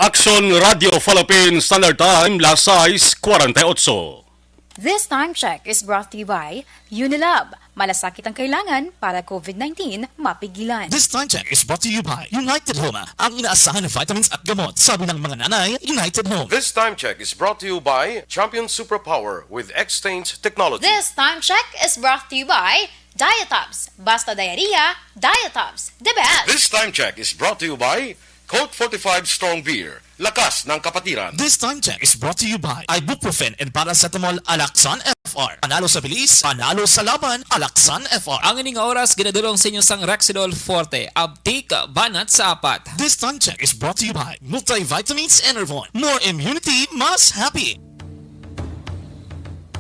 Action Radio Philippines Standard Time, las 6:48. This time check is brought to you by Unilab. Malasakit ang kailangan para COVID-19 mapigilan. This time check is brought to you by United Home, ang inaasahan na vitamins at gamot. Sabi ng mga nanay, United Home. This time check is brought to you by Champion Superpower with X-Stains Technology. This time check is brought to you by Diatops. Basta diarrhea, Diatops. The best! This time check is brought to you by Colt 45 Strong Beer. Lakas ng kapatiran. This time check is brought to you by Ibuprofen and Paracetamol Alaxan FR. Panalo sa bilis, panalo sa laban, Alaxan FR. Ang ining oras ginadulong sa inyo sang Rexidol Forte, Abtik, banat sa apat. This time check is brought to you by Multivitamins Enervon. More immunity, mas happy.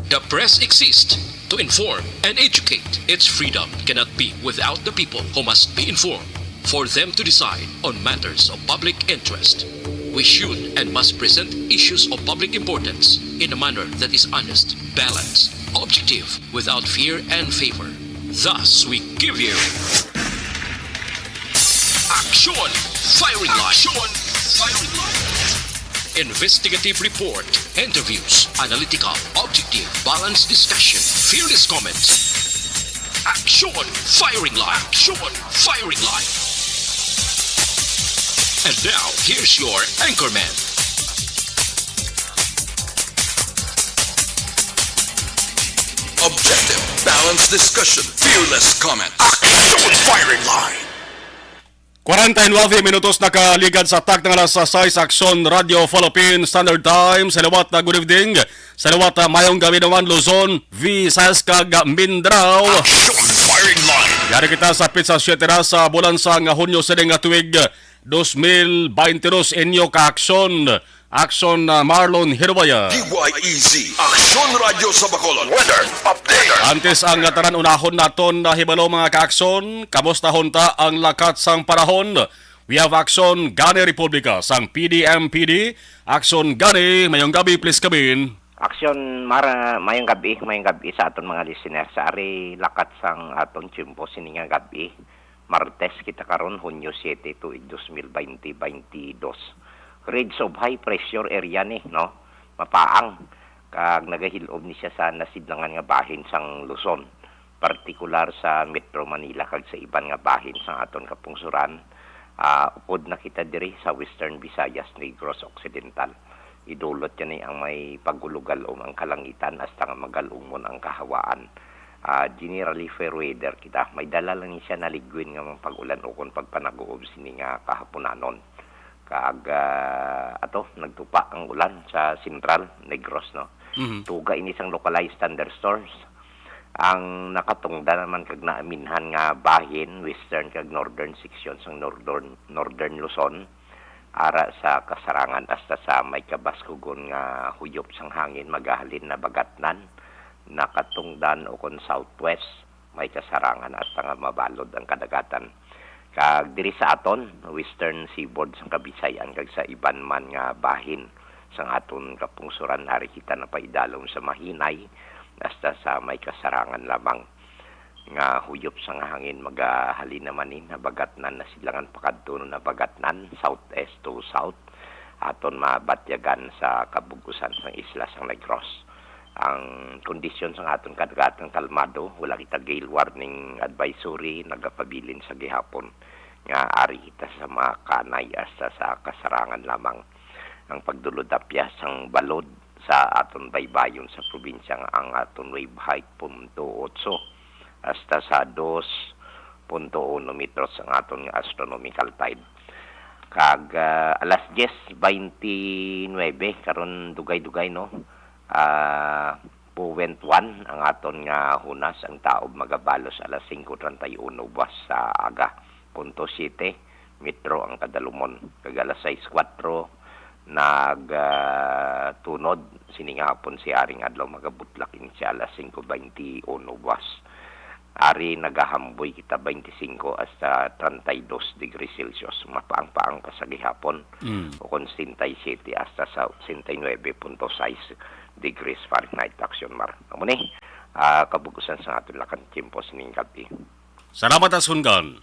The press exists to inform and educate. Its freedom cannot be without the people who must be informed for them to decide on matters of public interest. We should and must present issues of public importance in a manner that is honest, balanced, objective, without fear and favor. Thus, we give you Action Firing Line. Action Firing Line. Investigative report, interviews, analytical, objective, balanced discussion, fearless comments. Action Firing Line. Action Firing Line. And now, here's your anchorman. Objective, balanced discussion, fearless comment. Action Firing Line. 49 minutos nakaligad sa tak ng alas 6 Action Radio Philippines Standard Time. Salawat na good evening. Salawat na mayong gabi naman Luzon, Visayas kag Mindanao. Action Firing Line. Yari kita sa pizza 7 sa bulan sa Hunyo sa nga tuig 2022 inyo ka aksyon. Aksyon Marlon Hirubaya. DYEZ, Action Radio sa Bacolod. Weather update. Antes ang tanan unahon naton na hibalo mga kaaksyon, kamusta honta ang lakat sang parahon? We have Action Gani Republika sang PDMPD. Action Gani, mayong gabi please kabin. Aksyon mayong gabi sa aton mga listeners. Ari lakat sang aton tiyempo sininga gabi. Martes kita karon Hunyo 7 tuig 2022. Range of high pressure area ni, no? Mapaang kag nagahilob ni siya sa nasidlangan nga bahin sang Luzon, partikular sa Metro Manila kag sa iban nga bahin sang aton kapungsuran. Upod na kita diri sa Western Visayas, Negros Occidental. Idulot yan ang may pagulugalom ang kalangitan hasta nga magalumon ang kahawaan. Generally fair weather kita. May dala lang siya na ligwin nga mga pag-ulan o kung pagpanaguob sini nga kahaponanon. Kaag nagtupa ang ulan sa Central Negros, no. Tuga ini sang localized thunderstorms. Ang nakatungda naman kag naaminhan nga bahin western kag northern section sang northern Luzon ara sa kasarangan hasta sa may kabaskugon nga huyop sang hangin magahalin na bagatnan. Nakatungdan o kon southwest may kasarangan hasta nga mabalod ang kadagatan. Kag diri sa aton western seaboard sang Kabisayan kag sa iban man nga bahin sang aton kapungsuran ari kita na paidalom sa mahinay hasta sa may kasarangan lamang nga huyop sang hangin magahalin naman na bagatnan na silangan pakadto na bagatnan southeast to south aton mabatyagan sa kabugusan sang isla sang Negros. Ang kondisyon sa aton kadagatang kalmado, wala kita gale warning advisory nagapabilin sa gihapon nga ari kita sa mga kanay hasta sa kasarangan lamang. Ang pagdulod-apya sang balod sa aton baybayon sa probinsya ang aton wave height 0.8 hasta sa 2.1 metros ang aton astronomical tide. Kag alas 10:29 karon dugay-dugay, no. Puwent 1 ang aton nga hunas ang taob magabalos alas 5:31 buwas sa aga. Punto 7 metro ang kadalumon. Kag alas 6:04 tunod sininga hapon si aring adlaw magabutlak ini siya alas 5:21 buwas. Ari nagahamboy kita 25 hasta 32 degrees Celsius. Mapaang-paang pa sa gihapon. O kon 67 hasta sa 69.6 degrees Fahrenheit. Action Mar. Amo ni kabugusan sa aton lakan tiempo sining gabi. Salamat Asungan.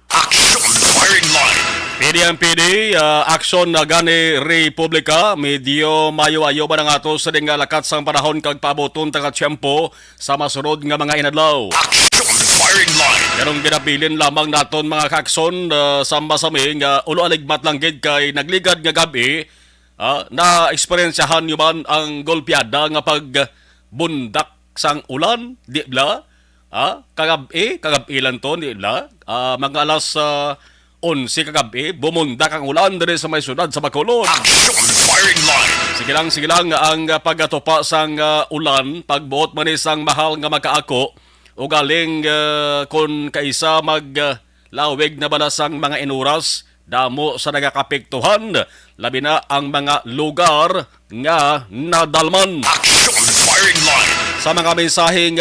Action Firing Line. PDMPD, aksyon na gani Republika, medyo mayo-ayo ba na nga to sa nga lakat sang panahon kag paboton taga tiyempo sa masunod nga mga inadlaw. Action firing line. Ganong ginabilin lamang naton mga kakson sa masami nga ulo aligmat lang gid kay nagligad nga gabi na eksperyensyahan nyo man ang golpiada nga pagbundak sang ulan, di bla? Kagabi lang to, di bla? Mga alas 11 kagabi, bumundak ang ulan din sa may syudad sa Bacolod. Action firing line. Sige lang ang pagatupa sang ulan, pagbuot man isang mahal nga makaako, o galing kung kaisa maglawig na balasang mga inuras, damo sa nagakapektuhan, labi na ang mga lugar nga nadalman. Action firing line. Sa mga mensaheng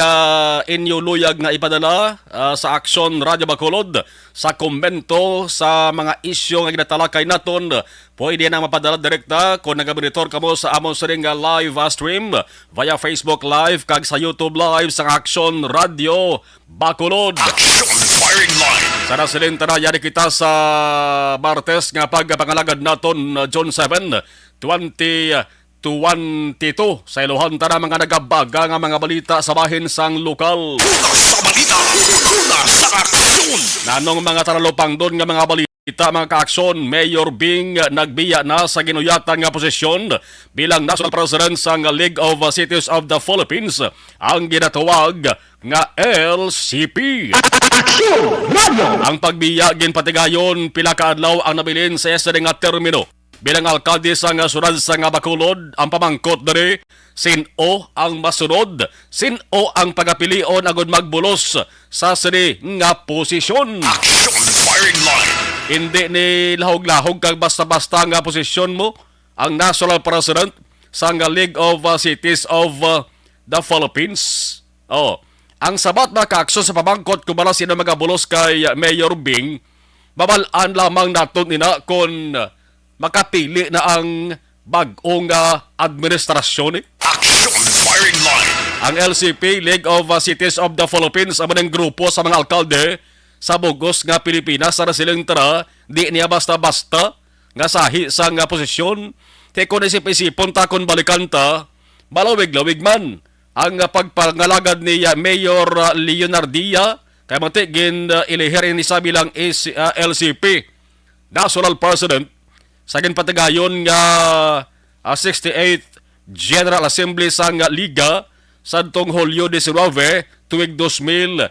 inyo luyag nga ipadala sa Aksyon Radio Bacolod, sa komento sa mga isyo nga ginatalakay naton, pwede na mapadala direkta kung nagabonitor kamo sa amon sa ring live stream via Facebook Live kag sa YouTube Live sa Aksyon Radio Bacolod. Action firing line. Sa nasilin yari kita sa Martes nga pagpangalagad naton June 7, 2022 sa iluhan tara mga nagabaga nga mga balita sa bahin sang lokal. Una sa balita. Una sa aksyon. Nanong mga taralupang doon nga mga balita mga kaaksyon, Mayor Bing nagbiya na sa ginuyatan nga posisyon bilang National President sang League of Cities of the Philippines, ang ginatawag nga LCP. Ang pagbiya ginpatigayon pila ka adlaw ang nabilin sa yesterday nga termino. Bilang alkalde sa nga sunod sa nga Bacolod, ang pamangkot dere, sino ang masunod, sino ang pagapilion agad magbulos sa sini nga posisyon. Action firing line. Hindi ni lahog-lahog kag basta-basta nga posisyon mo ang National President sa nga League of Cities of the Philippines. Ang sabat na kaakso sa pamangkot kung bala sino magabulos kay Mayor Bing, babalaan lamang naton nina kung makapili na ang bag-ong administrasyon. Action firing line. Ang LCP, League of Cities of the Philippines, ang manang grupo sa mga alkalde sa Bugos nga Pilipinas, sa silang tara, di niya basta-basta nga sahi sa nga posisyon. Te kung isip-isipon ta kung balikan ta, balawig-lawig man ang pagpangalagad ni Mayor Leonardia, kaya matigin ilihirin ni sa bilang LCP, National President, sa ginpatigayon nga 68th General Assembly sa nga Liga sa tong Hulyo 19 tuig 2019.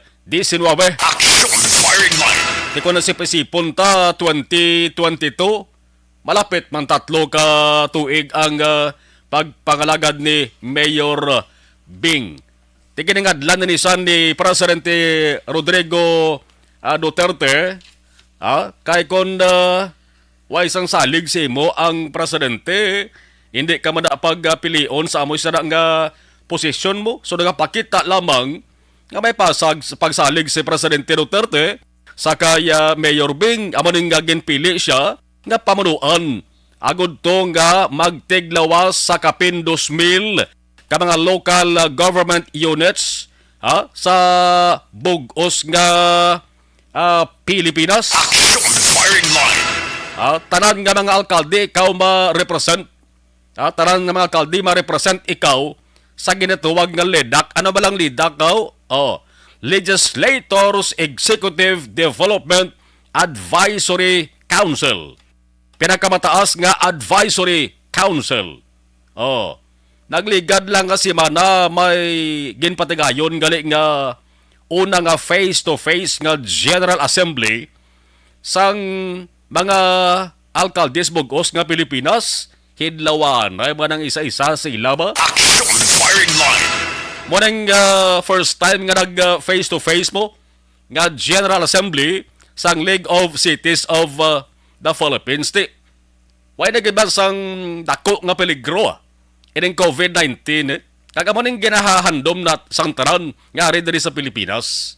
Action firing line. Di ko nasip-isipon ta 2022, malapit man 3 ka tuig ang pagpangalagad ni Mayor Bing. Di kiningadlan ni Presidente Rodrigo Duterte, kay kon way isang salig si mo ang presidente, hindi ka madapagpilion sa amoy sa nga posisyon mo. So nagapakita lamang nga may pasag sa pagsalig si Presidente Duterte sa kaya Mayor Bing, amo ning ginpili siya nga pamunuan. Agod to nga magtiglawas sa kapin 2,000 ka mga local government units sa bugos nga Pilipinas. Action firing line. Tanan nga mga alkalde ikaw ma-represent. Tanan nga mga alkalde ma-represent ikaw sa ginatuwag nga LEDAC. Ano ba lang LEDAC daw? Legislators Executive Development Advisory Council. Pinakamataas nga Advisory Council. Nagligad lang kasi mana may ginpatigayon gali nga una nga face-to-face nga General Assembly sang mga alkaldes bugos nga Pilipinas, hidlawan ay ba ng isa-isa sila ba? Action firing line. Mo nang first time nga nag face-to-face mo nga General Assembly sang League of Cities of the Philippines. Why nagibang sang dako nga peligro ining COVID-19 Kagamo ning ginahahandom na sang taran nga rin diri sa Pilipinas.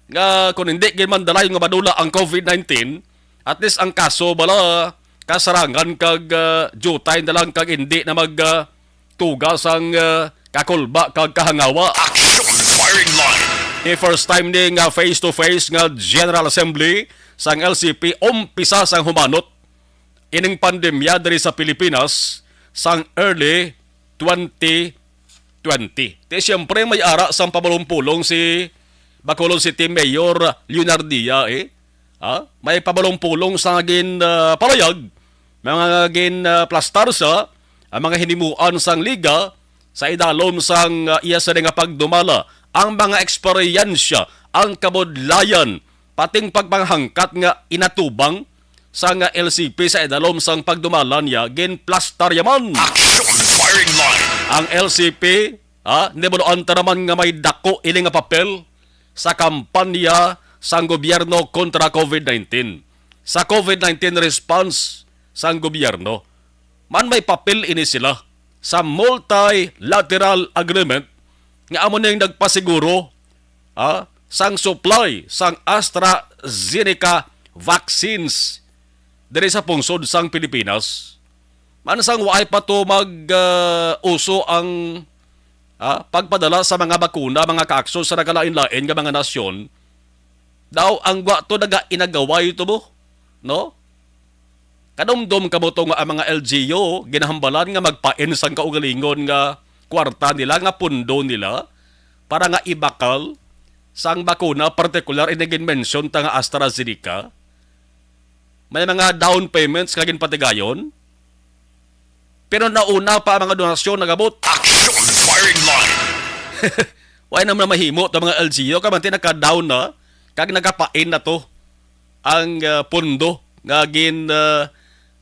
Nga kung hindi ginmandalay nga madula ang COVID-19, at least ang kaso bala kasarangan kag jutay na lang kag hindi na magtugas ang kakulba kag kahangawa. Action firing line. The first time ni nga face-to-face nga General Assembly sang LCP umpisa sang humanot ining pandemya diri sa Pilipinas sang early 2020. Di siyempre may ara sang pabalong-pulong si Bacolod City Mayor Leonardia may pabalong-pulong sa gin palayag, mga gin plastar sa ang mga hinimuan sang liga sa idalom sang iya sa nga pagdumala ang mga eksperyensya, ang kabudlayan, pating pagpanghangkat nga inatubang sa nga LCP sa idalom sang pagdumala niya gin plastar yaman. Action firing line. Ang LCP, nebuloan taraman nga may dako ili nga papel sa kampanya sang gobyerno kontra COVID-19. Sa COVID-19 response sang gobyerno, man may papel ini sila sa multilateral agreement nga amo ning nagpasiguro sang supply sang AstraZeneca vaccines diri sa pungsod sang Pilipinas. Man sang waay pa to uso ang pagpadala sa mga bakuna, mga kaakso sa nagalain-lain nga mga nasyon. Daw ang wa to naga inagaway to mo, no? Kadumdum kamo to nga ang mga LGU ginahambalan nga magpain sang kaugalingon nga kwarta nila nga pundo nila para nga ibakal sang bakuna particular inigin mention ta nga AstraZeneca. May mga down payments kagin patigayon. Pero nauna pa ang mga donasyon nagabot. Action firing line. Why naman mahimo to mga LGU kamanti naka-down na kag nagapain na to ang pundo nga gin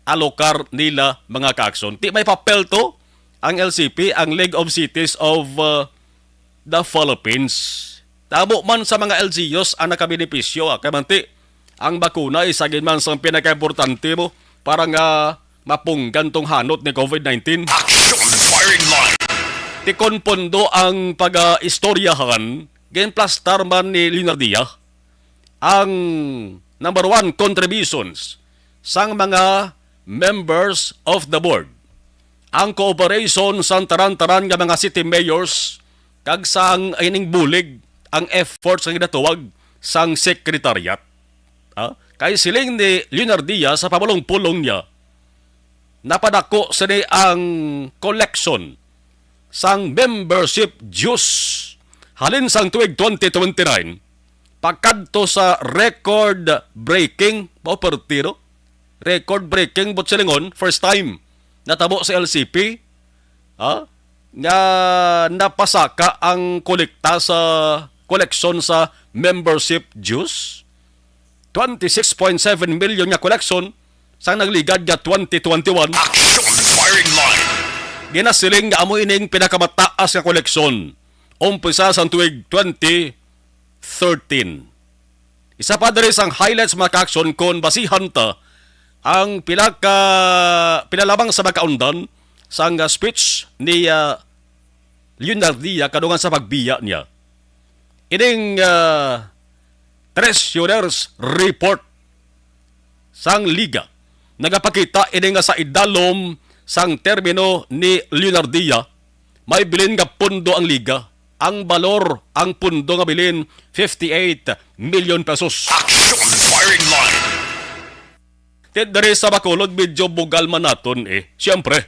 alokar nila mga kaakson. Ti may papel to ang LCP, ang League of Cities of the Philippines. Tamo man sa mga LGUs ang nakabenepisyo. Kamanti ang bakuna isagin man sa pinaka-importante mo para nga mapunggan tong hanot ni COVID-19. Action firing line. Tikon pondo ang pag-istoryahan gen plastar man ni Leonardia ang number 1 contributions sang mga members of the board. Ang cooperation sang taran-taran nga mga city mayors kag sang ining bulig ang efforts nga ginatuwag sang secretariat. Kay siling ni Leonardia sa pabalong-pulong niya napadako sa ang collection sang membership dues halin sang tuig 2029 pagkadto sa record-breaking record-breaking butsilingon first time natabo sa LCP nga napasaka ang kolekta sa collection sa membership dues 26.7 million nga collection sang nagligad nga 2021. Action firing line. Ginasiling nga amo ining pinakamataas nga koleksyon umpisa sa tuig 2013. Isa pa diri sang highlights mga ka-action kon basihan ta ang pinalabang sa magkaundan sang speech ni Leonardia kadungan sa pagbiya niya. Ining Treasurer's Report sang Liga nagapakita ini nga sa idalom sang termino ni Leonardia may bilin nga pundo ang liga. Ang balor ang pundo nga bilin 58 million pesos. Action firing line. Dari sa Bacolod medyo bugal man naton Siyempre,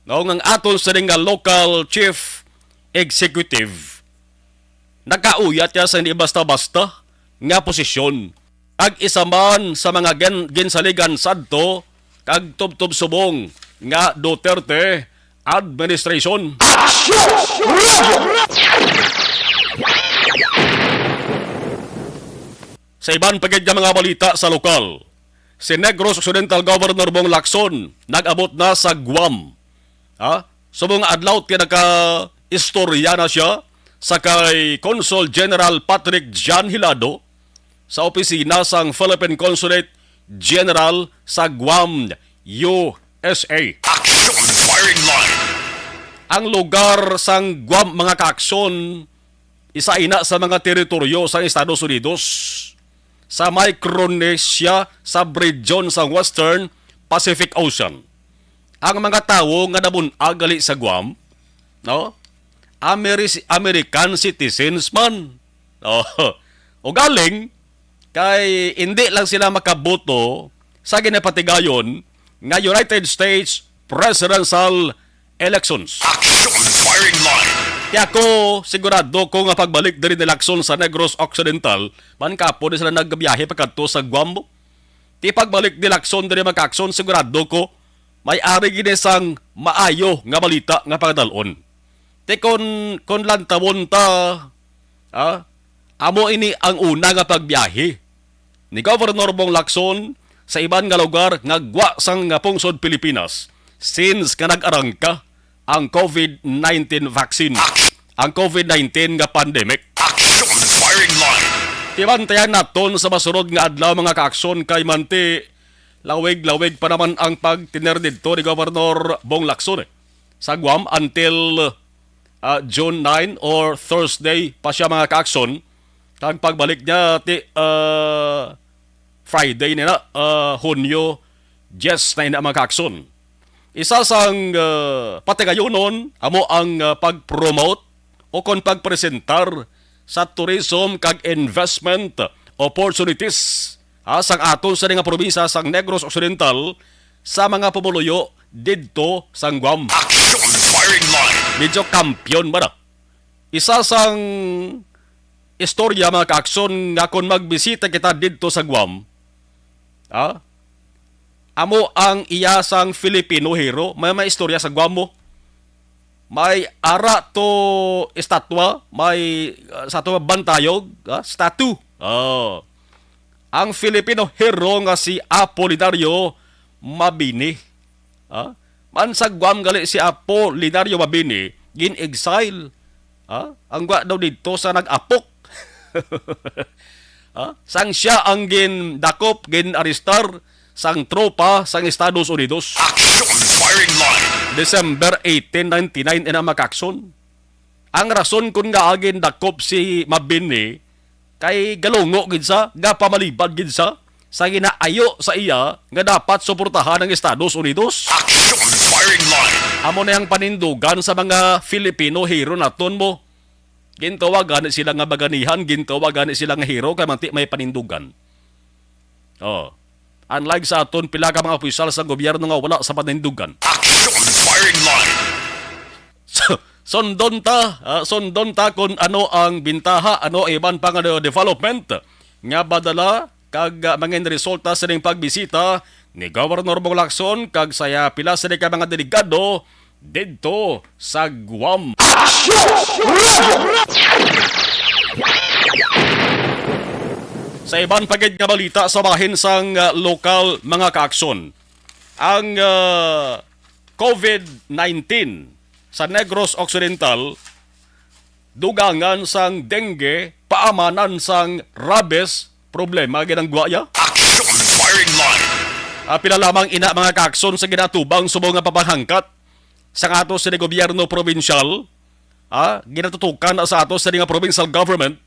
ang aton sa nga local chief executive nakauyat ya sa hindi basta-basta nga posisyon. Ag isa man sa mga ginsaligan sadto kag tubtob subong nga Duterte administration. Sa iban pagid nga mga balita sa lokal, si Negros Occidental Governor Bong Lacson nag-abot na sa Guam. Subong adlaw kaya naka-istorya na siya sa kay Consul General Patrick John Hilado sa opisina sang Philippine Consulate General sa Guam, USA. Action firing line. Ang lugar sang Guam mga kaaksyon isa ina sa mga teritoryo sa Estados Unidos sa Micronesia sa region sa Western Pacific Ocean. Ang mga tawo nga nabun-agali sa Guam, American citizens man. O galing kay hindi lang sila makaboto sa ginapatigayon nga United States presidential elections. Action firing line. Kaya ako sigurado ko nga pagbalik diri nila aksyon sa Negros Occidental, man kapo di sila nagbiyahe pagkadto sa Guam. Ti pagbalik nila aksyon diri magka-aksyon sigurado ko may ari gini sang maayo nga balita nga pagdalon. Ti kon lantawon ta, amo ini ang una nga pagbiyahe ni Governor Bong Lacson sa iban nga lugar nga gwa sang nga pungsod Pilipinas since ka nag-arangka ang COVID-19 vaccine, ang COVID-19 nga pandemic. Action firing line. Tibantayan naton sa masunod nga adlaw mga kaaksyon kay manti lawig-lawig pa naman ang pagtiner dito ni Governor Bong Lacson sa Guam until June 9 or Thursday pa siya mga kaaksyon. Kag pagbalik niya ti Friday nila, Hunyo 10 na mga kaaksyon. Isa sang patigayonon amo ang pag-promote o kon pagpresentar sa tourism kag investment opportunities sang aton sa nga probinsya sang Negros Occidental sa mga pumuluyo didto sang Guam. Action firing line. Medyo kampiyon ba na? Isa sang istorya mga kaaksyon nga kung magbisita kita didto sa Guam, amo ang iya sang Filipino hero, may istorya sa Guam mo. May ara to estatwa, may sa to bantayog, statue. Ang Filipino hero nga si Apolinario Mabini. Man sa Guam gali si Apolinario Mabini, gin-exile. Ang gwa daw dito sa nag-apok. Sang siya ang gin-dakop, gin-aristar sang tropa sang Estados Unidos. Action firing line. December 1899 ina makakson. Ang rason kung nga agin dakop si Mabini kay galungo gid sa, nga pamalibad gid sa ginaayo sa iya nga dapat suportahan ng Estados Unidos. Action firing line. Amo na yung panindugan sa mga Filipino hero naton mo. Gintawagan sila nga baganihan, gintawagan sila nga hero kay manti may panindugan. Unlike sa aton pila ka mga opisyal sa gobyerno nga wala sa panindugan. Action firing line. Sondon ta kung ano ang bintaha, ano iban pang development nga badala kag mga resulta sa ning pagbisita ni Governor Bong Lacson kag saya pila sa ka mga delegado didto sa Guam. Sa iban pagid nga balita sa bahin sang lokal mga kaaksyon, ang COVID-19 sa Negros Occidental, dugangan sang dengue, paamanan sang rabies, problema ginang guaya. Action firing line. Pila lamang ina mga kaaksyon sa ginatubang subong nga papanghangkat sa ato sa gobyerno provincial, ginatutukan sa ato sa nga provincial government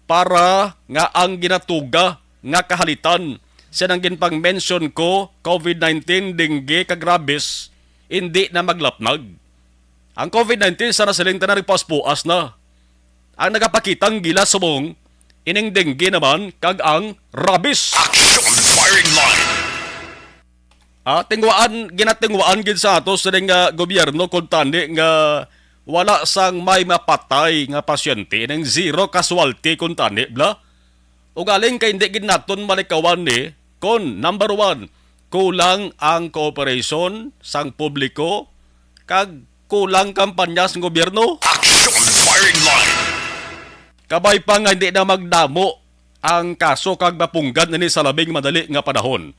para nga ang ginatuga nga kahalitan siya nang ginpang-mention ko COVID-19, dengue, kag rabies, hindi na maglapnag. Ang COVID-19 sana siling tanang paspuas na. Ang nagapakitang gila subong, ining dengue naman kag ang rabies. Action firing line. Ginatingwaan gid sa ato sa nga gobyerno kung tani nga wala sang may mapatay nga pasyente ng zero casualty kung tani bla. O galing kay hindi gid naton malikawan ni kon number 1, kulang ang cooperation sang publiko kag kulang kampanya sa gobyerno. Action firing line. Kabay pa nga hindi na magdamo ang kaso kag mapunggad nini sa labing madali nga panahon.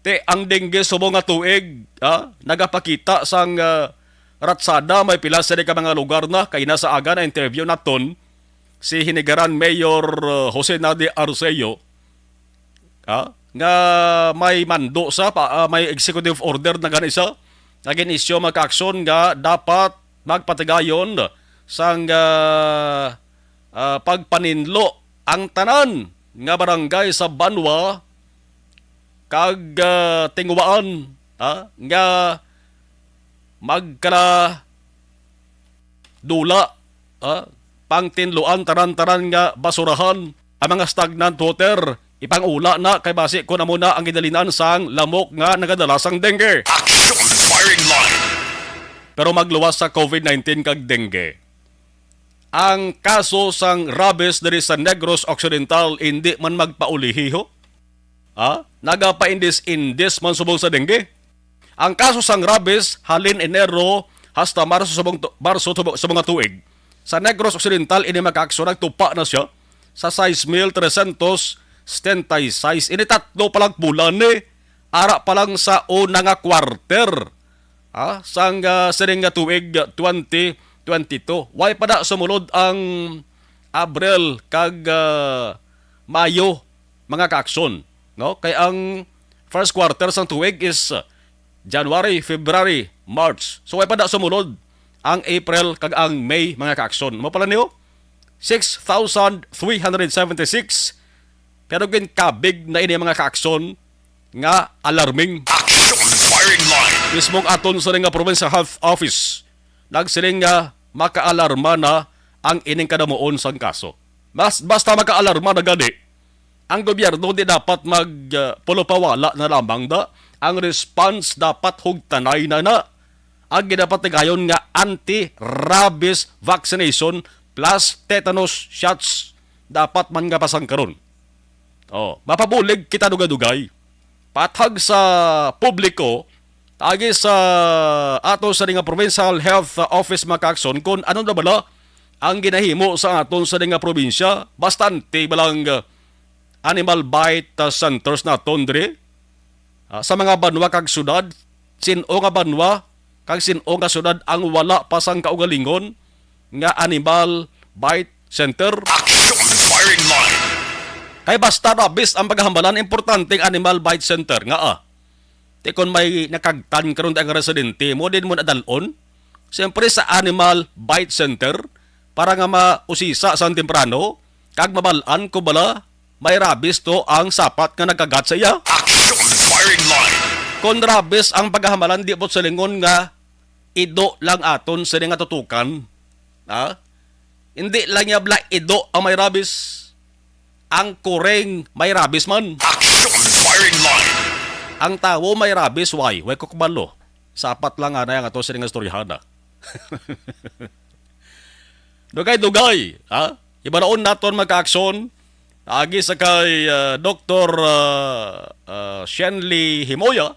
Ang dengue subong nga tuig, nagapakita sang ratsada may pila sa ka mga lugar na kay nasa aga na interview naton si Hinigaran Mayor Jose Nadi Arceo nga may mando sa may executive order na ganisa naging isyo magka-aksyon nga dapat magpatigayon sang pagpaninlo ang tanan nga barangay sa Banwa kag tingwaan nga magkala dula pangtinluan taran-taran nga basurahan ang mga stagnant water ipangula na kay base ko na muna ang gidalinan sang lamok nga nagadalasang dengue. Action firing line. Pero magluwas sa COVID-19 kag dengue. Ang kaso sang rabies diri sa Negros Occidental hindi man magpaulihiho. Nagapaindis-indis man subong sa dengue. Ang kaso sang rabies halin Enero hasta Marso sa mga tuig. Sa Negros Occidental ini magkaaksyon nagtupa na siya sa 6,376. Ini tatlo palang bulan ara pa lang sa una nga quarter. Sang sining nga tuig 2022. Way pada sumulod ang Abril kag Mayo mga kaaksyon. No? Kay ang first quarter sang tuig is January, February, March. So way pada sumulod ang April kag ang May mga kaaksyon. Mo pala niyo 6,376 pero gin kabig na ini mga kaaksyon nga alarming. Action firing line. Mismong aton sa nga Provincial Health Office nagsiling nga makaalarma na ang ining kadamuon sang kaso. Basta makaalarma na gani, ang gobyerno di dapat magpulupawala na lamang da. Ang response dapat hugtanay na. Ang gidapat gayon nga anti-rabies vaccination plus tetanus shots dapat man nga pasang karon. Mapabulig kita dugay-dugay. Patag sa publiko, agi sa ato sa nga Provincial Health Office makakson kung ano na bala ang ginahimo sa aton sa nga probinsya. Bastante balang animal bite centers na tondre sa mga banwa kag syudad. Sino nga banwa kag sino nga syudad ang wala pa sang kaugalingon nga animal bite center. Action firing line. Kay basta rabies ang paghambalan, importanteng animal bite center nga Te kung may nakagtan karon ang residente mo din mo nadalon, siyempre sa animal bite center para nga mausisa sa temprano kag mabalaan ko bala may rabies to ang sapat nga nagagat sa iya. Action firing line. Kung rabies ang paghamalan di po sa lingon nga ido lang aton sa nga tutukan. Hindi lang niya bla ido ang may rabies. Ang kureng may rabies man. Action firing line. Ang tawo may rabies, way ko kabalo. Sapat lang nga na ato sa nga storyhana. Dugay-dugay, ibanaon naton magka-aksyon. Agi sa kay Dr. Shenli Himoya,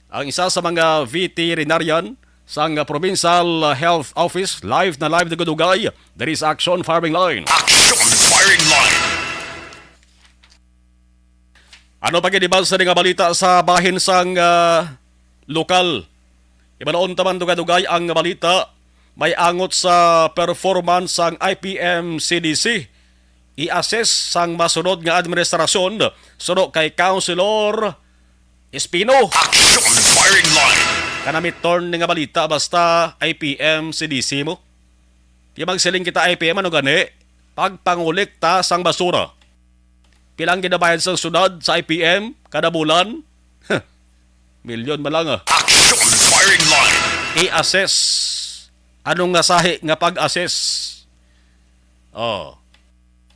ang isa sa mga veterinarian sa Provincial Health Office, live na dugay. There is Action Firing Line. Action firing line. Ano pa giniban sa nga balita sa bahin sang lokal? Ibanaon taman dugay-dugay ang balita. May angot sa performance sang IPM-CDC. I-assess sang masunod nga administrasyon sunod kay Councilor Espino. Action firing line. Kanamit torn nga balita basta IPM-CDC mo. Di magsiling kita IPM ano gani? Pagpangulikta sang basura. Pilang ginabayad sa sunod sa IPM kada bulan? Milyon malang Action firing line. I-assess. Anong nga sahi nga pag-assess?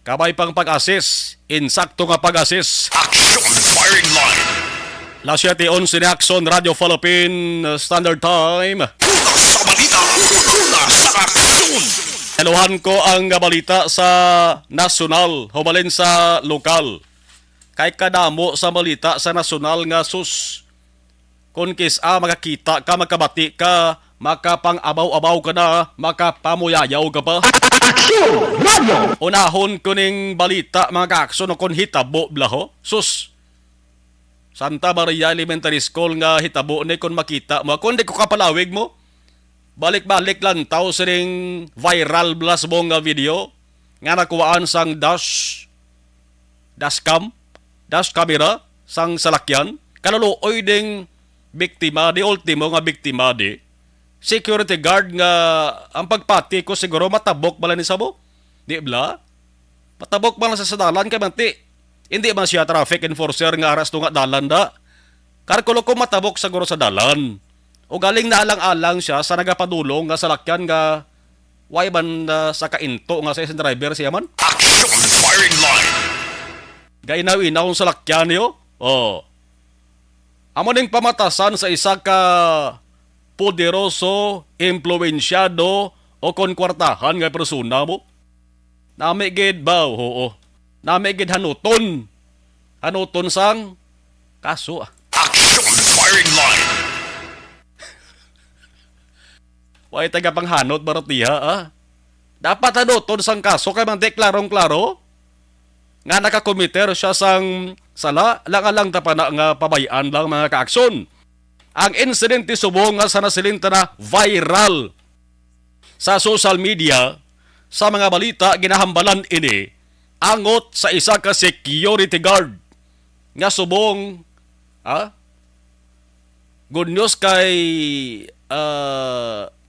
Kabay pang pag-assess. Insakto nga pag-assess. Action firing line. Las 7:11 ni Action Radio Philippine Standard Time. Una sa balita. Una sa aksyon. Eluhan ko ang balita sa nasyonal, humalin sa lokal. Kay kadamo sa balita sa nasyonal nga sus. Kung makakita ka, makabati ka, makapang-abaw-abaw ka na, makapamuyayaw ka pa. Unahon ko ning balita mga ka-aksyon kung hitabo blaho. Sus, Santa Maria Elementary School nga hitabo ni kung makita mo. Kung di ko kapalawig mo, balik-balik lang tao sa ring viral blast mong video nga nakuhaan sang dash camera sang salakyan. Kaluluoy ding biktima, di ultimo nga biktima di. Security guard nga ang pagpati ko siguro matabok bala ni Sabo. Di bla? Matabok bala sa sadalan kay manti. Hindi man siya traffic enforcer nga aras nga dalan da. Karkulo ko matabok siguro sa dalan. O galing na alang-alang siya sa nagapadulong nga salakyan nga way man sa kainto nga sa isang driver siya man. Action firing line. gainaw-inaw sa lakyan niyo. Oh. Amo ning pamatasan sa isa ka poderoso, impluwensyado o konkwartahan nga persona mo. Nami gid ba? Oo. Nami gid hanuton. Hanuton sang kaso. Action firing line. Way taga panghanot baratiha Dapat hanuton sang kaso kay man deklarong-klaro nga nakakomiter siya sang sala lang tapana nga pabayaan lang mga kaaksyon. Ang insidente subong nga sa nasilinta na viral sa social media, sa mga balita ginahambalan ini angot sa isa ka security guard nga subong good news kay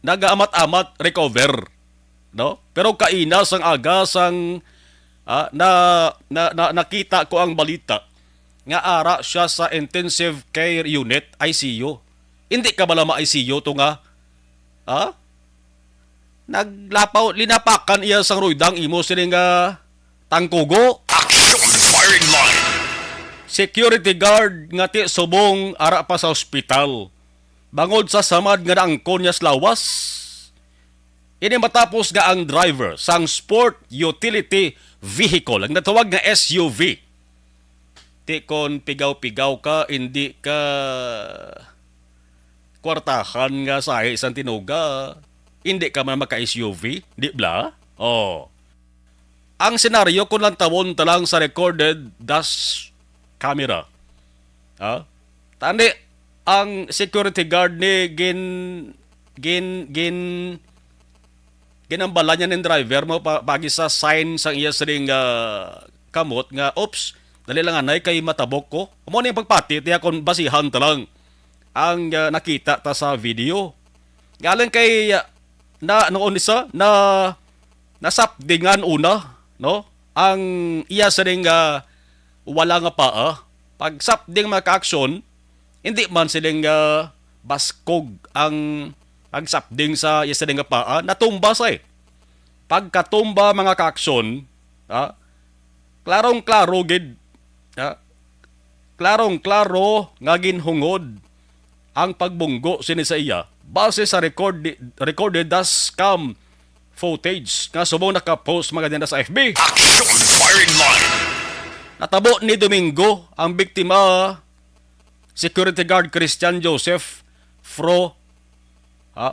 nagaamat-amat recover, no? Pero kaina sang aga sang nakita ko ang balita nga ara siya sa intensive care unit, ICU. Hindi ka bala ma-ICU to nga linapakan iya sang ruydang imo sining tangkugo. Action firing line. Security guard nga ti subong ara pa sa ospital. Bangod sa samad nga naangkon niya sa lawas. Ini matapos nga ang driver sang sport utility vehicle, ang natawag nga SUV. Ti kon pigaw-pigaw ka, hindi ka kwartahan nga sa isang tinuga, hindi ka man maka-SUV, di bla? Oh. Ang senaryo kung lang tawon talang sa recorded dash camera. Tani, ang security guard ni ginambala niya ng driver mo pagi sa sign sang iya siring kamot nga, oops, dali lang anay kay matabok ko. Amo na yung pagpati, tiya kon basihan talang ang nakita ta sa video. Galing kay noon isa na nasapdingan una, no? Ang iya siring wala nga paa. Pag sapding mga ka-aksyon, hindi man siling baskog ang pagsapding sa iya siring nga paa, natumba sa Pagkatumba mga ka-aksyon, klarong-klaro gid, klarong-klaro nga ginhungod ang pagbunggo sini sa iya base sa recorded dashcam footage nga subong nakapost mga dinda sa FB. Action firing line. Natabo ni Domingo ang biktima, security guard Christian Joseph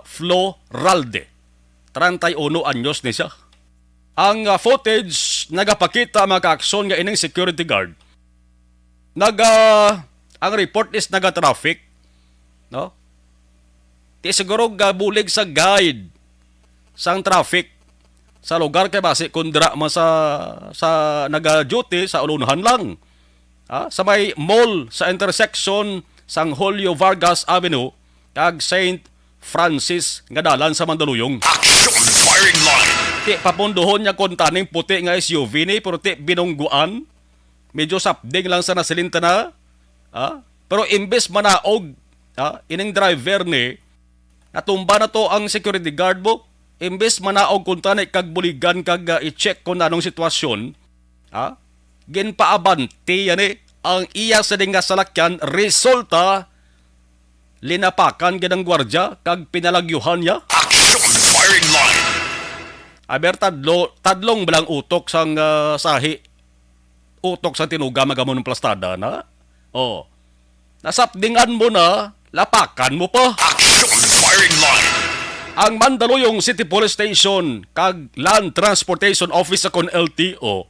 Floralde. 31 anyos ni siya. Ang footage nagapakita mga kaaksyon nga ining security guard. Ang report is naga-traffic, no? Ti siguro gabulig sa guide sang traffic sa lugar kay base kundra man sa naga-duty sa ulunahan lang. Sa may mall sa intersection sang Julio Vargas Avenue kag St. Francis nga dalan sa Mandaluyong. Action firing line. Ti papundohon niya kon taning puti nga SUV ni pero ti binungguan. Medyo sapding lang sa nasilinta na. Pero imbes manaog ining driver ni natumba na to ang security guard mo. Imbes manaog kung tanay kag buligan kag i-check kung anong sitwasyon, ginpaabante yan ang iya sa dinga salakyan, resulta linapakan ganang gwardya kag pinalagyuhan niya. Action firing line. Aber tadlong balang utok sang sahi. Utok sa tinuga magamon ng plastada na. Nasapdingan mo na, lapakan mo pa. Action firing line. Ang Mandaluyong City Police Station kag Land Transportation Office sa kon LTO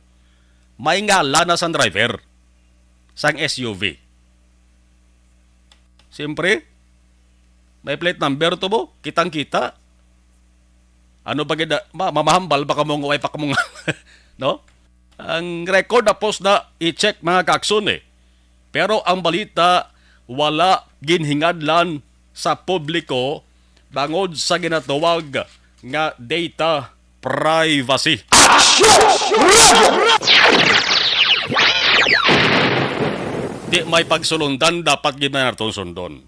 may ngala na sang driver sang SUV. Siyempre, may plate number to mo, kitang-kita. Ano ba gina, mamahambal baka mong uway pa ka mong, no? Ang record na post na i-check mga kakson Pero ang balita, wala ginhingadlan sa publiko bangod sa ginatawag nga data privacy. Di may pagsulundan dapat gina natin sundon.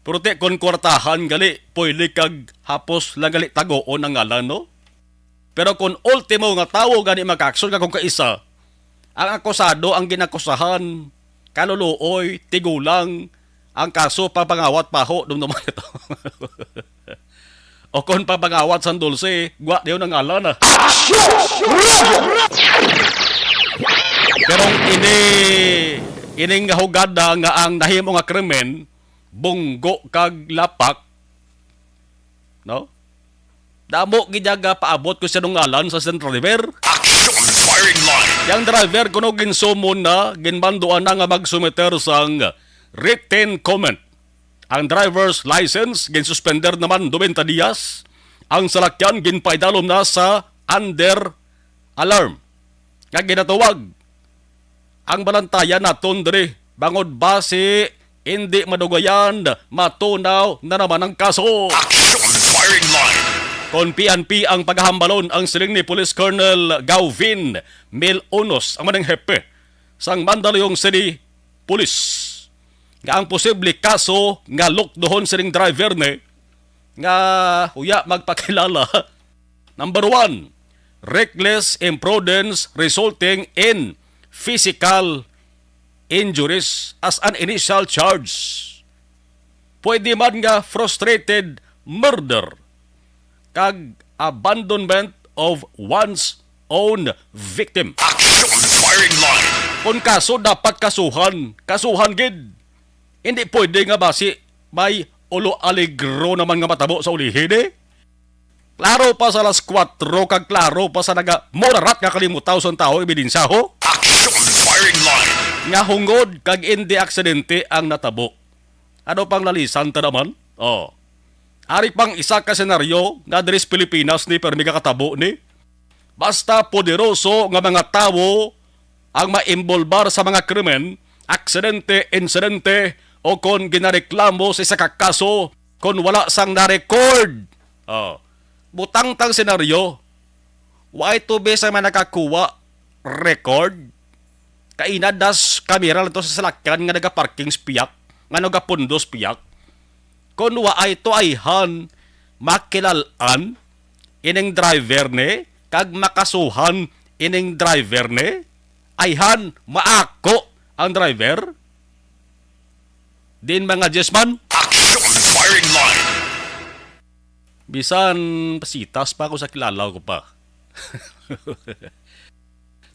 Pero di kon kwartahan gali, pwede kag hapos lang gali tagoon ang ngalan, no? Pero kung ultimo nga tao gani makakson ka kung kaisa, Ang akusado ang ginakusahan, kaluluoy, tigulang, ang kaso pagpangawat paho, dumduman ito. O kung pagpangawat san dulce, gwa diyo ng ala na. Pero ining hugada nga ang nahimo nga krimen, bunggo kag lapak, no? Damo gidyaga paabot ko siya nung ngalan sa Central River. Action firing line. Yang driver kuno ginsumon na, ginbanduan na nga magsumiter sang written comment. Ang driver's license ginsuspender naman 90 dias. Ang salakyan ginpaidalom na sa under alarm. Nga ginatuwag ang balantayan naton diri bangod base hindi madugayan matunaw na naman ang kaso. Action firing line. Kon PNP ang paghahambalon ang siling ni Police Colonel Gauvin Milonos ang manang hepe sang Mandaluyong City Police. Nga ang posible kaso nga lukdohon siling driver ni nga huya magpakilala. Number 1, reckless imprudence resulting in physical injuries as an initial charge. Pwede man nga frustrated murder kag abandonment of one's own victim. Action firing line. Kung kaso dapat kasuhan gid. Hindi pwede nga basi may ulo aligro naman nga matabo sa ulihin eh. Klaro pa sa alas 4 kag klaro pa sa naga morarat nga kalimutaw sa tao ebidensya ho. Action firing line. Nga hungod kag hindi aksidente ang natabo. Ano pang lalisan ta naman? Oh. Ari pang isa ka senaryo nga diri sa Pilipinas ni permi ka katabo ni. Basta poderoso nga mga tawo ang maimbolbar sa mga krimen, aksidente, insidente, o kon ginareklamo sa isa ka kaso kon wala sang na-record. Oh. Butang tang senaryo, why to be sa mga nakakuha record? Kainadas kamera lang to sa salakyan nga nagaparking spiyak, nga nagapundos spiyak. Kung waay to ayhan makilalan ining driver ni kag makasuhan ining driver ni ayhan maako ang driver din mga jesman Action firing line. bisan pasitas pa ako sa kilala ko pa.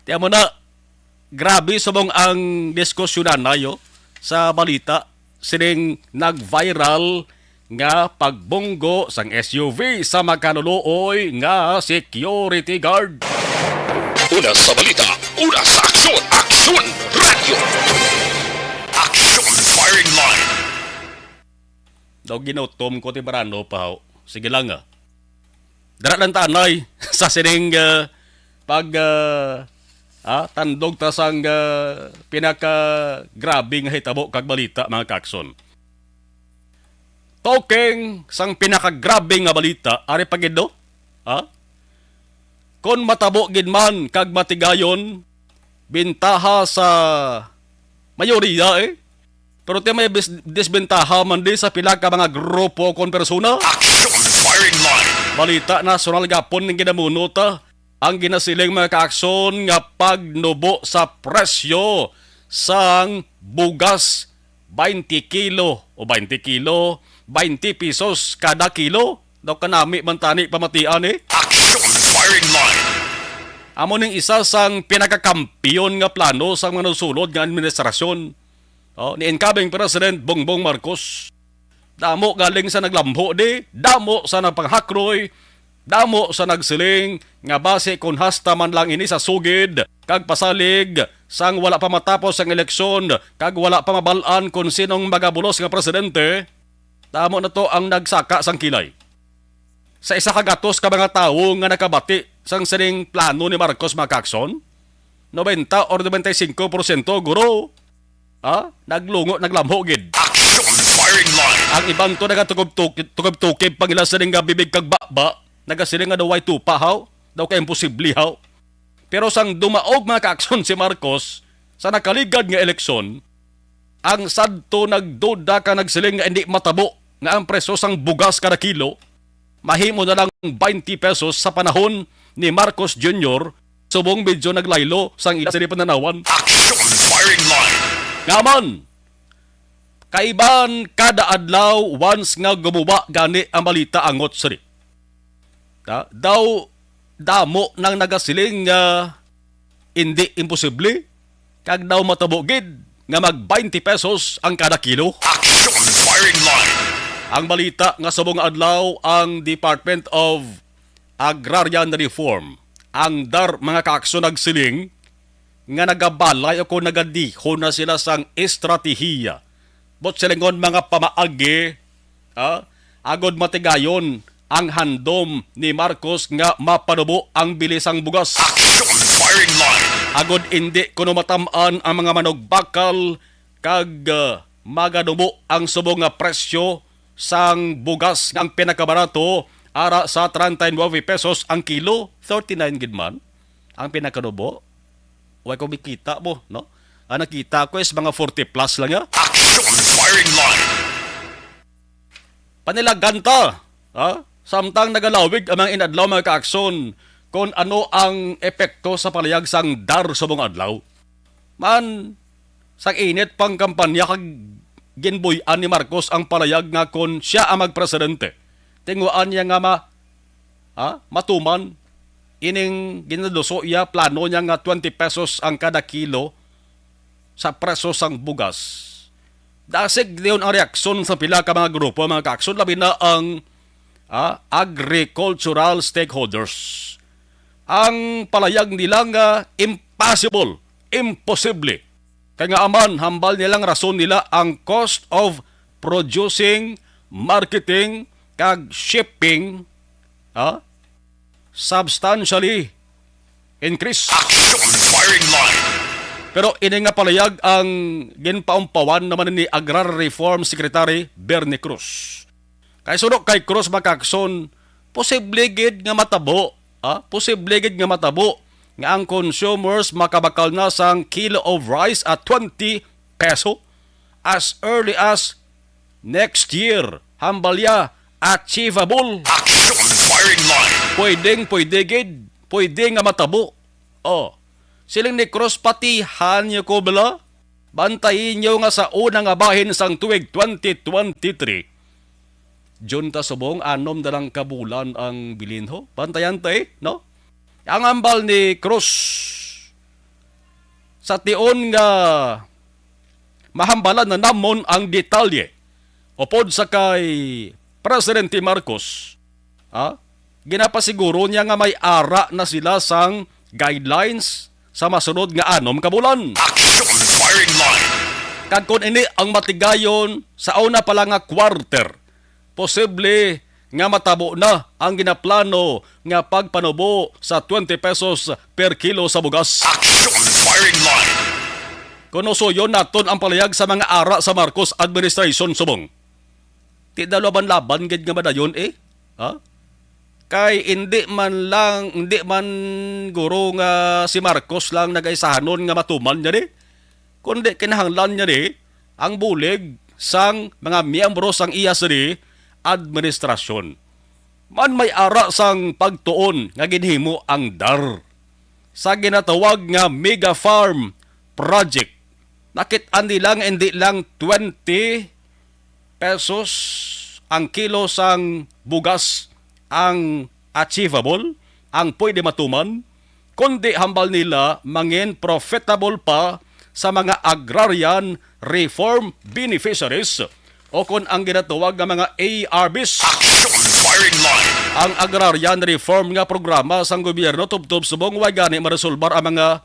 Tiyan mo na, grabe subong ang diskusyonan nayo sa balita sining nag-viral nga pagbunggo sang SUV sa magkaluluoy nga security guard. Una sa balita, una sa aksyon, aksyon, radyo. Action firing line. Daw ginutom ko ti Barano pa ho. Sige lang nga. Dara lang tanay sa sining tandog ta sang pinaka grabing hitabo kag balita mga kakson. Talking sang pinaka grabing nga balita ari pagido, ha? Kon matabo gid man kag matigayon bintaha sa mayoriya eh. Pero ti may disbentaha man di sa pila ka mga grupo kon persona. Action firing line. Balita nasyonal gapon ning ginamuno ta ang ginasiling mga kaaksyon nga pagnubo sa presyo sang bugas 20 kilo o 20 kilo 20 pesos kada kilo daw kanami man tani pamatian eh. Action firing line. Amo ning isa sang pinakakampiyon nga plano sang mga nasulod nga administrasyon ni incoming President Bongbong Marcos. Damo galing sa naglambho di, damo sa nagpanghakroy, damo sa nagsiling nga base kung hasta man lang ini sa sugid kag pasalig sang wala pa matapos ang eleksyon kag wala pa mabalaan kung sinong magabulos nga presidente. Damo na to ang nagsaka sang kilay. Sa isa ka gatos ka mga tawo nga nakabati sang sining plano ni Marcos Macacson, 90 or 95% guro. Naglungo, naglamho gid. Action firing line. Ang ibang to nagatukob-tukib pang ila siling nga bibig kag baba, nagasiling nga daw ay tupa haw, daw ka imposible haw. Pero sang dumaog mga kaaksyon si Marcos sa nakaligad nga eleksyon, ang sadto nagduda ka nagsiling nga hindi matabo nga ang presyo sang bugas kada kilo, mahimo na lang 20 pesos sa panahon ni Marcos Jr. subong medyo naglaylo sang ila sa pananawan. Action firing line. Ngaman, kaiban kada adlaw once nga gumawa gani ang balita angot sari. Daw damo nang nagasiling nga hindi imposible kag daw matabugid nga mag 20 pesos ang kada kilo. Action firing line. Ang balita nga subong adlaw ang Department of Agrarian Reform ang dar mga kaaksyon nagsiling nga nagabalay o kung nagadihon na sila sang estratehiya. Bot silingon mga pamaagi, agod matigayon ang handom ni Marcos nga mapanubo ang bilisang bugas. Action firing line. Agod hindi kuno matamaan ang mga manugbakal kag maganubo ang subong nga presyo sang bugas nga ang pinakabarato ara sa 39 pesos ang kilo, 39 gid man ang pinakanubo. Way ko makita mo, no? Ang nakita ko is mga 40 plus lang ya. Action firing line. Panilaganta, samtang nagalawig ang mga inadlaw mga kaakson kung ano ang epekto sa palayag sang dar sa mga adlaw. Man, sang init pang kampanya kag ginbuyan ni Marcos ang palayag nga kung siya ang magpresidente. Tinguan niya nga matuman ining ginaluso iya plano niya nga 20 pesos ang kada kilo sa preso sang bugas. Dasig diyon ang reaksyon sa pila ka mga grupo mga kaakson labi na ang agricultural stakeholders. Ang palayag nila nga impossible, imposible. Kaya nga aman hambal nilang rason nila ang cost of producing, marketing, kag shipping substantially increase. Action firing line. Pero ini nga palayag ang ginpaumpawan naman ni Agrar Reform Secretary Bernie Cruz. Kay sunod kay Cruz makakson, posible gid nga matabo, posible gid nga matabo nga ang consumers makabakal na sang kilo of rice at 20 peso as early as next year. Hambalya achievable. Action firing line. Pwede gid, pwede nga matabo. Siling ni Cruz patihan niyo ko bala. Bantayin niyo nga sa unang abahin sang tuig 2023. June ta subong anom dalang kabulan ang bilinho. Bantayan tay, no? Ang ambal ni Cruz sa tion nga mahambalan na namon ang detalye upod sa kay Presidente Marcos. Ginapasiguro niya nga may ara na sila sang guidelines sa masunod nga anom kabulan. Action firing line. Kag kun ini ang matigayon sa una pa lang nga quarter, posible nga matabo na ang ginaplano nga pagpanubo sa 20 pesos per kilo sa bugas. Action firing line. Kunusuyon naton ang palayag sa mga ara sa Marcos administration subong. Ti dalaban-laban gid nga madayon Kay hindi man guro nga si Marcos lang nagaisahanon nga matuman niya kundi kinahanglan niya ang bulig sang mga miyembro sang iya administrasyon. Man may ara sang pagtuon nga ginhimo ang DAR sa ginatawag nga Mega Farm Project. Nakit-an nilang hindi lang 20 pesos ang kilo sang bugas ang achievable, ang pwede matuman, kundi hambal nila mangin profitable pa sa mga agrarian reform beneficiaries o kung ang ginatawag ng mga ARBs. Action firing line. Ang agrarian reform nga programa sang gobyerno tubtob subong way gani maresolbar ang mga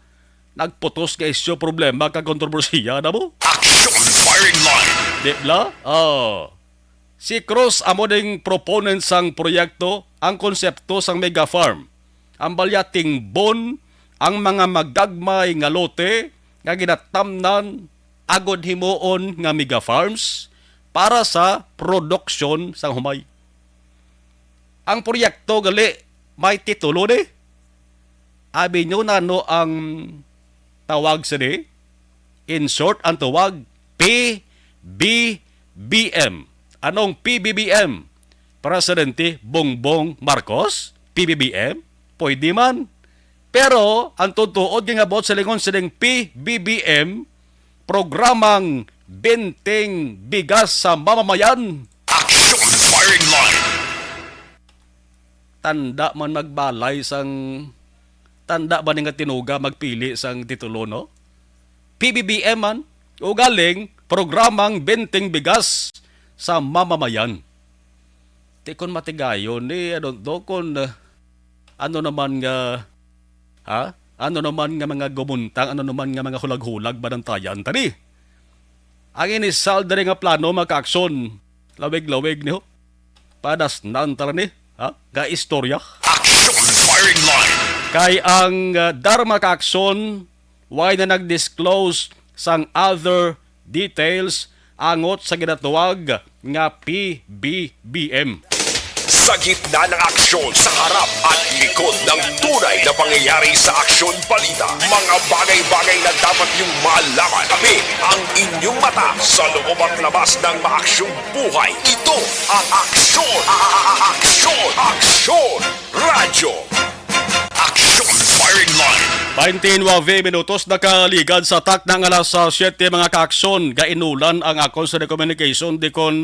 nagputos ka isyo problema kag kontrobersiya na mo. Action firing line. Di ba? Si Cruz amo ding proponent sang proyekto ang konsepto sang mega farm. Ang balyating bon ang mga magagmay nga lote nga ginatamnan agod himuon nga mega farms para sa produksyon sang humay. Ang proyekto gali may titulo Abi nyo na ang tawag sa in short ang tawag PBBM. Anong PBBM? Presidente Bongbong Marcos? PBBM? Pwede man. Pero, ang tutuod nga bot sa lingon sining PBBM, programang Benteng Bigas sa Mamamayan. Action Firing Line. Tanda man magbalay tanda ba nga tinuga magpili sang titulo, no? PBBM man, o galing, programang Benteng Bigas sa Mamamayan. Di kon matigayon, ano naman nga, ano naman nga mga gumuntang, ano naman nga mga hulag-hulag banantayan, tani? Ang inisal na nga plano, magka-aksyon, lawig-lawig niyo, padas nan tara ni, ga istorya. Action Firing Line. Kay ang Dharma ka-aksyon, why na nag-disclose sang other details angot sa ginatuwag nga PBBM. Sa gitna ng aksyon sa harap at likod ng tunay na pangyayari sa aksyon balita, mga bagay-bagay na dapat niyong malaman. Kami ang inyong mata sa loob at labas ng maaksyong buhay. Ito ang Aksyon! Aksyon! Radyo! Action Firing Line. 29 minutos nakaligad sa tak ng alas 7 mga kaaksyon. Gainulan ang akon sa communication di kon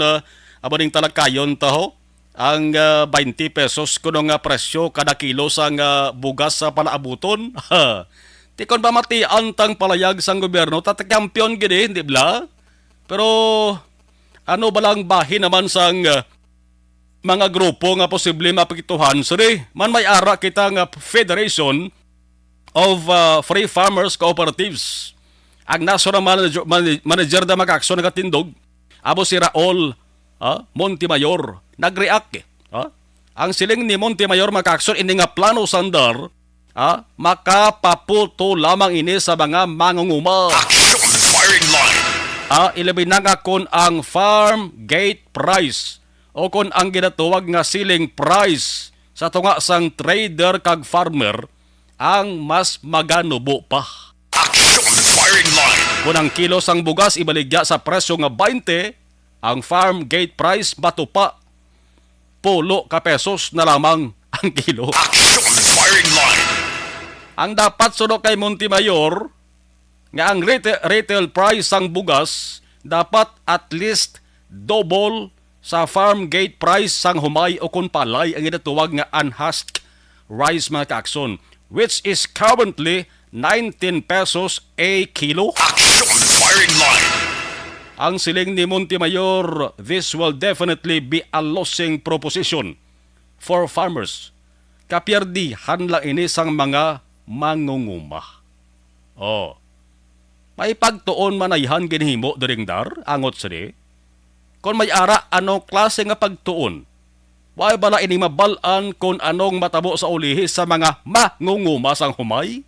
abaning talakayon taho. Ang 20 pesos kuno nga presyo kada kilo sang bugas sa palaabuton. Di kon ba matian tang palayag sang gobyerno tatakampiyon gid hindi bla? Pero ano balang bahin naman sang mga grupo nga posible mapakituhan siri man may ara kita nga Federation of Free Farmers Cooperatives. Ang national manager da mag-aksyon nagatindog abo si Raul Montemayor nag-react ang siling ni Montemayor mag-aksyon ini nga plano sandar makapaputo lamang ini sa mga mangunguma. Action Firing Line. Ilabi na nga kon ang farm gate price o kon ang ginatuwag nga ceiling price sa tunga sang trader kag farmer ang mas maganubo pa. Action Firing Line. Kung ang kilo sang bugas ibaligya sa presyo nga 20, ang farm gate price matupa 10 ka pesos na lamang ang kilo. Action Firing Line. Ang dapat sunod kay Montemayor nga ang retail price sang bugas dapat at least double sa farm gate price sang humay o kun palay ang ginatuwag nga unhusked rice mga kaakson, which is currently 19 pesos a kilo. Action Firing Line. Ang siling ni Montemayor, this will definitely be a losing proposition for farmers. Kapierdihan lang ini sang mga mangunguma. May pagtuon manayhan ginhimo diringdar, angot sini. Kung may ara, anong klase nga pagtuon? Why bala ini mabalaan kung anong matabo sa ulihi sa mga mangunguma sang humay?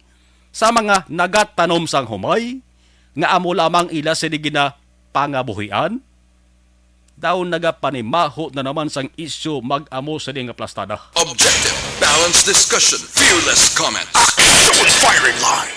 Sa mga nagatanom sang humay? Nga amo lamang ila sinigina pangabuhian? Daw nagapanimaho na naman sang isyu mag-amo sa nga plastada. Objective, balanced discussion, fearless comments. Action Firing Line.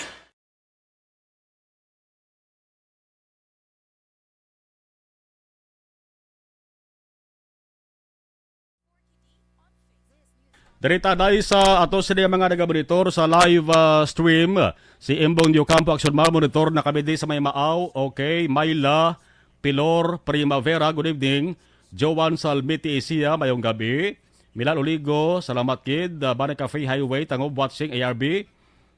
Dirita dahil sa ato sila mga nag-monitor sa live stream, si Imbong Diocampo Action Monitor na kami di sa may Maaw, okay, Mayla, Pilor, Primavera, good evening, Joan Salmiti Isia, mayong gabi, Milan Oligo, salamat kid, Banay Cafe Highway, tangob watching ARB,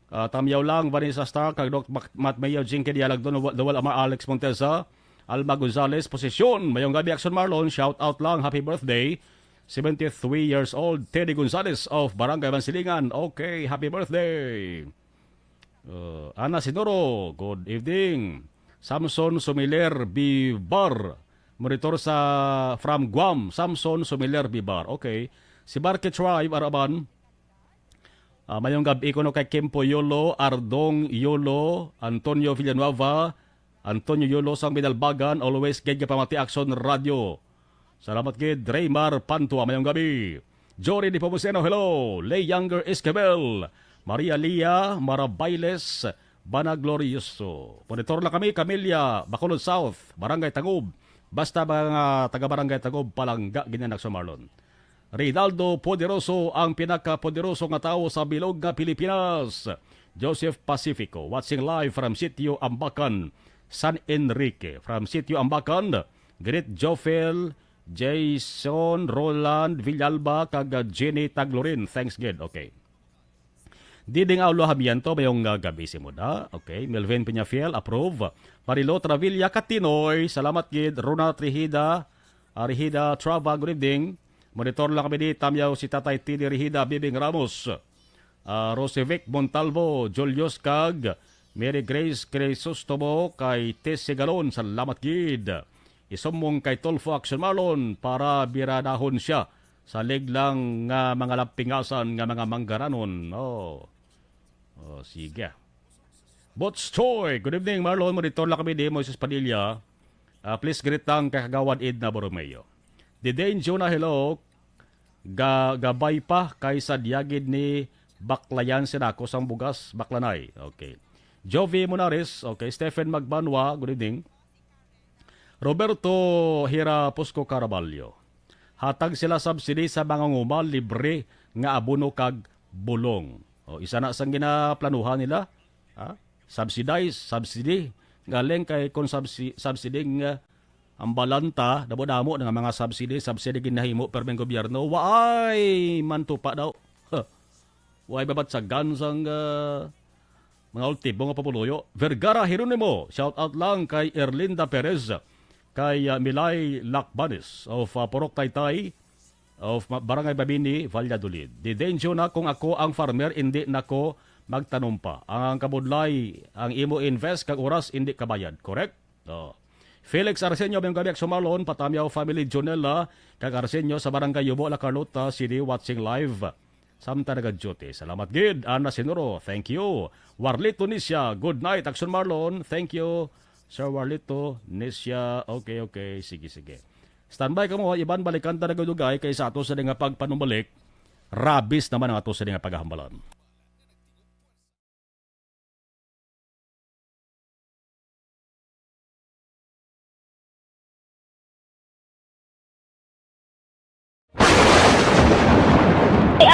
Tamyaw lang, Vanessa Star, kag Dr. Matt Mayo, Jinky Dialagdon, Dawal Amar Alex Monteza, Alma Gonzalez, Posisyon, mayong gabi Action Marlon, shout out lang, happy birthday, 73 years old, Teddy Gonzalez of Barangay Mansilingan. Okay, happy birthday. Ana Sinoro, good evening. Samson Sumiler Bibar, monitor sa from Guam. Samson Sumiler Bibar. Okay. Si Barke Tribe Araban. Mayong gabi ko no kay Kempo Yolo, Ardong Yolo, Antonio Villanueva, Antonio Yolo sang Binalbagan, always gege pamati Action Radio. Salamat kid Draymar Pantua, mayong gabi. Jory Di Pomuseno, hello. Lay Younger Esquivel, Maria Lia Marabailes, Bana Glorioso. Monitor lang kami, Camellia, Bacolod South, Barangay Tagob. Basta mga taga-Barangay Tagob, Palangga, Ginanak sa Marlon. Rinaldo Poderoso ang pinaka-poderoso nga tawo sa bilog nga Pilipinas. Joseph Pacifico, watching live from Sitio Ambacan, San Enrique. From Sitio Ambacan, Great Jofel, Jason Roland Villalba, kag Jenny Taglorin. Thanks, God. Okay. Diding Aulo Hamiento, mayong gabi si Muda. Okay. Melvin Peñafiel, approve. Marilo Travilla Katinoy, salamat, Gid. Rona Trihida, Rihida Trava, good evening. Monitor lang kami di Tamyaw si Tatay Tini Rihida, Bibing Ramos. Rosevic Montalvo, Julius Cag, Mary Grace Crisostomo, kay Tess Segalon, salamat, Gid. Isumong kay Tolfo Action Marlon para biradahon siya sa liglang nga mga lampingasan nga mga manggaranon. Sige. Bots Choy, good evening Marlon. Monitor lang kami di Moises Padilla. Please greet ang kakagawad Edna Borromeo. Didain Jonah, hello. Gabay pa kay sa diyagid ni Baklayan Sinako sang bugas Baklanay. Okay. Jovi Monares, okay. Stephen Magbanwa, good evening. Roberto Hira Pusco Caraballo. Hatag sila subsidy sa mga ngumal libre nga abono kag bulong. Isa na sang ginaplanuhan nila. Subsidy. Galing kay kung subsidy nga ang balanta, damo-damo ng mga subsidy ginahimo per ng gobyerno. Waay mantupa daw. Waay babatsagan sang mga ultibo nga papuluyo. Vergara Hieronimo, shout out lang kay Erlinda Perez, kay Milay Lakbanis of Porok Taytay of Barangay Babini, Valladolid. Didenjo na kung ako ang farmer, hindi nako magtanong pa. Ang kabudlay, ang imo invest kag oras hindi kabayad. Correct? Felix Arsenio, may gabi Sumalon, Patamyaw Family Jonella, kag Arsenio sa Barangay Yubo, La Carlota City, watching live. Samta nag-duty. Salamat, Gid. Ana Sinuro, thank you. Warlito Nisya, good night. Action Marlon, thank you. Sir Warlito Nisya, okay. Sige. Standby ka mo, iban balikan ta nagadugay kay sa ato sa nga pagpanumbalik. Rabis naman ang ato sa nga paghahambalan.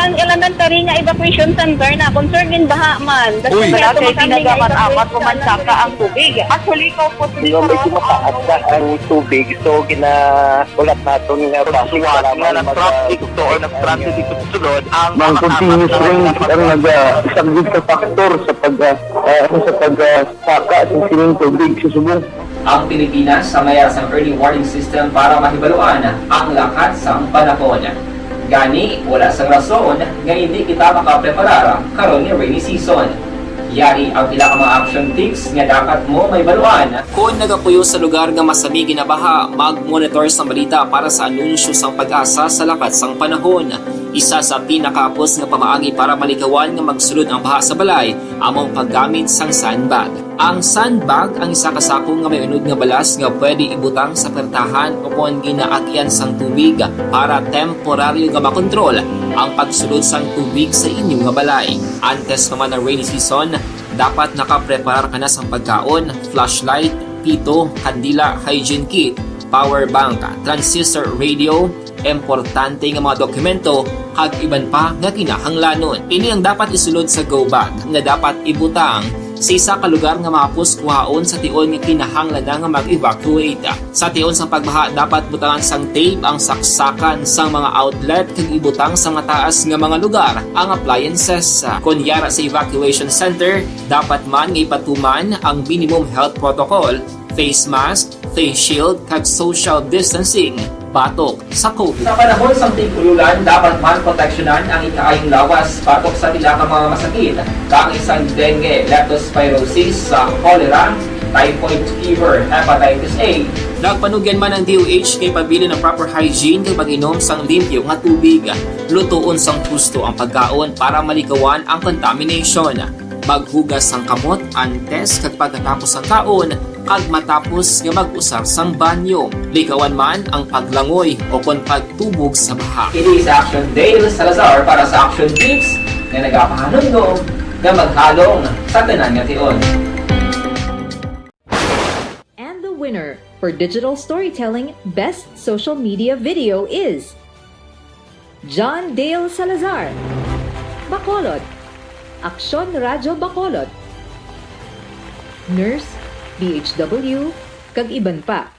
Ang elementary nga evacuation center na concern din baha man. Uy, kaya pinagaman-amat pumansaka ang tubig. Actually, po Yung medyo mataas na ang tubig, so ginaulat natin nga pasuwat nga nag-traffic to or nag-traffic dito sa sulod ang mga continuous rain ang nag-subject sa factor sa pagsaka sa sining tubig sa subong. Ang Pilipinas sa mayas ang early warning system para mahibaluan ang lakat sa panahon. Gani, wala sa rason nga hindi kita makapreparar karon ni rainy season. Yari ang pila ka mga action tips nga dapat mo may baluan. Kung nagapuyo sa lugar nga masabi ginabaha, mag-monitor sa balita para sa anunsyo sang pag-asa sa lakat sang panahon. Isa sa pinakapos nga pamaagi para malikawan nga magsulod ang baha sa balay, among paggamit sang sandbag. Ang sandbag ang isa kasakong nga may unod nga balas nga pwede ibutang sa pertahan upon ginaagyan sang tubig para temporaryo nga makontrol ang pagsulod sang tubig sa inyong nga balay. Antes naman ng rainy season, dapat nakapreparar ka na sang pagkaon, flashlight, pito, kandila, hygiene kit, power bank, transistor radio, importante nga mga dokumento, kag iban pa nga kinahanglanon. Ini ang dapat isulod sa go bag nga dapat ibutang sa isa ka lugar nga mapus kuhaon sa tion nga kinahanglan nga mag-evacuate. Sa tion sa pagbaha, dapat butangan sang tape ang saksakan sang mga outlet kag ibutang sa nga taas nga mga lugar ang appliances. Kunyara sa evacuation center, dapat man nga ipatuman ang minimum health protocol, face mask, face shield kag social distancing batok sa COVID. Sa panahon sa tigululan, dapat man proteksyonan ang ikaayong lawas batok sa pila ka mga masakit, kang isang dengue, leptospirosis, cholera, typhoid fever, hepatitis A. Nagpanugyan man ang DOH kay pabili ng proper hygiene kay pag-inom sang limpyo nga tubig. Lutuon sang husto ang pagkaon para malikawan ang contamination. Maghugas sang kamot antes kag pagkatapos ang kaon kag matapos nga mag-usar sang banyo. Likawan man ang paglangoy o kon pagtubog sa baha. It is Action Dale Salazar para sa Action Tips na nagapahanundong nga maghalong sa tanan nga tion. And the winner for Digital Storytelling Best Social Media Video is John Dale Salazar. Bacolod, Aksyon Radyo Bacolod. Nurse, BHW, kag iban pa.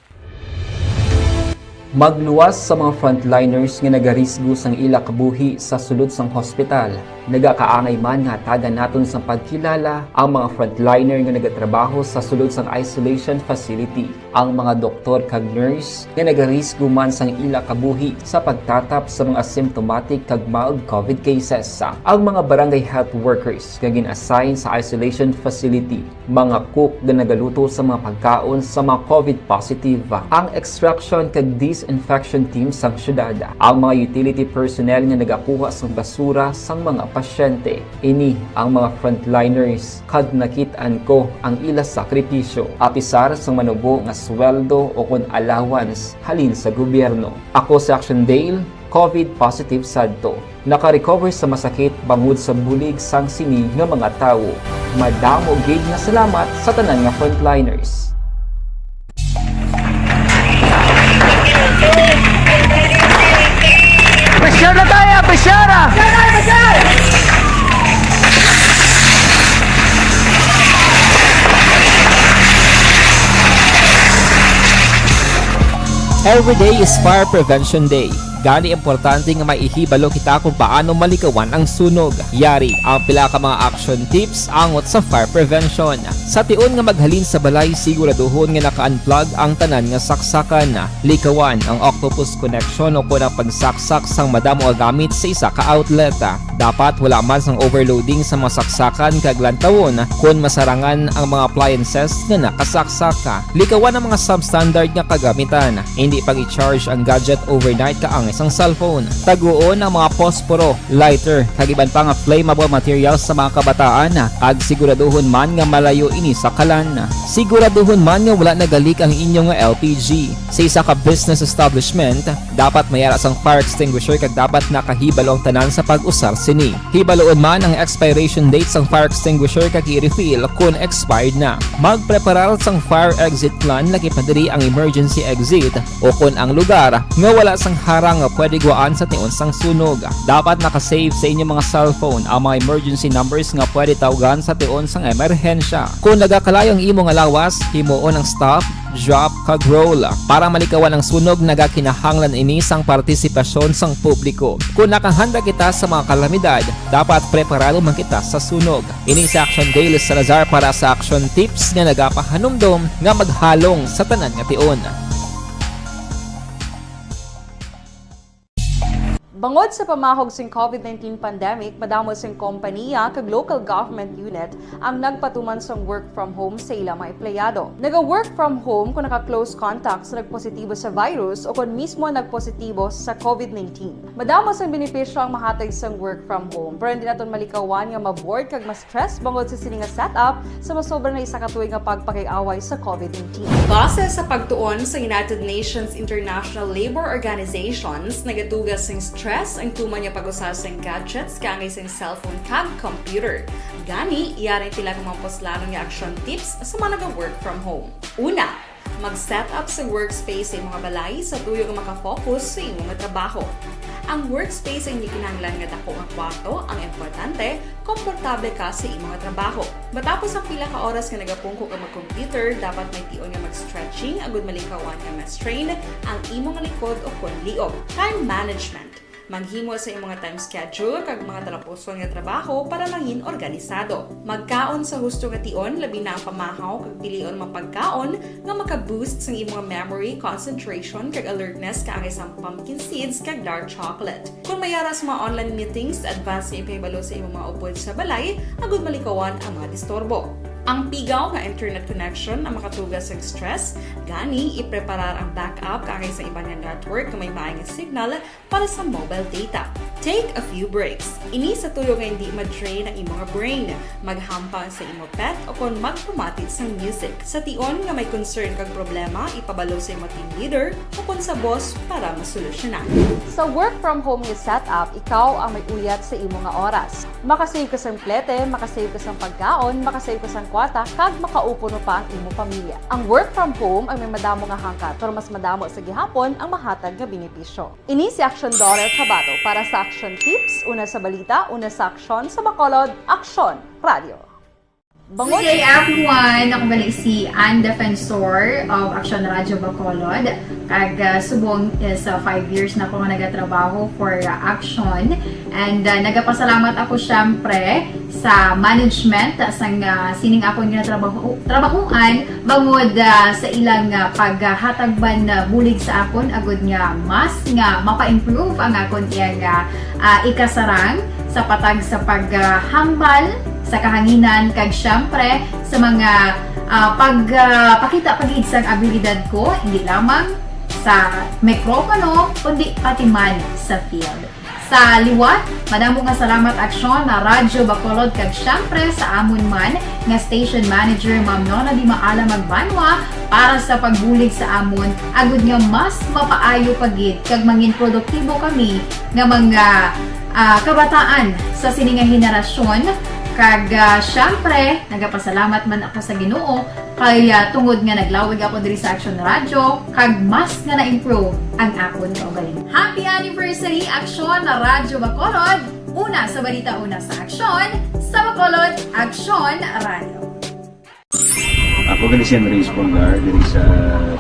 Magluwas sa mga frontliners nga nagarisgo sang ila kabuhi sa sulod sang hospital. Nagakaangay man nga tagan naton sa pagkilala ang mga frontliner nga nagatrabaho sa sulod sang isolation facility. Ang mga doktor kag nurse nga nagarisgo man sang ila kabuhi sa pagtatap sa mga asymptomatic kag mild COVID cases. Ang mga barangay health workers nga gin-assign sa isolation facility, mga cook nga nagaluto sa mga pagkaon sa mga COVID positive. Ang extraction kag disinfection team sang syudad, ang mga utility personnel nga nagakuha sang basura sang mga pasyente. Ini ang mga frontliners kad nakitaan ko ang ila sakripisyo apisar sang manubo nga sweldo o kun allowance halin sa gobyerno. Ako si Action Dale, COVID positive sadto. Naka-recover sa masakit bangod sa bulig sang sini nga mga tawo. Madamo gig na salamat sa tanan nga frontliners. Pressure na tayo! Pressure na! Every day is Fire Prevention Day. Gani importante nga maihibalo kita kung paano malikawan ang sunog. Yari ang pila ka mga action tips angot sa fire prevention. Sa tion nga maghalin sa balay, siguraduhon nga naka-unplug ang tanan nga saksakan. Likawan ang octopus connection o kung ang pagsaksak sang madamo nga gamit sa isa ka outlet. Dapat wala man sang overloading sa mga saksakan kag lantawon kung masarangan ang mga appliances nga nakasaksaka. Likawan ang mga substandard nga kagamitan. Hindi pang i-charge ang gadget overnight kaang isang cellphone. Taguon ang mga posporo, lighter, kag iban pa nga flammable materials sa mga kabataan kag siguraduhon man nga malayo ini sa kalan. Siguraduhon man nga wala nagalik ang inyong LPG. Sa isa ka business establishment, dapat mayara sang fire extinguisher kag dapat nakahibalo ang tanan sa pag-usar sini. Hibaloon man ang expiration date sang fire extinguisher kag i-refill kung expired na. Magpreparar sang fire exit plan laki padiri ang emergency exit o kung ang lugar nga wala sang harang nga pwede guwaan sa tion sang sunog. Dapat nakasave sa inyong mga cellphone ang mga emergency numbers nga pwede tawagan sa tion sang emerhensya. Kung nagakalayo ang imong alawas, himuon ang stop, drop, kag roll. Para malikawan ang sunog, nagakinahanglan ini sang partisipasyon sang publiko. Kung nakahanda kita sa mga kalamidad, dapat preparado man kita sa sunog. Ini sa Action Dale Salazar para sa action tips nga nagapahanumdom nga maghalong sa tanan nga tion. Bangod sa pamahog sing COVID-19 pandemic, madamo sing kompanya kag local government unit ang nagpatuman sang work from home sa ilang mga empleyado. Naga-work from home kung naka-close contact sa nagpositibo sa virus o kung mismo nagpositibo sa COVID-19. Madamo sang benepisyo ang mahatag sang work from home, pero hindi naton malikawan nga ma-bored kag ma-stress bangod sa sini nga setup sa masobra na isa ka tuig nga pagpakiaway sa COVID-19. Base sa pagtuon sa United Nations International Labour Organizations, nagatugas sing stress ang tuman niya pag-usar sa gadgets kaangay sa cellphone kag computer. Gani, iyarin tila kung mga poslanong nga action tips sa mga nag-work from home. Una, mag-set up sa workspace sa mga balay sa tuyo nga makafocus sa imong trabaho. Ang workspace ay hindi kinahanglan nga dako nga kwarto, ang importante, komportable ka sa imong trabaho. Matapos ang pila ka oras nga nagapungko ka mag-computer, dapat may tion nga mag-stretching agud malikawan nga ma-strain ang imong likod o kon liog. Time management. Maghimo sa imong time schedule kag mga talapuson nga trabaho para mangin organisado. Magkaon sa husto nga tion, labi na ang pamahaw kag pilion mapagkaon nga maka-boost sa imong memory, concentration kag alertness kaangay sa pumpkin seeds kag dark chocolate. Kung mayara sa mga online meetings, advance nga ipahibalo sa imong mga upod sa balay, agud malikawan ang mga disturbo. Ang pigaw nga internet connection ang makatugas sa stress, gani ipreparar ang backup kaangay sa ibang nga network nga may maayong signal para sa mobile data. Take a few breaks. Ini sa tuyo nga hindi ma-drain ang imong brain, maghampang sa imong pet o kung magpumatit sa music. Sa tion nga may concern kag problema, ipabalo sa imong team leader o kung sa boss para masolusyonan. Sa work from home nga setup, ikaw ang may uyat sa imong nga oras. Makasave ka sa plete, makasave ka sa pagkaon, makasave ka sa kwata kag makaupo no pa ang imo pamilya. Ang work from home ay may madamo nga hangkat pero mas madamo sa gihapon ang mahatag nga benepisyo. Ini si Action Dollar Kabato para sa Action Tips, una sa balita, una sa aksyon sa Bacolod, Action Radio. Good day everyone! Ako balik si Ann Defensor of Action Radio Bacolod. Kag subong is 5 years na ako nga nagatrabaho for Action. And nagapasalamat ako syempre sa management sa sining akong trabahuan bangod sa ilang paghatagban bulig sa akon agud nga mas nga mapa-improve ang akon iyang ikasarang sa patag sa paghambal sa kahanginan kag syempre sa mga pagpakita pagid sang abilidad ko hindi lamang sa mikropono kundi pati man sa field. Sa liwat, madamo nga salamat Aksyon na Radyo Bacolod kag syempre sa amon man nga station manager Ma'am Nona Di Maala Magbanwa para sa pagbulig sa amon agud nga mas mapaayo pagid kag mangin produktibo kami nga mga kabataan sa sininga henerasyon. Kag syempre, nagapasalamat man ako sa Ginoo kay tungod nga naglawig ako diri sa Action Radio kag mas nga na-improve ang akon kaugalingon. Happy anniversary Action Radio Bacolod! Una sa balita, una sa aksyon sa Bacolod, Action Radio. Ako gali si Enrique Espongar diri sa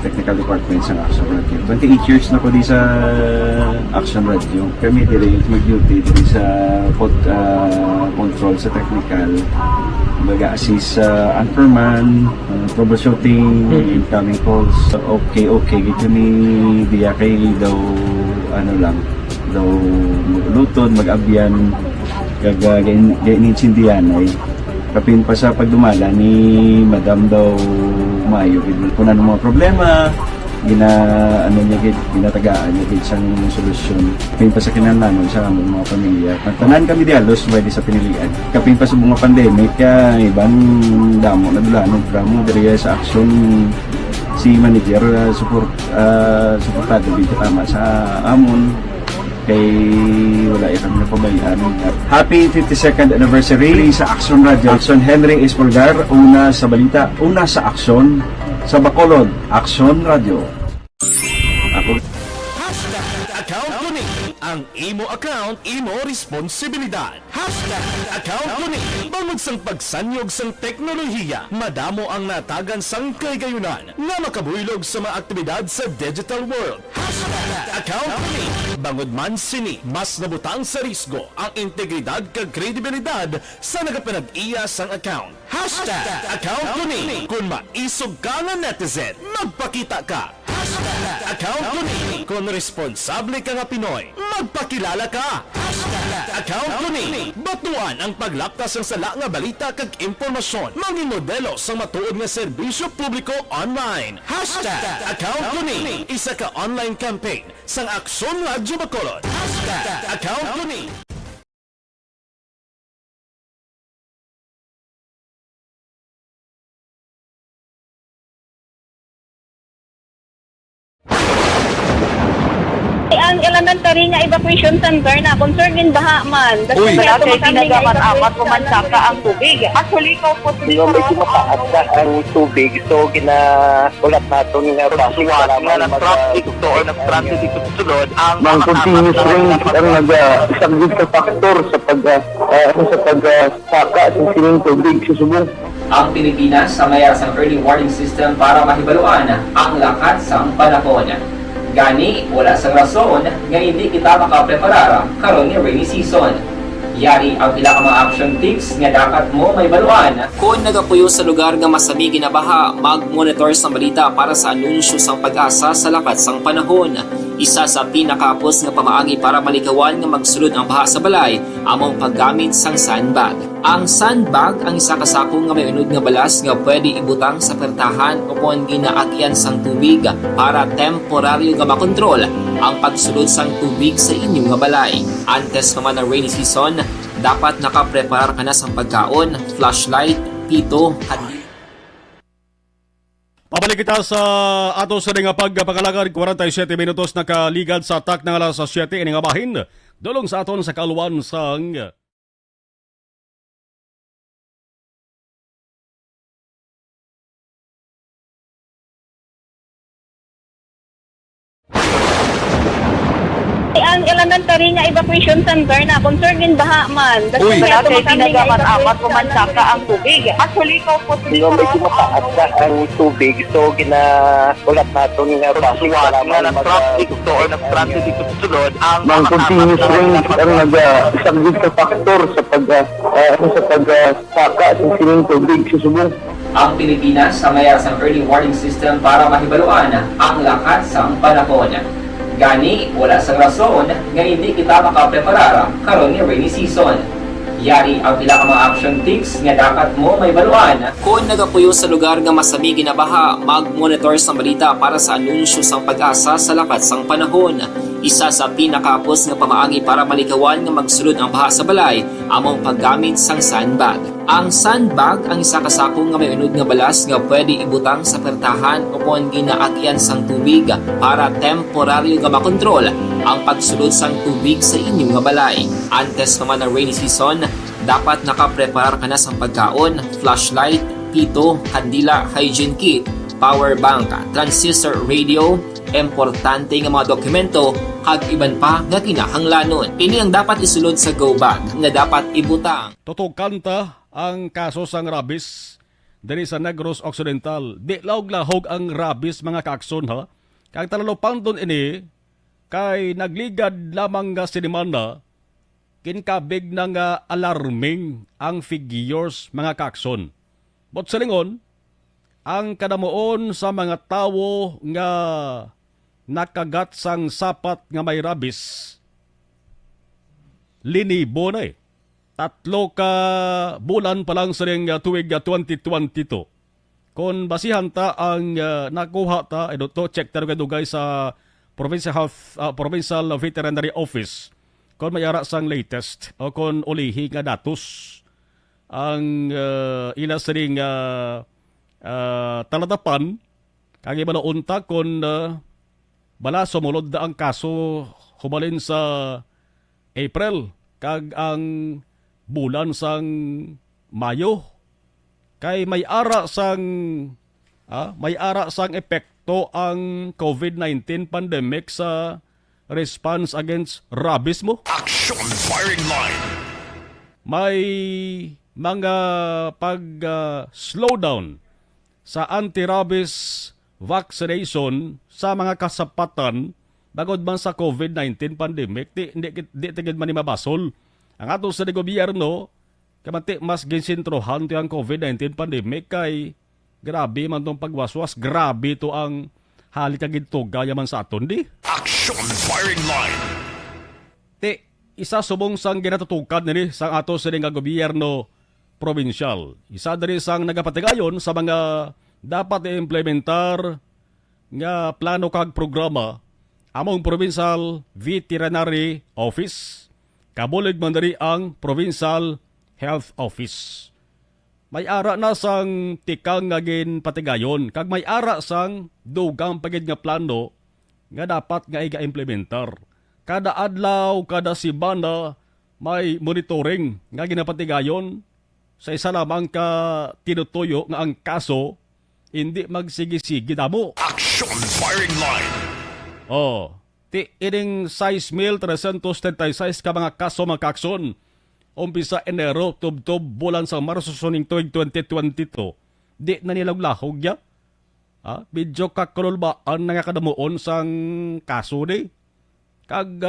Technical Department sa Action Radio. 28 years na ko di sa Action Radio. Kami diri mag-duty diri sa control sa technical. Mag-assist sa anchorman, troubleshooting, incoming calls. Okay. Gito ni diya kay daw daw maglutod, mag-abyan, ganinsindihan ay kapin pa sa pagdumala ni Madam daw Mayo kung ano mga problema ginatagaan niya isang solusyon kapin pa sa kinahanglan sa among mga pamilya tanan kami dialos pwede sa pinilian kapin pa sa mga pandemic ibang damo na dulanon programo diri sa action si manager suportado dito tama sa amon kay wala kami napabayaan. Happy 52nd anniversary sa Action Radio. Action Henry Espolgar, una sa balita, una sa aksyon sa Bacolod, Action Radio. Ako Account ko ni ang imo account, imo responsibilidad. Account ko ni bangod sang pagsanyog sang teknolohiya, madamo ang natagan sang kaygayunan nga makabuylog sa mga aktibidad sa digital world. Account ko ni bangod man sini mas nabutang sa risgo ang integridad kag kredibilidad sa nagapanag-iya sang account. Account ko ni kung maisog ka nga netizen, magpakita ka. Account ko ni kung responsable ka nga Pinoy, magpakilala ka. Account ko ni batuan ang paglaptas ng sala nga balita kag impormasyon, maging modelo sa matuod nga serbisyo publiko online. Account ko ni isa ka online campaign sang Aksyon Radio Bacolod. Account ko ni Ang elementary nga evacuation center na concern din baha man. Uy, kaya ginagaman-amat pumansaka ang tubig. Actually, ikaw po Hindi mo medyo mataas na ang tubig. So, ulat nato nga pasuwala nga ng traffic to or ng-traffic dito sunod ang mga continuous rain ang isang good factor sa pagsaka sa sining tubig sa subong. Ang Pilipinas sa mayas ang early warning system para mahibaluan ang lakat sang panahon. Gani, wala sang rason nga hindi kita makapreparara karon ni rainy season. Yari ang pila ka mga action tips nga dapat mo may baluan. Kung nagapuyo sa lugar nga masabi ginabaha, mag-monitor sa balita para sa anunsyo sang pag-asa sa lakat sang panahon. Isa sa pinakaapos nga pamaagi para malikawan nga magsulod ang baha sa balay, among paggamit sang sandbag. Ang sandbag ang isa ka sako nga may unod nga balas nga pwede ibutang sa pertahan o kung ginaagyan sang tubig para temporaryo nga makontrol ang pagsulod sang tubig sa inyong nga balay. Antes naman ng rainy season, dapat nakaprepare ka na sang pagkaon, flashlight, pito, handi. Pabalik kita sa ato sa nga pagpakalagad 47 minutos nakaligad sa tak ng alas 7 ini nga bahin. Dulong sa aton sa kaluwan sang Ang elementary nga evacuation center na concern din baha man. Uy, kay tinagaman apat pumansaka ang tubig. Actually, ikaw po Medyo mataas na ang tubig, so ulat nato nga pasuwat nga nag-traffic to or nag-traffic dito sa sulod ang Mang continuous range ang nag-subject sa factor sa pagsaka sa sining tubig sa subong. Ang Pilipinas sa mayas ang early warning system para mahibaluan ang lakas ng panahon. Gani, wala sang rason nga hindi kita makapreparar karon ni rainy season. Yari ang pila ka mga action tips nga dapat mo may baluan. Kung nagapuyo sa lugar nga masami ginabaha, mag-monitor sa balita para sa anunsyo sang pag-asa sa lakas sang panahon. Isa sa pinakapos nga pamaagi para malikawan nga magsulod ang baha sa balay, among paggamit sang sandbag. Ang sandbag ang isa kasakong nga may unod nga balas nga pwede ibutang sa pertahan upon ginaagyan sang tubig para temporaryo nga makontrol ang pagsulod sang tubig sa inyong nga balay. Antes naman ng rainy season, dapat nakapreparar ka na sa pagkaon, flashlight, pito, kandila, hygiene kit, power bank, transistor radio, importante nga mga dokumento, kag iban pa nga kinahanglanon. Ini ang dapat isulod sa go bag nga dapat ibutang. Totoo kanta ang kaso sang rabies diri sa Negros Occidental. Di lahog ang rabies mga kaakson ha. Kag talalopang doon ini kay nagligad lamang nga sinimana kinkabig na nga alarming ang figures mga kaakson. But sa lingon, ang kadamuon sa mga tawo nga nakagat sang sapat nga may rabies linibo na eh. 3 ka bulan pa lang sa ring tuig 2022. Kung basihan ta ang nakuha ta, to check ta dugay sa Provincial Veterinary Office kung mayara sang latest o kung ulihi nga datos ang ila sa ring talatapan kag iba unta kung bala sumulod na ang kaso humalin sa April kag ang bulan sang Mayo kay may ara sang epekto ang COVID-19 pandemic sa response against rabies mo. Action firing line. May mga slowdown sa anti-rabies vaccination sa mga kasapatan bagod man sa COVID-19 pandemic. Di tigid man ni mabasol. Ang ato sa gobyerno, kamati mas ginsintrohan to ang COVID-19 pandemic kay grabe man tong pagwaswas. Grabe to ang halikagid to gaya man sa aton di. Action firing line. Isa subong sang ginatutukan nini sang ato sa nga gobyerno provincial. Isa diri sang nagapatigayon sa mga dapat i-implementar nga plano kag programa among Provincial Veterinary Office, kabulig man diri ang Provincial Health Office. May ara na sang tikang nga ginpatigayon kag may ara sang dugang pagid nga plano nga dapat nga iga-implementar. Kada adlaw, kada sibana, may monitoring nga ginapatigayon sa isa lamang ka tinutuyo nga ang kaso hindi magsigi-sigi damo. Action firing line. Ining 6,336 ka mga kaso mga kakson. Umpisa Enero, tub-tub, bulan sa Marso suning tuig 2022. Di na nilang lahog ya. Medyo kakululbaan na nga kadamuon sang kaso ni. Kag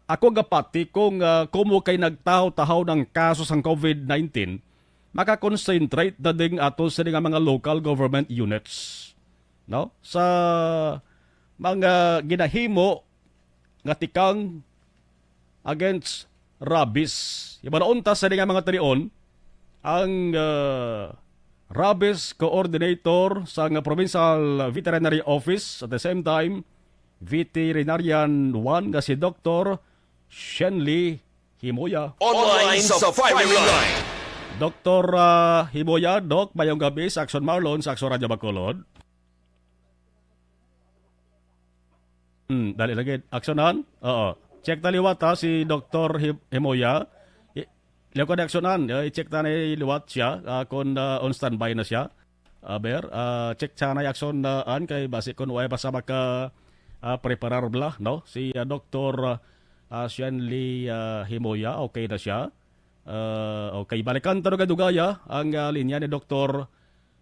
ako gapati kung kumo kay nagtahaw-tahaw ng kaso sang COVID-19, makakonsentrate na ding ato sa mga local government units. No? Sa mga ginahimo nga tikang against rabies. Iba na unta sa mga tarion, ang rabies coordinator sa Provincial Veterinary Office at the same time, Veterinarian 1 nga si Dr. Shenli Himoya. Online sa firing line. Dr. Himoya, Doc, mayong gabi sa Action Marlon, sa Action Radio Bacolod. Dali lagi. Aksyonan? Oo. Check na liwat ha, si Dr. Himoya. Liw ko na aksyonan. I-check na liwat siya kung on standby na siya. Check siya na aksyon kay basi kung uway pa sa maka preparar bla, no? Si Dr. Shenli Himoya, okay na siya. Okay, balikan tanong dugaya ang linya ni Dr.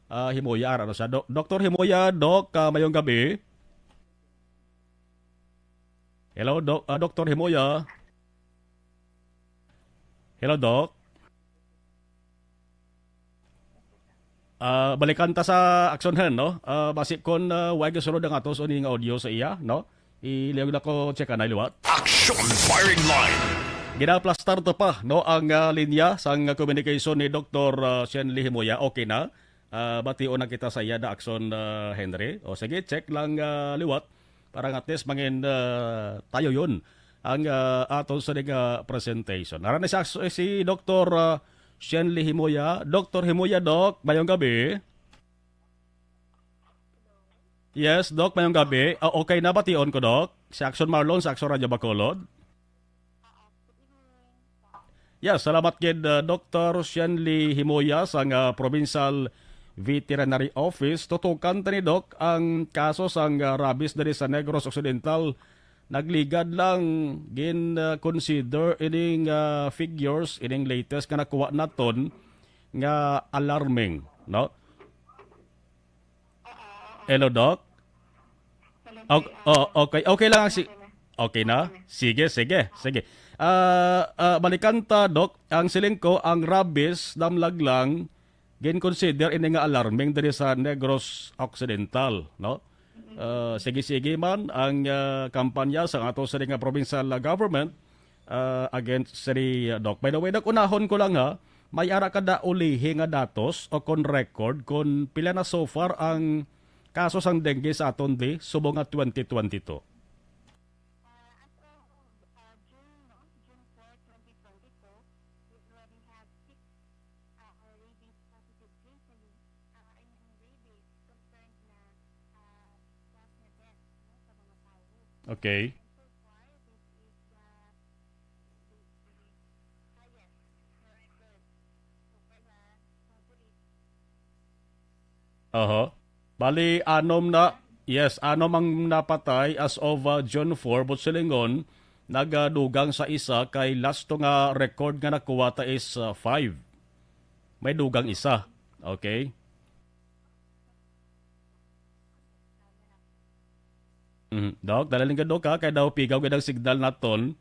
Himoya. Ano siya? Dr. Himoya, Doc, mayong gabi. Hello, Dr. Himoya. Hello, Doc. Balikan ta sa aksonhan, no? Basip kon wag sunod ang atos uning audio sa iya, no? Iliyog na ko check anay liwat. Action Firing Line. Ginaplastar to pa, no? Ang linya sang communication ni Dr. Shenli Himoya. Okay na. Batio na kita sa iya da akson Henry. O sige, check lang liwat. Para at least mangin tayo yun ang aton sa presentation. Narana si Dr. Shenli Himoya. Dr. Himoya, Doc, mayong gabi. Yes, Doc, mayong gabi. Okay na bation ko, Doc? Si Action Marlon, sa Action Radyo Bacolod. Yes, salamat kid Dr. Shenli Himoya sa Provincial Veterinary Office. Tutukan ni Doc ang kaso sang rabies dari sa Negros Occidental. Nagligad lang consider ining figures, ining latest nga nakuha naton nga alarming, no? Hello, Doc? Okay lang okay na? Sige. Balikan ta, Doc. Ang siling ko, ang rabies damlag lang consider ini nga alarming dari sa Negros Occidental, no? Sige man ang kampanya sa ato sa nga provincial government against sa Doc. By the way, Doc, unahon ko lang ha, may ara kada ulihi nga datos o kon record kung pila na so far ang kaso sang dengue sa aton di subong at 2022. Okay. Bali, anom ang napatay as of June 4, but silingon, nagdugang sa isa kay last to nga record nga nakuha ta is 5. May dugang isa. Okay? Doc, dalaling ka, Doc, ha? Kaya daw pigaw gid ang signal naton.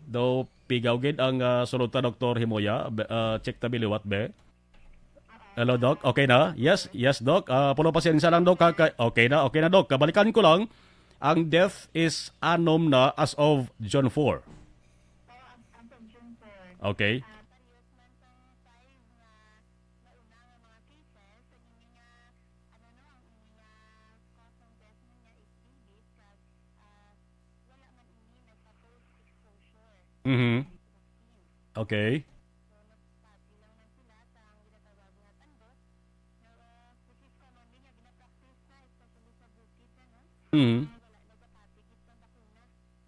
Daw pigaw gid ang sunod ta Dr. Himoya. Check ta biliwat be. Hello, Doc. Okay na? Yes, Doc. Pulo pasensya lang, Doc. Okay na, Doc. Kabalikan ko lang. Ang death is anom na as of June 4. Okay. Okay.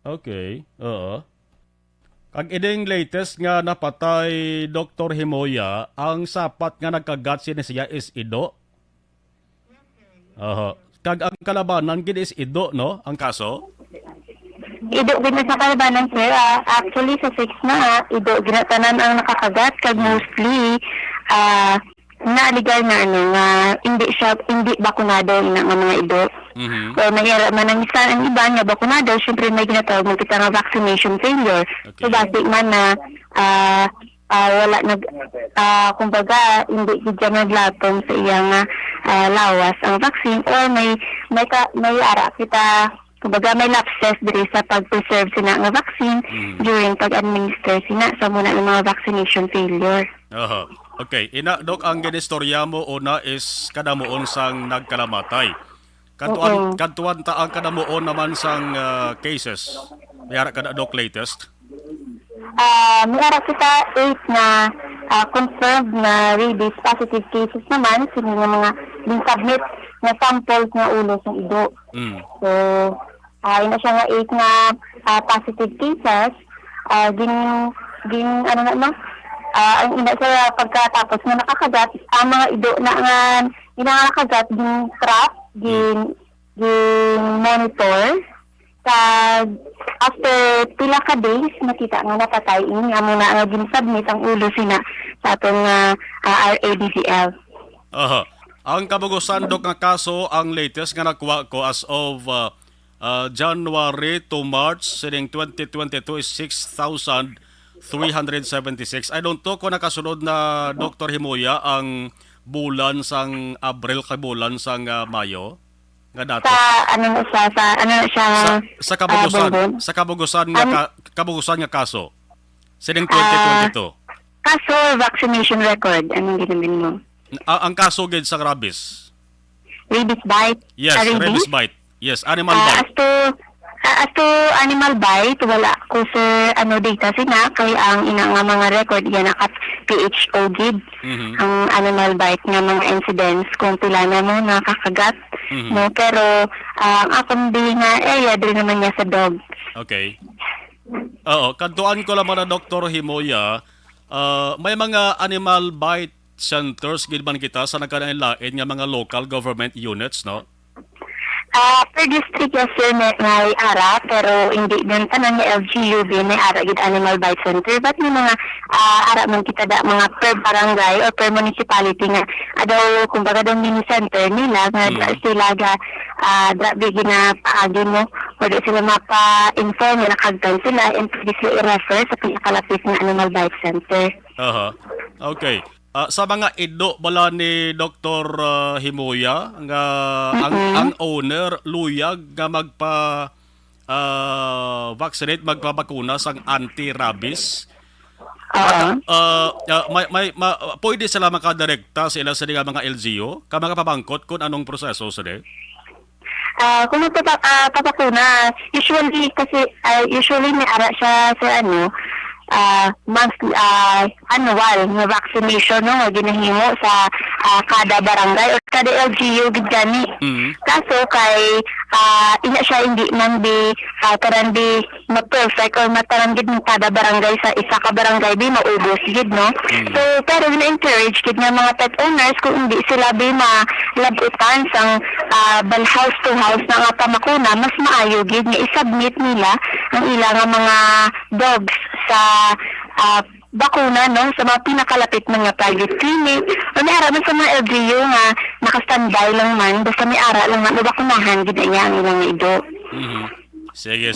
Okay. Kag ining latest nga napatay Dr. Himoya, ang sapat nga nagkagat siya is ido. Kag ang kalabanan gid is ido, no? Ang kaso? Ido gina sa kalabanan, sir. Actually, sa 6 na, ido ginatanan ang nakakagat. Kag mostly, na-legal na hindi bakunado nga mga ido. So, mayroon man ang isa ang iba nga bakunado, syempre may ginatawag mo kita nga vaccination failure. Okay. So, basic man na wala kumbaga, hindi kita naglatong sa iyang lawas ang vaccine or may ara kita. Kumbaga may lapses diri sa pag-preserve sina nga vaccine during pag-administer sina sa muna ng mga vaccination failure. Okay. Ina, Doc, ang ginistorya mo una is kadamuon sang nagkalamatay. Kantuan ta ang kadamuon naman sang cases. Mayara kada, Doc, latest? Mayara kita 8 na confirmed na rabies positive cases naman. Sino mga din-submit na samples na ulo sa ido. So, ina siya nga 8 na positive cases. Ang ina siya pagkatapos na nakakagat, ang mga ido na nga nakakagat, din trap, din monitor. Kag after pila ka days nakita nga napatay ini amo na nga ginsubmit ang ulo sina sa atong RADCL. Aha. Ang kabugusan dok nga kaso ang latest nga nakuha ko as of January to March sining 2022 is 6,376. I don't know kung nakasunod na Dr. Himuya ang bulan sang Abril kay bulan sang Mayo nga dato. Sa kabugusan, sa kabugusan nga kaso sining 2022. Kaso vaccination record anong ginamin mo? Ang kaso gid sa rabies. Rabies bite? Yes, rabies bite. Yes, animal bite. As to animal bite, wala ko sa data sina kay ang ina nga mga record yan nakat PHO gid. Ang animal bite nga mga incidents kung pila na mo nakakagat. No, pero ang akong di nga area din naman niya sa dog. Okay. Oo, kantuan ko lang na Dr. Himoya, may mga animal bite centers gid man kita sa nagkanainlain nga mga local government units, no? Per district yes sir, may ara, pero hindi din tanan nga LGU may ara gid animal bite center, but may mga ara man kita da mga per barangay or per municipality nga adaw kumbaga daw mini center nila nga sila ga grabe na paagi mo pwede sila mapa-inform na nakagdan sila and pwede sila i-refer sa pinakalapit ng animal bite center. Okay. Sa mga ido bala ni Dr. Himuya nga ang owner luyag nga magpa vaccinate magpabakuna sang anti-rabies. Pwede sila makadirekta sila sa mga LGU ka makapabangkot kung anong proseso sila. Kung magpapakuna, usually may ara siya sa monthly annual nga vaccination no nga ginahimo sa kada barangay o kada LGU gid gani. Kaso kay ina siya hindi man di karandi na perfect or mataran gid ng kada barangay sa isa ka barangay di maubos gid no. So pero gina-encourage gid nga mga pet owners kung hindi sila bi malabutan sang bal house to house na nga pamakuna, mas maayo gid nga i-submit nila ang ilang mga dogs sa bakuna no sa mga pinakalapit mga private clinic o may ara man sa mga LGU nga naka-standby lang man basta may ara lang na mabakunahan gid niya ang ilang ido. Sige,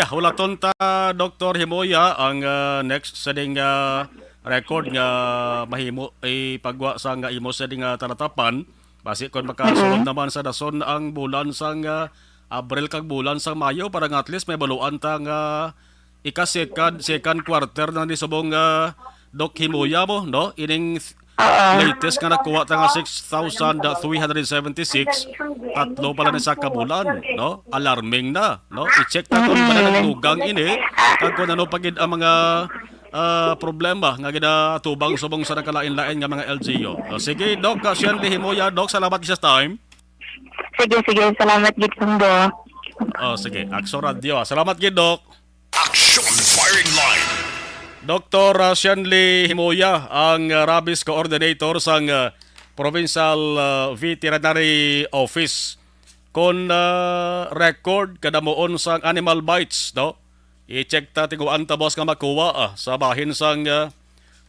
hulaton ta Dr. Himoya ang next sa ding record nga mahimo ay pagwa sa nga imo sa ding talatapan basi kon makasulod naman sa dason ang bulan sang Abril kag bulan sang Mayo para nga at least may baluan ta nga second quarter na ni subong Doc Himuya mo, no? Ining latest nga nakuha ta nga 6,376 tatlo pala na sa kabulan, no? Alarming na, no? I-check ta kung ba na nagdugang ini kag kung ano pagid ang mga problema nga ginatubang subong sa nakalain-lain nga mga LGU. Sige, Doc, Shanley Himuya, Doc, salamat sa time. Sige, salamat gid kundo. Sige, Akso Radio. Salamat gid, Doc. Action Firing Line. Dr. Shanley Himuya, ang rabies coordinator sa Provincial Veterinary Office. Kon record kadamuon sang animal bites, no? I-check ta tiguan ta boss nga makuha sa bahin sang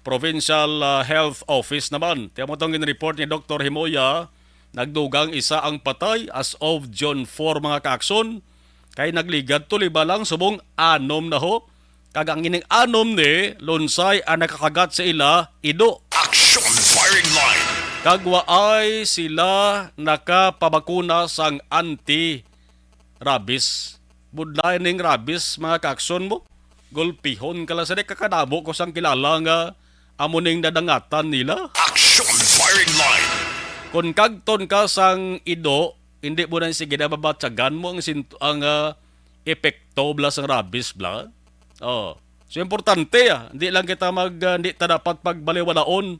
Provincial Health Office naman. Tiyan mo itong report ni Dr. Himuya, nagdugang isa ang patay as of June 4 mga kaakson. Kay nagligad tuliba lang subong 6 na ho. Kagang ining 6 ni lunsay ang nakakagat sa ila ido. Action Firing Line. Kagwa ay sila nakapabakuna sang anti-rabies. Budlay ning rabies mga kakson mo. Gulpihon ka lang sa kakadabo ko sang kilala nga amuning dadangatan nila. Action Firing Line. Kung kagton ka sang ido, hindi mo na sige na babatsagan mo ang epekto bla sang rabies bla. So importante hindi lang kita hindi ta dapat pagbaliwalaon.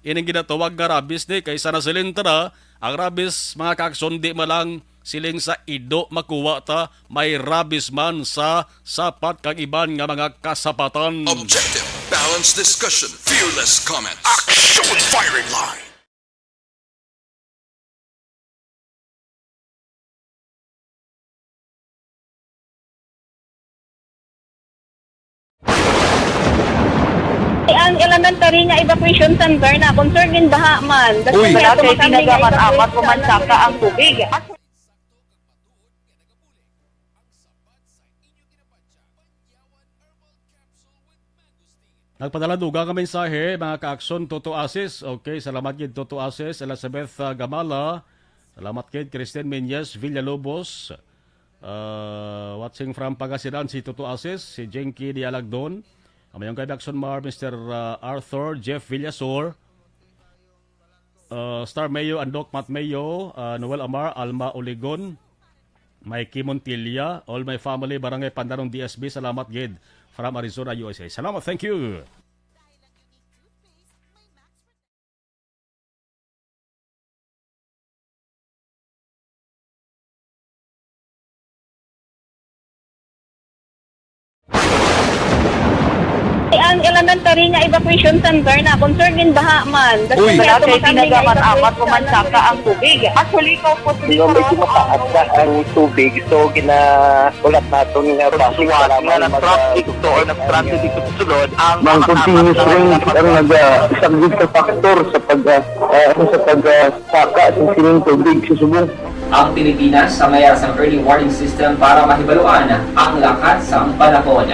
Ining ginatawag nga rabies di kaysa na silintara ang rabies mga kakson di malang siling sa ido makuha ta may rabies man sa sapat kag iban nga mga kasapatan. Objective, balanced discussion, fearless comments. Action Firing Line. ang elementary nga evacuation center na concern in baha man. Uy. Wala kay pinagamat-amat pumansaka ang tubig. Nagpadala duga ka mensahe, mga ka-aksyon, Toto Asis. Okay, salamat kid Toto Asis, Elizabeth Gamala. Salamat kid Christine Menyes, Villalobos. Watching from Pangasinan si Toto Asis, si Jenky Dialagdon. Amayong kay Action Mar, Mr. Arthur, Jeff Villasor. Star Mayo, Andok Mat Mayo, Noel Amar, Alma Oligon. Mikey Montilla, all my family, Barangay Pandanong DSB, salamat gid from Arizona, USA. Salamat, thank you. Ang elementary nga evacuation center na concern in baha man. Uy. Wala kay pinagamat-amat pumansaka ang tubig. Actually, ko po Medyo mataas na ang tubig. So, ulat natin nga pasiwala nga nag-traffic to or nag-traffic dito sa sulod. Ang continuous rain ang nag-subject sa factor sa pagsaka sa sining tubig sa subong. Ang Pilipinas sa mayas ng early warning system para mahibaluan ang lakat sa panahon.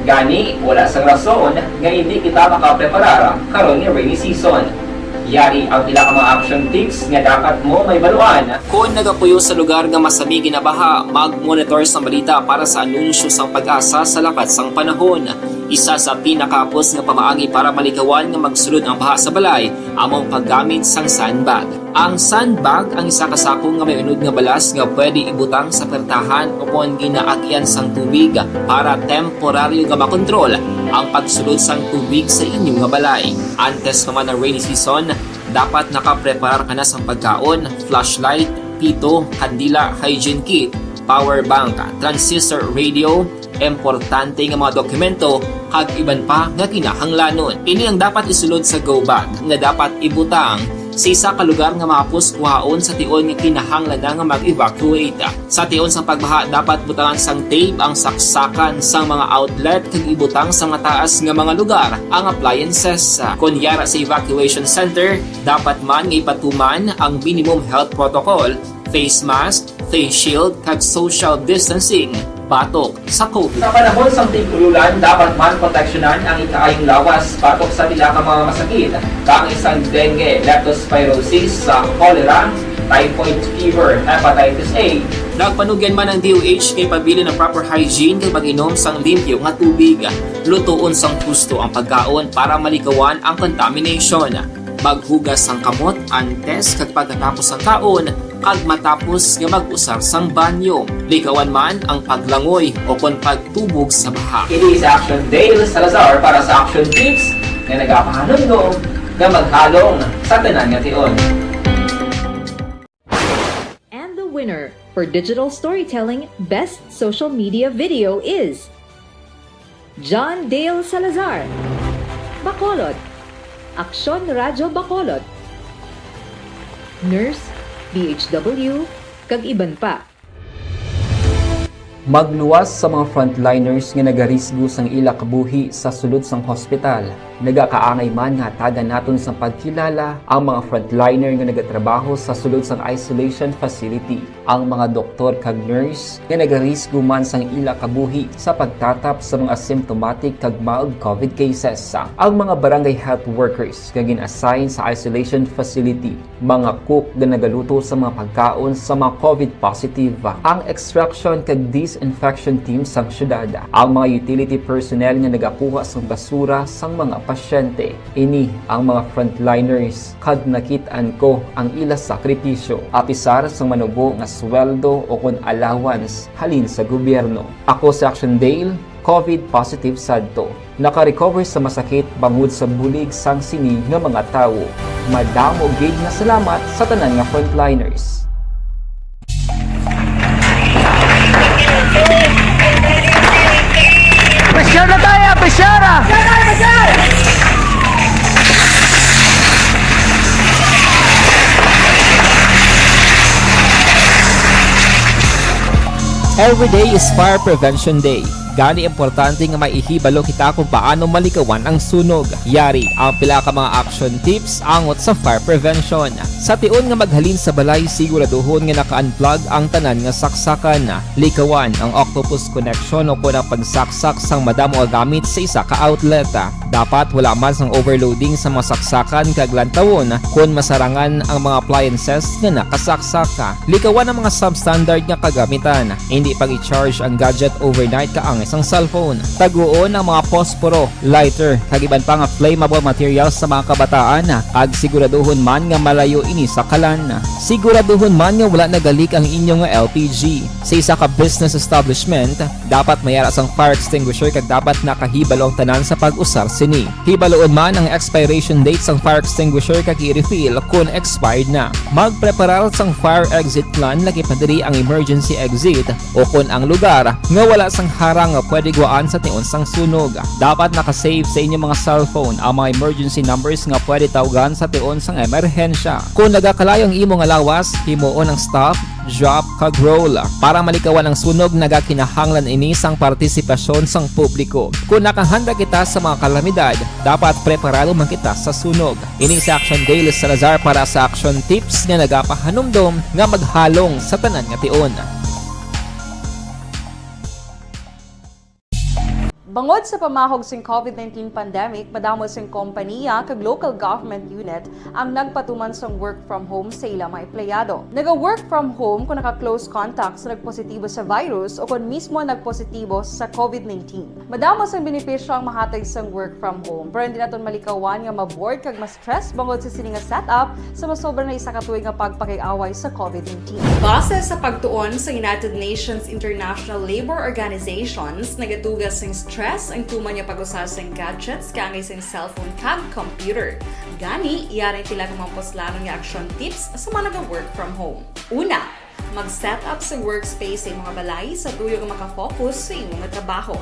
Gani, wala sa rason nga hindi kita makapreparar karon ni rainy season. Yari ang pila ka mga action tips nga dapat mo may baluan. Kung nagapuyo sa lugar nga masabi ginabaha, mag-monitor sa balita para sa anunsyo sang pag-asa sa lakat sang panahon. Isa sa pinakapos nga pamaagi para malikawan nga magsulod ang baha sa balay, among paggamit sang sandbag. Ang sandbag ang isa kasakong nga may unod nga balas nga pwede ibutang sa pertahan upon ginaagyan sang tubig para temporaryo nga makontrol ang pagsulod sang tubig sa inyong nga balay. Antes naman ng rainy season, dapat nakapreparar ka na sa pagkaon, flashlight, pito, kandila, hygiene kit, power bank, transistor radio, importante nga mga dokumento, kag iban pa nga kinahanglanon. Ini ang dapat isulod sa go bag nga dapat ibutang sa isa ka lugar nga mapos kuhaon sa tion nga kinahanglan nga mag-evacuate. Sa tion sa pagbaha dapat butangan sang tape ang saksakan sang mga outlet kag ibutang sa nga taas nga mga lugar ang appliances. Kunyara sa evacuation center, dapat man nga ipatuman ang minimum health protocol, face mask, face shield kag social distancing. Batok sa COVID. Sa panahon sa tigululan, dapat man proteksyonan ang ikaayong lawas batok sa pila ka mga masakit. Kang isang dengue, leptospirosis, cholera, typhoid fever, hepatitis A. Nagpanugyan man ang DOH kay pabili ng proper hygiene kay pag-inom sang limpyo nga tubig. Lutuon sang gusto ang pagkaon para malikawan ang contamination. Maghugas sang kamot antes kag pagkatapos ang kaon kag matapos nga mag-usar sang banyo. Likawan man ang paglangoy o kon pagtubog sa baha. It is Action Dale Salazar para sa Action Tips nga nagapahanong nga maghalong sa tanan nga tion. And the winner for Digital Storytelling Best Social Media Video is John Dale Salazar, Bacolod, Aksyon Radyo Bacolod, Nurse, DHW, kag iban pa. Magluwas sa mga frontliners nga nagarisgo sang ila kabuhi sa sulod sang hospital. Nagakaangay man nga tagan naton sa pagkilala ang mga frontliner nga nagatrabaho sa sulod sang isolation facility. Ang mga doktor kag nurse nga nagarisgo man sang ila kabuhi sa pagtatap sa mga asymptomatic kag mild COVID cases. Ang mga barangay health workers nga gin-assign sa isolation facility, mga cook nga nagaluto sa mga pagkaon sa mga COVID positive, ang extraction kag disinfection team sang syudad, ang mga utility personnel nga nagakuha sang basura sang mga pasyente. Ini ang mga frontliners kad nakitaan ko ang ila sakripisyo apisar sang manubo nga sweldo o kon allowance halin sa gobyerno. Ako si Action Dale, COVID positive sadto. Naka-recover sa masakit bangod sa bulig sang sini nga mga tawo. Madamo gid nga salamat sa tanan nga frontliners. Pressure na tayo! Pressure! Every day is Fire Prevention Day. Gani importante nga maihibalo kita kung paano malikawan ang sunog. Yari ang pila ka mga action tips angot sa fire prevention. Sa tion nga maghalin sa balay, siguraduhon nga naka-unplug ang tanan nga saksakan. Likawan ang octopus connection o kung ang pagsaksak sang madamo nga gamit sa isa ka outlet. Dapat wala man sang overloading sa mga saksakan kag lantawon kung masarangan ang mga appliances nga nakasaksaka. Likawan ang mga substandard nga kagamitan. Hindi pag i-charge ang gadget overnight kaang isang cellphone. Taguon ang mga posporo, lighter, kag iban pa nga flammable materials sa mga kabataan. Ag siguraduhon man nga malayo ini sa kalan. Siguraduhon man nga wala nagalik ang inyong LPG. Sa isa ka business establishment, dapat mayara sang fire extinguisher kag dapat nakahibalo ang tanan sa pag-usar sini. Hibaloon man ang expiration date sang fire extinguisher kag i-refill kung expired na. Magpreparar sang fire exit plan lagi padiri ang emergency exit o kung ang lugar nga wala sang harang nga pwede guwaan sa tion sang sunog. Dapat nakasave sa inyong mga cellphone ang mga emergency numbers nga pwede tawagan sa tion sang emerhensya. Kung nagakalayo ang imong alawas, himuon ang stop, drop kag roll para malikawan ang sunog. Nagakinahanglan ini sang partisipasyon sang publiko. Kung nakahanda kita sa mga kalamidad, dapat preparado man kita sa sunog. Ini sa Action Dale Salazar para sa action tips nga nagapahanumdom nga maghalong sa tanan nga tion. Bangod sa pamahog sing COVID-19 pandemic, madamo sing kompanya kag local government unit ang nagpatuman sang work from home sa ilang mga empleyado. Naga-work from home kung naka-close contacts na nagpositibo sa virus o kung mismo nagpositibo sa COVID-19. Madamo sang benepisyo ang mahatag sang work from home, pero hindi naton malikawan nga ma-bored kag ma-stress bangod sa sini nga setup sa masobra na isa ka tuig nga pagpakiaway sa COVID-19. Base sa pagtuon sa United Nations International Labor Organizations, nagatugas sing stress ang tuman niya pag-usar sa gadgets kaangay sa cellphone kag computer. Gani, iyarin tila ng mga poslanon nga action tips sa mga nag-work from home. Una, mag-set up sa workspace sa mga balay sa tuyo nga makafocus sa imong trabaho.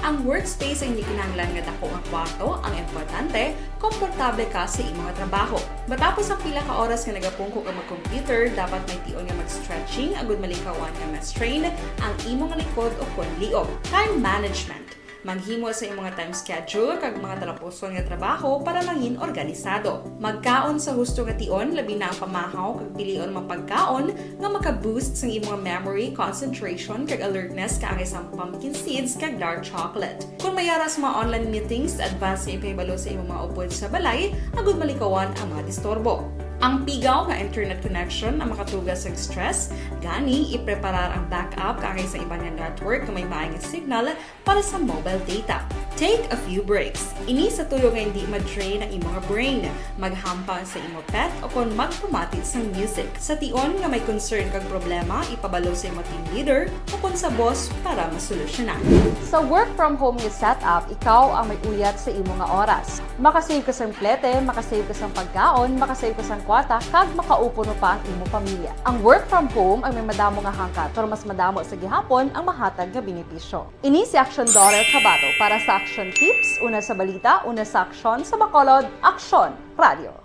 Ang workspace ay hindi kinahanglan nga dako nga kwarto, ang importante, komportable ka sa imong trabaho. Matapos ang pila ka oras nga nagapungko ka mag-computer, dapat may tion nga mag-stretching agud malikawan nga ma-strain ang imong likod o kon liog. Time management. Maghimo sa imong mga time schedule kag mga talapuson nga trabaho para mangin organisado. Magkaon sa husto nga tion, labi na ang pamahaw kag pilion mapagkaon nga maka-boost sa imong memory, concentration kag alertness kaangay sa pumpkin seeds kag dark chocolate. Kung mayara sa mga online meetings, advance nga ipahibalo sa imong mga upod sa balay, agud malikawan ang mga disturbo. Ang pigaw nga internet connection ang makatugas sa stress, gani ipreparar ang backup kaangay sa ibang nga network na may maayong signal para sa mobile data. Take a few breaks. Ini sa tuyo nga hindi ma-drain ang imong brain, maghampang sa imong pet o kung magpumati sa music. Sa tion nga may concern kag problema, ipabalo sa imong team leader o kung sa boss para masolusyonan. Sa work from home nga setup, ikaw ang may uyat sa imong nga oras. Makasave ka sang plete, makasave ka sang pagkaon, makasave ka sang kwarta, kag makaupo no pa ang imong pamilya. Ang work from home ay may madamo nga hangkat, pero mas madamo sa gihapon ang mahatag nga benepisyo. Ini si Action Dorel Cabato para sa Action Tips, una sa balita, una sa aksyon sa Bacolod, Aksyon Radio.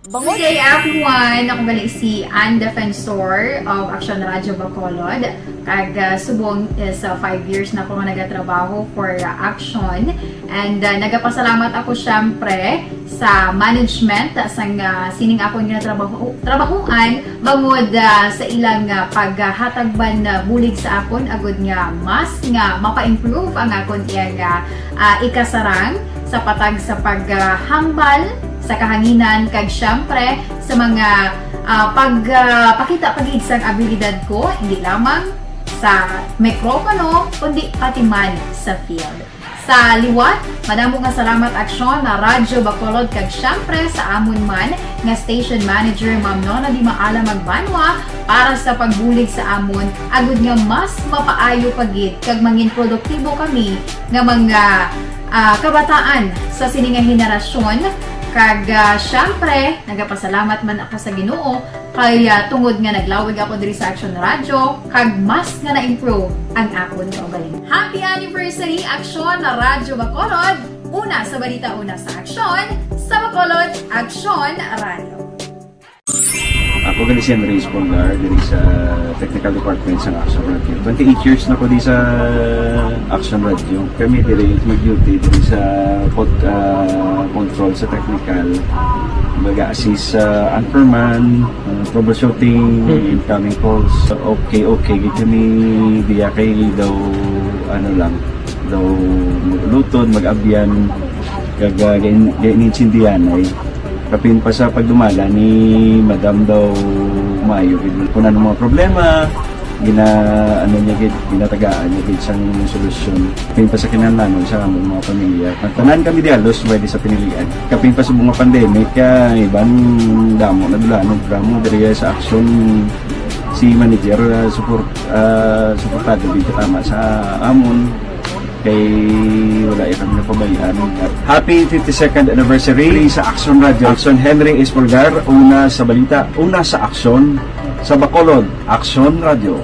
Good day everyone! Ako balik si Ann Defensor of Action Radio Bacolod. Kag subong is 5 years na ako nga nagatrabaho for Action. And nagapasalamat ako syempre sa management sang sining ako nga trabahuan bangod sa ilang paghatagban bulig sa akon agud nga mas nga mapa-improve ang akon nga ikasarang sa patag sa paghambal sa kahanginan kag syempre sa mga pagpakita pagid sang abilidad ko hindi lamang sa mikropono kundi pati man sa field. Sa liwat, madamo nga salamat Aksyon na Radyo Bacolod kag syempre sa amon man nga station manager Ma'am Nona Di Maala Magbanwa para sa pagbulig sa amon agud nga mas mapaayo pagid kag mangin produktibo kami nga mga kabataan sa sininga henerasyon. Kag syempre, nagapasalamat man ako sa Ginoo kay tungod nga naglawig ako diri sa Action Radio kag mas nga na-improve ang akon kaugalingon. Happy anniversary Action na Radyo Bacolod! Una sa balita, una sa Aksyon, sa Bacolod, Action Radio. Ako gali si Andres Polgar diri sa Technical Department sa Action Radio. 28 years na ko di sa Action Radio. Kami diri mag-duty diri sa control sa technical. Mag-assist sa anchorman, troubleshooting, incoming calls. Okay, gito ni diya kay daw daw maglutod, mag-abyan, ganinsindihan ay kapin pa sa pagdumala ni Madam daw Mayo. Kung ano mga problema, ginatagaan niya gid sang solusyon. Kapin pa sa kinahanglan sa among mga pamilya. Tanan kami di halos pwede sa pinilian. Kapin pa sa mga pandemic, ibang damo na dulanon programo diri sa action si manager suportado dito tama sa amon kay wala kami napabayaan. Happy 52nd anniversary sa Action Radio. Action Henry Espolgar, una sa balita, una sa aksyon sa Bacolod. Action Radio.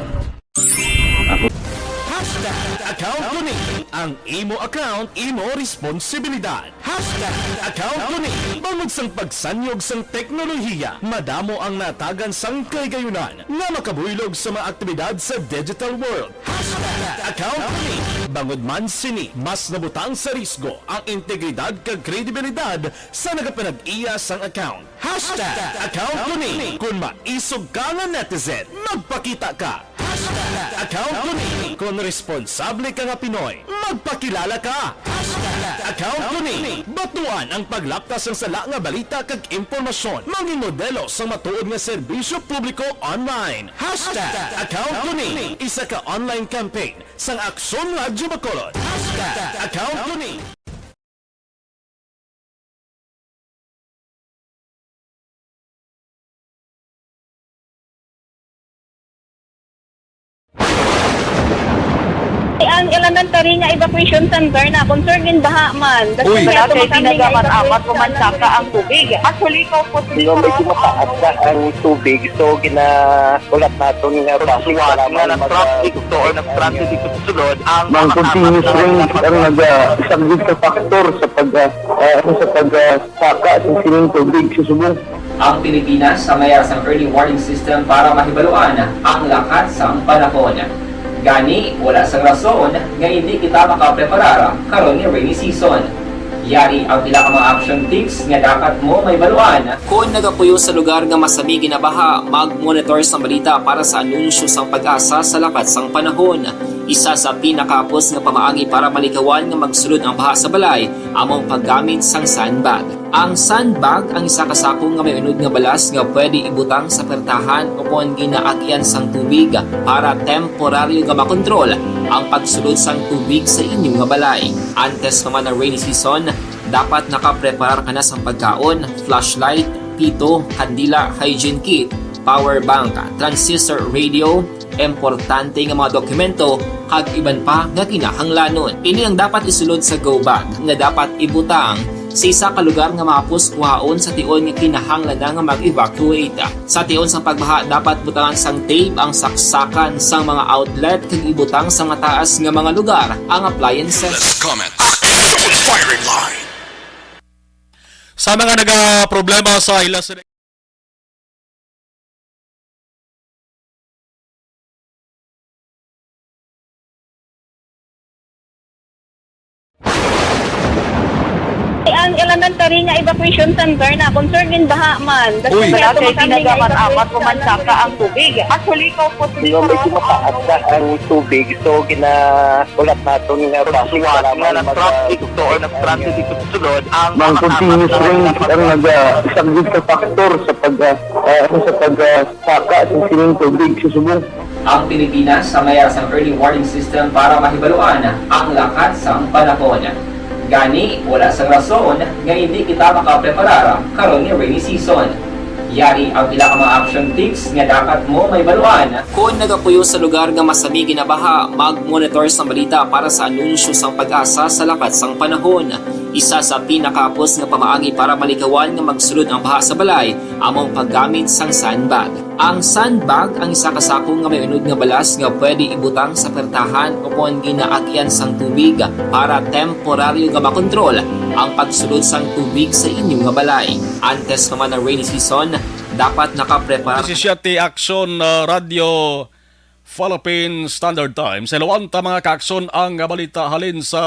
Account Kuning. Ang imo account, imo responsibilidad. Account Kuning. Bangod sang pagsanyog sang teknolohiya, madamo ang natagan sang kaygayunan nga makabuylog sa mga aktibidad sa digital world. Account Kuning. Bangod man sini, mas nabutang sa risgo ang integridad kag kredibilidad sa nagapanag-iya sang account. Account Kuning. Kung maisog ka nga netizen, magpakita ka. Account Kuning. Kung responsable ka nga Pinoy, magpakilala ka. Account Kuning. Batuan ang paglaptas ng sala nga balita kag impormasyon. Maging modelo sa matuod nga serbisyo publiko online. Account Kuning. Isa ka online campaign sang Aksyon Radyo Bacolod. Account Kuning. Ang elementary nga evacuation center na concern din baha man. Uy. Kasi pinagaman apat pumansaka ang tubig. Actually, ko po Di ba medyo mataas na ang tubig, so ginaulat nato nga pasiwat nga nag-traffic to or nag-traffic dito sa sulod ang continuous rain ang nag-subject sa factor sa pagsaka sa sining tubig sa subong. Ang Pilipinas sa mayas ng early warning system para mahibaluan ang lakat sang panahon. Gani, wala sang rason nga hindi kita makapreparar karon ni rainy season. Yari ang pila ka mga action tips nga dapat mo may baluan. Kung nagapuyo sa lugar nga masabi ginabaha, mag-monitor sa balita para sa anunsyo sang pag-asa sa lakat sang panahon. Isa sa pinakapos nga pamaagi para malikawan nga magsulod ang baha sa balay, among paggamit sang sandbag. Ang sandbag ang isa kasakong nga may unod nga balas nga pwede ibutang sa pertahan upon ginaagyan sang tubig para temporaryo nga makontrol ang pagsulod sang tubig sa inyong nga balay. Antes naman ng rainy season, dapat nakapreparar ka na sa pagkaon, flashlight, pito, kandila, hygiene kit, power bank, transistor radio, importante nga mga dokumento, kag iban pa nga kinahanglanon. Ini ang dapat isulod sa go bag nga dapat ibutang sa isa ka lugar nga mapus kuhaon sa tion nga kinahanglan nga mag-evacuate. Sa tion sa pagbaha, dapat butangan sang tape ang saksakan sang mga outlet kag ibutang sa nga taas nga mga lugar ang appliances. Let's comment. Action firing line. Sa mga nagaproblema sa ilas ang elementary nga evacuation center na concern din baha man. Uy. Kasi pinagaman apat pumansaka ang tubig. Actually, ko po Di ba medyo mataas na ang tubig, so ginaulat nato nga pasiwat nga nag-traffic to or nag-traffic dito sa sulod ang continuous rain ang nag-subject sa factor sa pagsaka sa sining tubig sa subong. Ang Pilipinas sa mayas ng early warning system para mahibaluan ang lakat sang panahon. Gani, wala sang rason nga hindi kita makapreparar karon ni rainy season. Yari ang pila ka mga action tips nga dapat mo may baluan. Kung nagapuyo sa lugar nga masabi ginabaha, mag-monitor sa balita para sa anunsyo sang pag-asa sa lakat sang panahon. Isa sa pinakapos nga pamaagi para malikawan nga magsulod ang baha sa balay, among paggamit sang sandbag. Ang sandbag ang isa kasakong nga may unod nga balas nga pwede ibutang sa pertahan upon ginaagyan sang tubig para temporaryo nga makontrol ang pagsulod sang tubig sa inyong nga balay. Antes naman ng rainy season, dapat nakaprepara. 17 Aksyon Radio Philippine Standard Time. Sa lawanta mga kaaksyon ang balita halin sa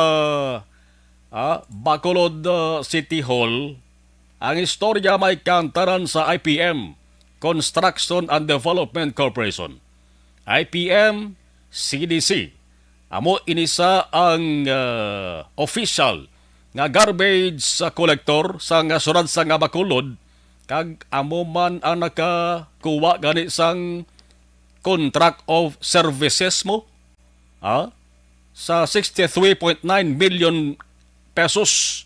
Bacolod City Hall. Ang istorya may kantaran sa IPM, Construction and Development Corporation. IPM CDC. Amo inisa ang official nga garbage collector sa nga surad sa nga Bacolod, kag amo man ang nakakuha gani sang contract of services mo sa 63.9 million pesos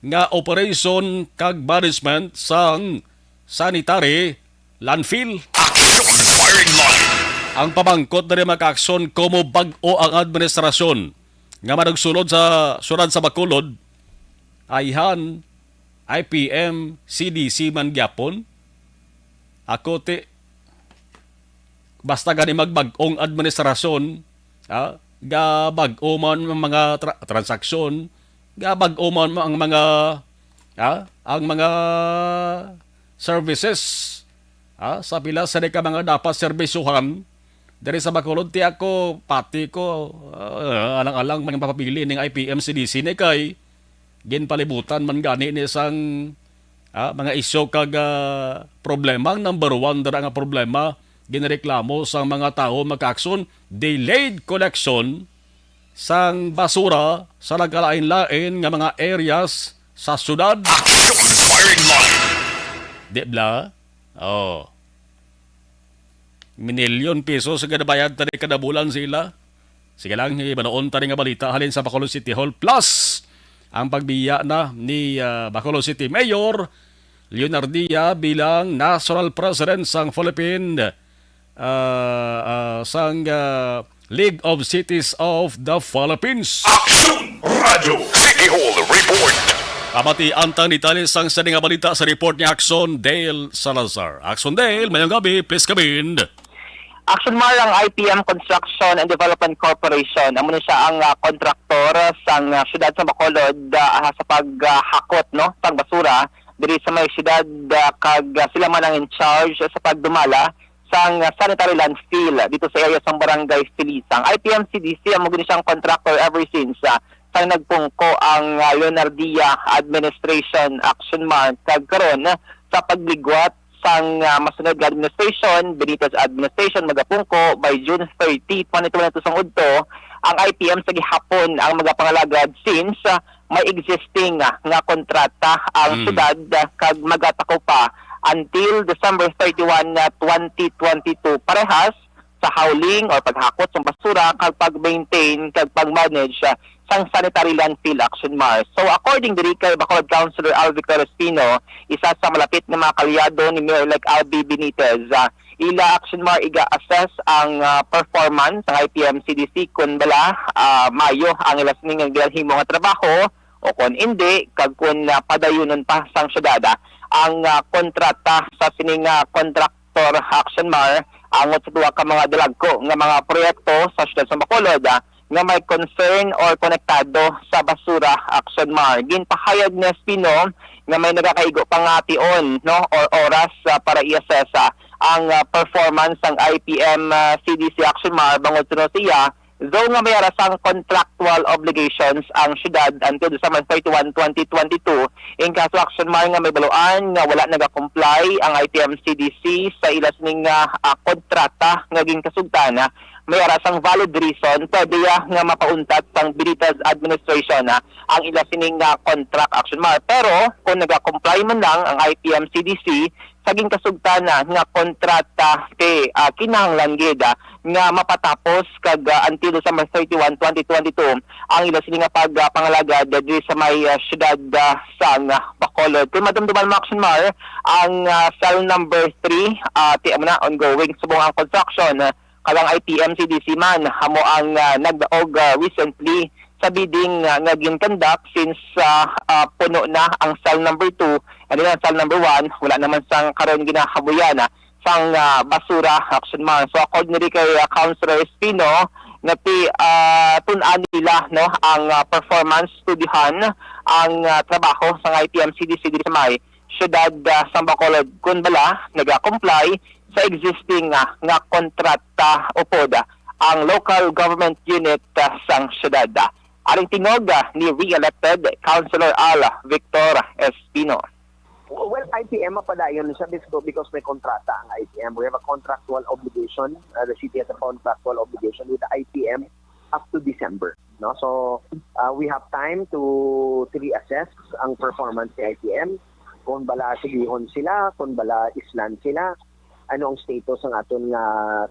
nga operation kag management sang sanitary landfill. Ang pamangkot na rin maka-aksyon komo bag-o ang administrasyon nga managsulod sa surad sa Bacolod ayhan IPM CDC man gyapon. Ako basta gani magbag-ong administrasyon, ga bag-o man mga transaksyon, ga bag-o man ang mga services, sa pila sa ka mga dapat serbisyuhan dari sa Bacolod. Ti ako pati ko alang-alang man papapili ning IPM CDC ni kay ginpalibutan man gani ni sang mga isyo kag problema. Number one dara nga problema ginreklamo sang mga tao maka-aksyon, delayed collection sang basura sa nagkalain-lain nga mga areas sa syudad. Di bla? Milyon pesos sa ganabayad tani kada bulan sila. Sige lang, manoon tani nga balita halin sa Bacolod City Hall. Plus, ang pagbiya na ni Bacolod City Mayor Leonardia bilang National President sang Philippine sang League of Cities of the Philippines. Aksyon Radio City Hall Report. Kamati antang detalis sang sa nga balita sa report ni Axon Dale Salazar. Axon Dale, mayong gabi, please come in. Action Mar ang IPM Construction and Development Corporation. Amo na siya ang kontraktor sang siyudad sa Bacolod sa paghakot sang basura diri sa may siyudad, kag sila man ang in charge sa pagdumala sang sanitary landfill dito sa area sang Barangay Filisang. IPM CDC amo gini siyang contractor ever since sa nagpungko ang Leonardia Administration Action Mar kag karon sa pagligwat sang masunod nga administration, Benitez Administration magapungko by June 30, 2022 sang udto, ang IPM sa gihapon ang magapangalagad since may existing nga kontrata ang syudad kag magatako pa until December 31, 2022 parehas sa hauling or paghakot sa basura kag pag-maintain kag pag-manage sang sanitary landfill Action Mar. So according diri kay Bacolod Councilor Al Victor Espino, isa sa malapit na mga kalyado ni Mayor-elect Albi Benitez, ila Action Mar iga-assess ang performance ng IPM CDC kung bala Mayo ang ilas ning gilahimo nga trabaho o kung hindi kag kung padayunon pa sang syudad ang kontrata sa sining contractor Action Mar angot sa duwa ka mga dalagko nga mga proyekto sa syudad sa Bacolod nga may concern or konektado sa basura Action Mar. Ginpahayag ni Espino nga may nagakaigo pangation or oras para i-assess ang performance ng IPM CDC Action Mar bangod sa siya, though nga may arasang contractual obligations ang syudad until December 31, 2022. In kaso Action Mar nga may baluan nga wala nagakomply ang IPM CDC sa ilas ning kontrata nga ginkasugtan, may arasang valid reason pwede nga mapauntat sang Benitez Administration ang ila sining contract Action Mar. Pero kung nagakomply man lang ang IPM CDC saging kasugtana nga kontrata kinahanglan gid nga mapatapos kag until December 31, 2022 ang ila sining pagpangalagad diri sa may syudad sang Bacolod. Kung madumduman mo Action Mar ang cell number 3 ti na ongoing subong ang construction kalang IPM CDC man hamo ang nagdaog recently sa bidding nga ginconduct since puno na ang cell number 2 and then cell number 1 wala naman sang karon ginahabuyan sang basura Action Mar. So according ni kay Councilor Espino nga tun-an nila ang performance studyohan ang trabaho sa IPM CDC diri sa may syudad sa Bacolod kun bala nag-comply sa existing nga kontrata upod ang local government unit sang syudad. Aring tingog ni re-elected Councilor Al Victor Espino. Well, IPM padayon siya because may kontrata ang IPM. We have a contractual obligation. The city has a contractual obligation with the IPM up to December. No, so we have time to reassess ang performance ni IPM. Kung bala sigihon sila, kung bala island sila, ano ang status ng aton nga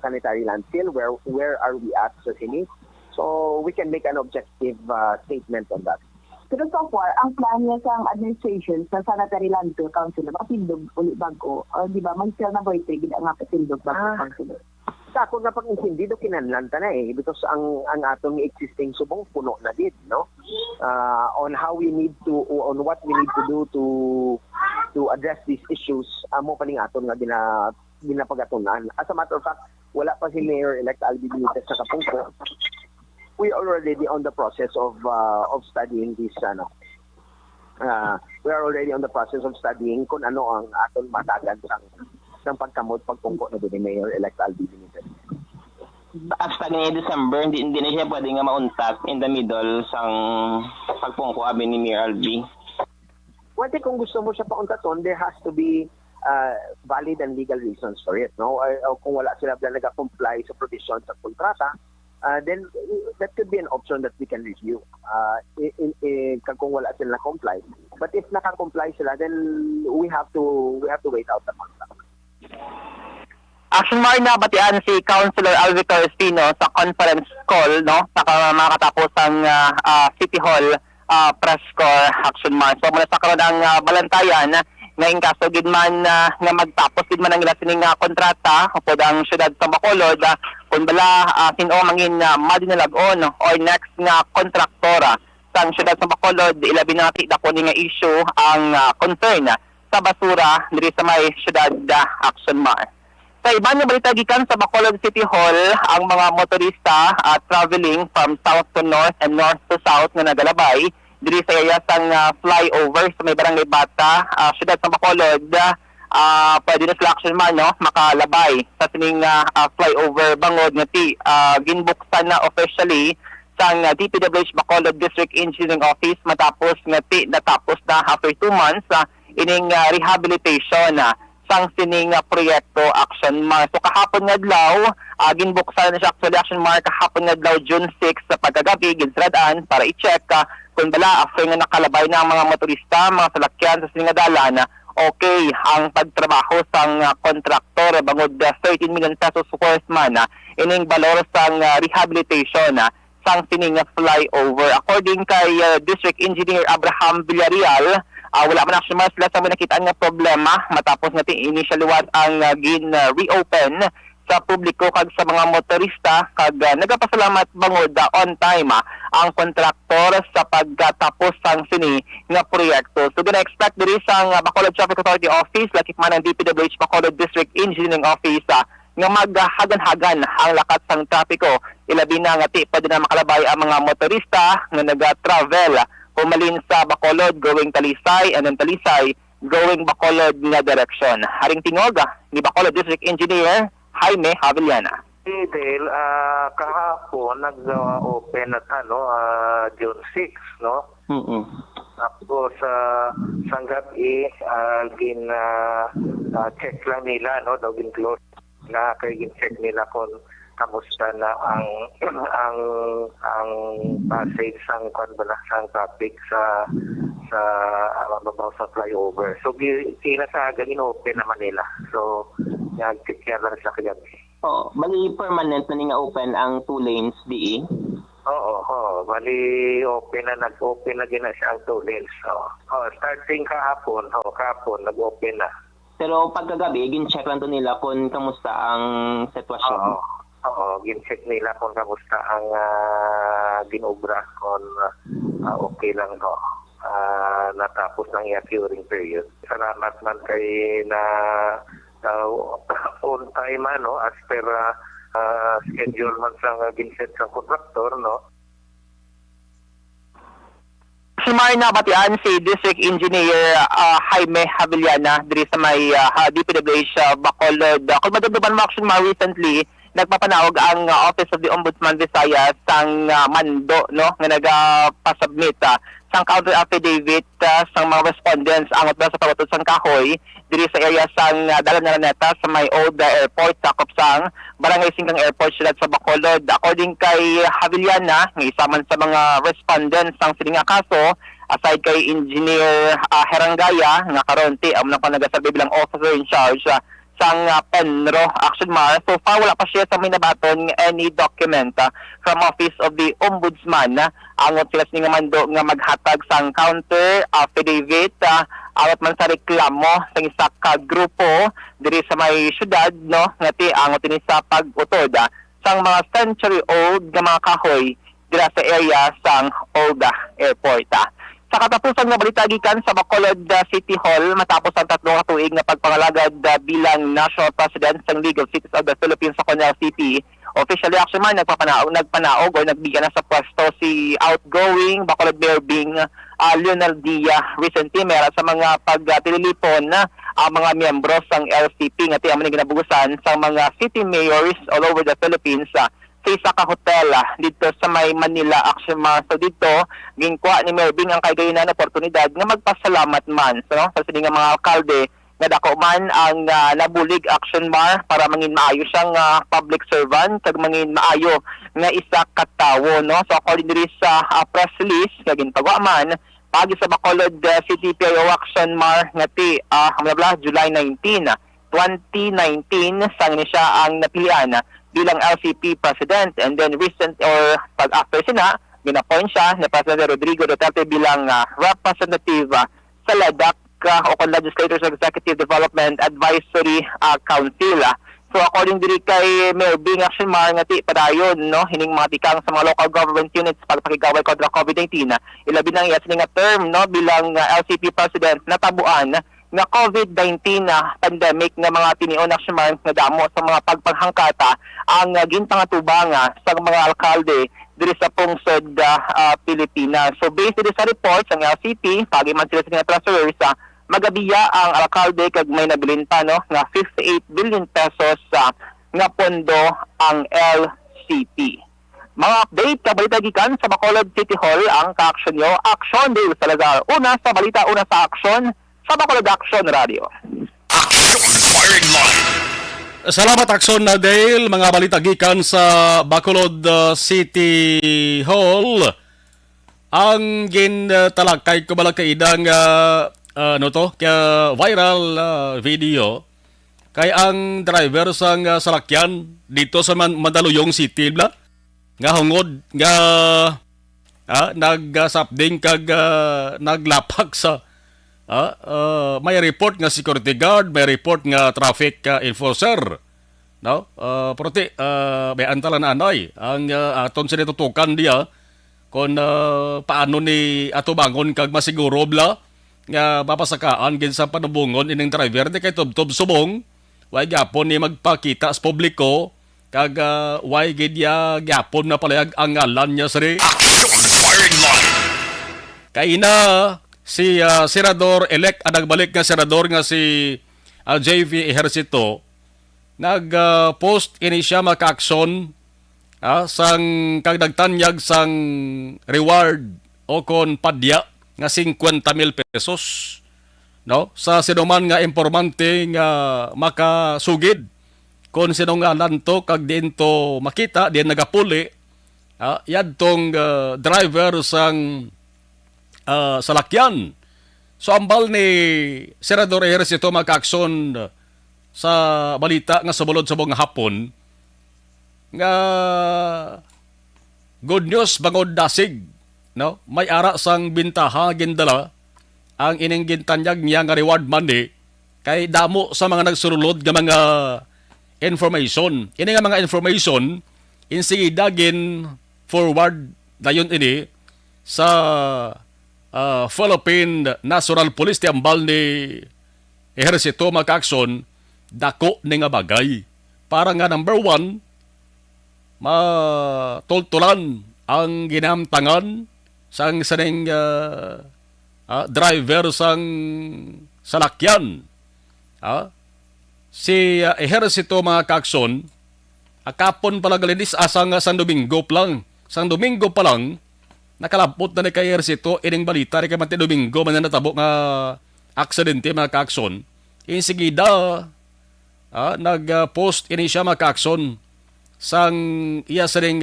sanitary landfill, where are we at sa sini. So we can make an objective statement on that. Pero so far, ang plan niya sa administration sa Sanitary Landfill Council, makatindog ulit bago. Di ba, mag-sell na boy, gina nga patindog bago councilor. Sa ako nga pag-intindi do kinanlanta na because ang atong existing subong puno na dit, no? On how we need to, on what we need to do to address these issues, amo pa ning aton nga ginapagatunan. As a matter of fact, wala pa si Mayor-elect Albi Benitez sa Kapungko. We are already on the process of studying this we are already on the process of studying kung ano ang aton matagan ng pagkamot pagpungko na ni Mayor-elect Albi Benitez. Hasta ni December, hindi na siya pwede nga mauntak in the middle sang pagpungko abi ni Mayor Albi. Well, kung gusto mo siya pauntaton, there has to be valid and legal reasons for it, no? Kung wala sila nag-comply sa provisions sa kontrata, then that could be an option that we can review. Kung wala sila na-comply. But if naka-comply sila, then we have to wait out the contract. Action Mar na batian si Councilor Al Victor Espino sa conference call, no? Sa makatapos ang City Hall press corps Action Mar. So mula sa karon ang balantayan ngayong kaso gid man nga magtapos gid man ang ila sining kontrata upod ang syudad sa Bacolod kun bala sino mangin madinalagon or next nga kontraktora sa syudad sa Bacolod ilabi na dako ni nga issue ang concern sa basura diri sa may syudad Action Mar. Sa iba nga balita gikan sa Bacolod City Hall, ang mga motorista traveling from south to north and north to south nga nagalabay diri sa area sang flyover sa may barangay Bata, syudad sa Bacolod, pwede na sila Action Man, no, makalabay sa sining flyover bangod nga ginbuksan na officially sang DPWH Bacolod District Engineering Office matapos nga natapos na after 2 months ining rehabilitation sang sining proyekto Action Mar. So kahapon nga adlaw, ginbuksan na siya actually Action Mar kahapon nga adlaw June 6 sa pagkagabi ginsradaan para i-check kung bala after nga nakalabay na ang mga motorista, mga salakyan sa sining dalan, okay ang pagtrabaho sang kontraktor bangod 13 million pesos worth man ining balor sang rehabilitation sang sining flyover. According kay District Engineer Abraham Villarreal, wala man Action Mar sila sa may nakitaan nga problema matapos nga initially ang reopen sa publiko kag sa mga motorista kag nagapasalamat bangod on time ang kontraktor sa pagtapos sang sini nga proyekto. So gonna expect diri sang Bacolod Traffic Authority Office lakip man ang DPWH Bacolod District Engineering Office nga maghagan-hagan ang lakat sang trapiko ilabi na nga pwede na makalabay ang mga motorista nga naga-travel pumalin sa Bacolod going Talisay and then Talisay going Bacolod nga direction. Haring tingog ni Bacolod District Engineer Jaime Javillana. Dahil kahapon nag-open at June 6, no? Tapos sa gabi check lang nila, no? Daw gin-close na kaya gin-check nila kung kamusta na ang passage sang sang traffic sa mababaw sa flyover. So sila sa ganin open naman nila. So nag-check lang sa kagabi. Oh, bali permanent na nga open ang 2 lanes di. Oo. Bali open na nag-open na gina siya ang 2 lanes. Starting kahapon nag-open na. Pero pagkagabi gin-check lang to nila kung kamusta ang sitwasyon. Oo, gin-check nila kung kamusta ang ginobra kung okay lang ho. Natapos ng curing period. Salamat man kay na on time as per schedule man sa ginset sa kontraktor, no. Actually, na batian si District Engineer Jaime Javillana diri sa may DPWH Bacolod. Kung madagdagan mo action recently, nagpapanawag ang Office of the Ombudsman Visayas sang mando no nga nagapasubmit sang counter affidavit sang mga respondents angot na sa pagutod sang kahoy diri sa area sang Dalan Araneta sa may old airport sakop sang Barangay Singkang Airport siyudad sa Bacolod. According kay Javillana, nga isa man sa mga respondents sang sining kaso, aside kay Engineer Herangaya nga karonti amo na pa nagasabi bilang officer in charge sang Penro Action Mar. So far wala pa siya sa minabaton any document from Office of the Ombudsman angot sila sining mando nga maghatag sang counter affidavit awat man sa reklamo sa isa ka grupo diri sa may syudad no ngati angot ini sa pag-utod sang mga century old nga mga kahoy dira sa area sang old airport. Sa katapusan nga balita gikan sa Bacolod City Hall matapos ang 3 ka tuig nga pagpangalagad bilang National President sang League of Cities of the Philippines sa Conel City, officially action man nagpanaog o nagbigyan na sa pwesto si outgoing Bacolod Mayor Bing Lionel Dia recently mera sa mga pagtililipon ang mga miyembro sang LCP nga tiyan man ginabugusan sa mga city mayors all over the Philippines sa isa ka hotel dito sa may Manila Action Mar. So dito gingkuha ni Mayor Bing ang kagayonan na oportunidad nga magpasalamat man sa sining mga alkalde nga dako man ang nabulig Action Mar para mangin maayo siyang public servant kag mangin maayo nga isa ka tawo no. So according diri sa press release nga ginpagawa man pagi sa Bacolod City PIO Action Mar ngati July 19, 2019 sang ni siya ang napilian bilang LCP President, and then recent or pag after sina ginapoint siya ni President Rodrigo Duterte bilang representative sa LEDAC o Legislators Executive Development Advisory Council. So according diri kay Mayor Bing Action Mar ngati padayon no hining mga tikang sa mga local government units pagpakigaway kontra COVID-19 ilabi na iya sining term no bilang LCP President natabuan nga COVID-19 pandemic nga mga tinion Action Mar nga damo sa mga pagpanghangkata ang ginpangatubang sa mga alkalde diri sa pungsod Pilipinas. So based diri sa reports ang LCP pagi man sila sa treasurers magabiya ang alkalde kag may nabilin pa no nga 58 billion pesos nga pondo ang LCP. Mga update kabalita gikan sa Bacolod City Hall ang ka-action nyo Action Dale Salazar. Una sa balita, una sa action sa Bacolod Action Radio. Action Firing Line. Salamat Action na Dale. Mga balita gikan sa Bacolod City Hall. Ang gintalakay ko balakaidang viral video kay ang driver sang salakyan dito sa Mandaluyong City nga hungod nga nagsapding kag naglapak sa may report nga security guard, may report nga traffic enforcer. No? Prote may antala na anay ang aton sa tutukan dia kung paano ni ato bangon kag masiguro bla nga mapasakaan gin sa panubungon ining driver di kay tubtob subong way gyapon ni magpakita sa publiko kag way gid ya gyapon na palayag ang ngalan niya sa Action Firing Line. Kay na si senador-elect nagbalik nga senador nga si JV Ejercito nag-post ini siya maka-action sang kagdagtanyag sang reward o kon padya nga 50,000 pesos no sa sinuman nga impormante nga makasugid kon sino nga nanto kag diin to makita diin nagapuli yadtong driver sang salakyan. So ambal ni Senador Ejercito maka-action sa balita nga subulod sa buong hapon nga good news bangod dasig no may ara sang bintaha gindala ang ining gintanyag niya nga reward money kay damo sa mga nagsulod nga mga information ini nga mga information insigida gin forward dayon ini sa Philippine National Police ti ambal ni Ejercito maka-action dako ni nga bagay para nga number 1 matultulan ang ginamtangan sang saning driver sang salakyan. Si ehersito mga kaakson, akapon pala galinis asang San Domingo pa lang. Sang Domingo pa lang, nakalapot na ni kay ehersito, ining balita ni kay Mati Domingo, man na natabo nga aksidente mga kaakson. Insigida, nag-post ini siya mga kaakson sang iya sa ring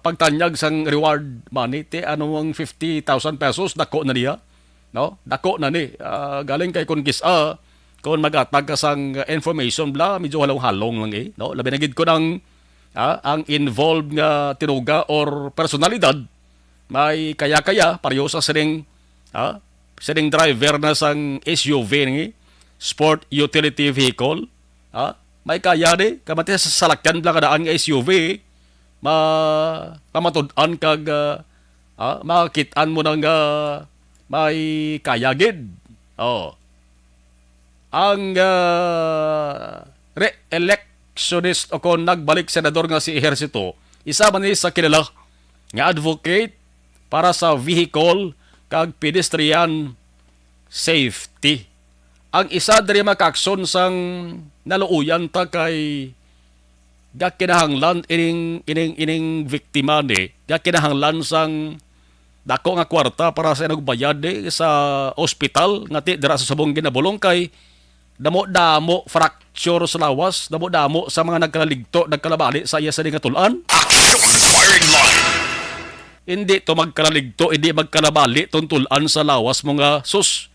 pagtanyag sang reward money ti anong 50,000 pesos dako na niya, no, dako na ni galing kay kun kisa kung magatag ka sang information bla medyo halong-halong lang no, labi na gid ko ng ang involved nga tinuga or personalidad may kaya-kaya pareho sa sining driver na sang SUV ni sport utility vehicle, may kaya di, kamati sa salakyan lang kadaan nga SUV, pamatud-an kag, makitaan mo nang may kaya gid. Ang re-electionist o kung nagbalik senador nga si Ejercito, isa man ni sa kilala nga advocate para sa vehicle kag pedestrian safety. Ang isa diri makakson sang naluuyan ta kay gakinahanglan ining biktima ni gakinahanglan sang dako nga kwarta para sa nagbayad sa ospital ngati dira sa subong ginabulong kay damo fracture sa lawas, damo sa mga nagkalaligto nagkalabali sa iya sa ngatulan. Action firing line. Hindi to magkalaligto, hindi magkalabali tuntulan sa lawas mga sus.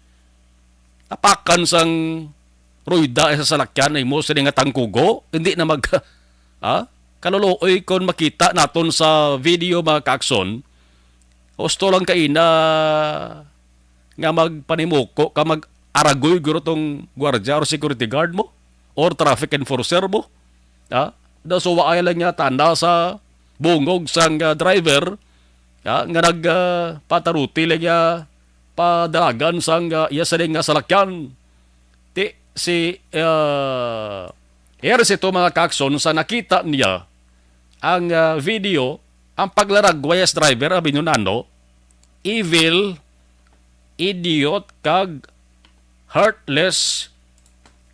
Tapakan sang ruida sa salakyan ay mo sa nga tangkugo, hindi na kaluluoy kon makita naton sa video mga kaakson, gusto lang kaina nga magpanimuko ka mag-aragoy guro tong gwardiya or security guard mo or traffic enforcer mo. Dasuwa ay lang niya tanda sa bungog sang driver nga nagpataruti lang niya padalagan sang iya sa nga salakyan. Si Ejercito mga kaakson sa nakita niya ang video, ang paglaragwayas driver abinunano, evil, idiot, kag heartless,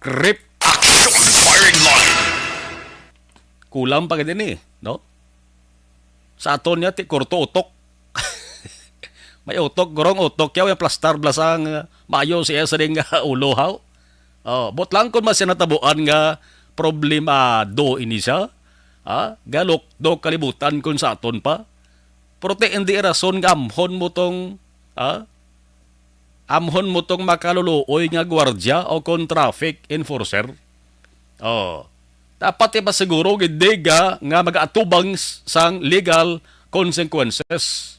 creep. Action firing line. Kulang pa din no? Sa aton niya, kurto utok. May utok, gorong utok, yaw yung plastar blasang mayo siya sa ring ulo haw. Bot lang kung mas natabuan nga problemado ini siya. Galok do kalibutan kung sa aton pa. Pero hindi rason nga amhon mo tong makaluluoy nga gwardya o kung traffic enforcer. Dapat ba siguro gindi nga mag-atubang sang legal consequences.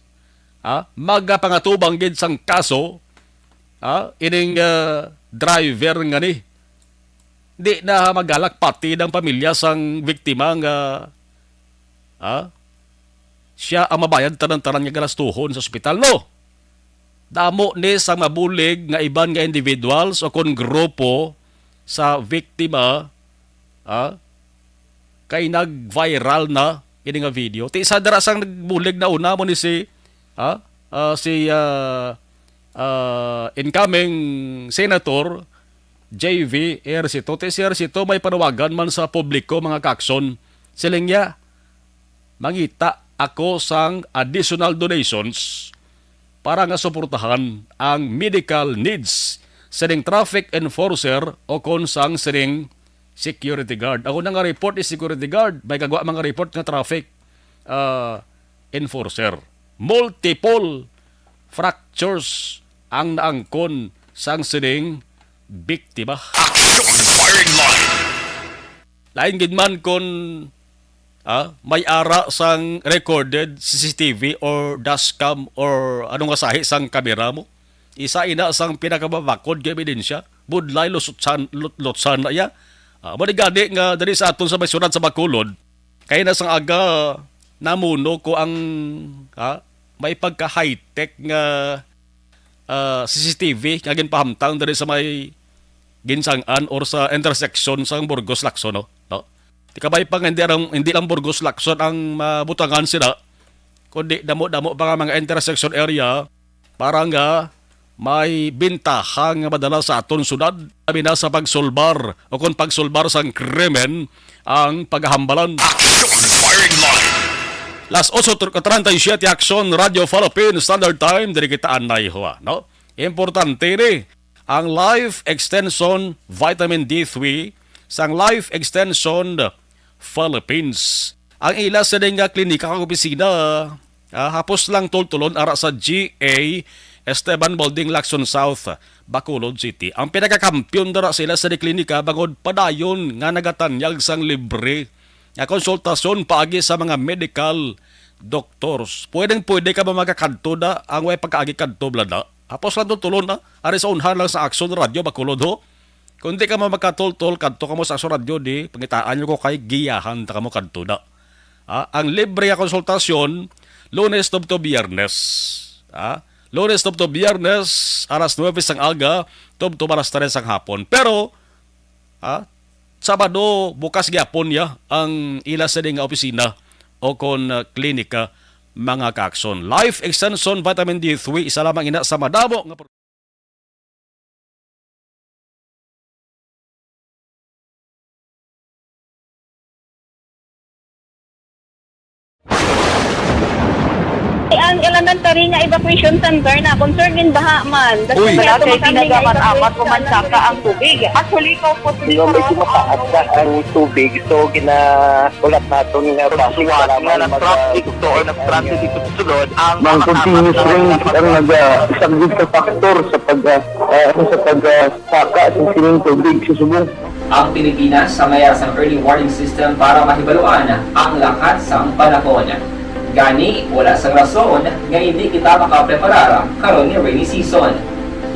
Magapangatubang gid sang kaso ining driver nga ni. Di na magalak pati ng pamilya sang biktima nga siya ang mabayad tanan-tanan nga galastuhon sa ospital no. Damo ni sang mabulig nga iban nga individuals o kon grupo sa biktima kay nag-viral na ini nga video. Ti isa dara sang nagbulig na una mo ni si incoming Senator JV Ejercito. Si Ejercito may panawagan man sa publiko mga kaakson. Siling niya, mangita ako sang additional donations para nga suportahan ang medical needs sa traffic enforcer o kon sang siring security guard. Ako na nga report is security guard. May kagawa mga report nga traffic enforcer. Multiple fractures ang naangkon sang sining biktima. Action firing line. Lain gid man kon may ara sang recorded CCTV or dashcam or anong asahi sang kamera mo. Isa ina sang pinakababakod nga ebidensya. Budlay lutsan na ya. Manigani nga dali sa aton sa baysuran sa Bacolod. Kaya na sang aga namuno ko ang may pagka-high-tech nga CCTV nga ginpahamtang dali sa may ginsangan or sa intersection sang Burgos Lacson no. Tikabay pa nga hindi lang Burgos Lacson ang mabutangan sila kundi damo-damo pa nga mga intersection area para nga may bintahang nga madala sa aton syudad. Sabi na sa pagsulbar o kung pagsulbar sa krimen ang paghambalan. Firing line. Las 8:37 Action Radio Philippines Standard Time diri kita anay ho, no? Importante ni ang Life Extension Vitamin D3 sang Life Extension Philippines. Ang ila sa nga klinika kag opisina hapos lang tultulon ara sa GA Esteban Building, Lacson South, Bacolod City. Ang pinakakampiyon dara sila sa klinika bangod padayon nga nagatanyag sang libre nga konsultasyon paagi sa mga medical doctors. Pwede ka ba magakadto da ang way pagkaagi kadto blada? Hapos lang tulon na ari sa unhan lang sa Action Radio Bacolod ho. Kung di ka makatultol kadto ka mo sa Action Radio di pangitaan nyo ko kay giyahan ta ka mo kadto da. Ang libre nga konsultasyon Lunes to Biyernes. Lunes to Biyernes alas 9 sang aga to alas 3 sang hapon. Pero Sabado bukas gyapon ya ang ila sa nga opisina o kon klinika mga kaakson. Life Extension Vitamin D3 isa lamang ina sa madamo nga ang elementary nga evacuation center na concern din baha man. Uy, kaya pinagaman-amat kumansaka ang tubig. Actually, ikaw po medyo mataas na ang tubig. So, ginaulat natin nga pasuwat nga nag-traffic to or nag-traffic dito sa sulod. Ang continuous rain ang nag-isang sa factor sa pagsaka sa sining tubig sa subong. Ang Pilipinas sa maya sa early warning system para mahibaluan ang lakat sa panahon. Gani, wala sang rason nga hindi kita makapreparara karon ni rainy season.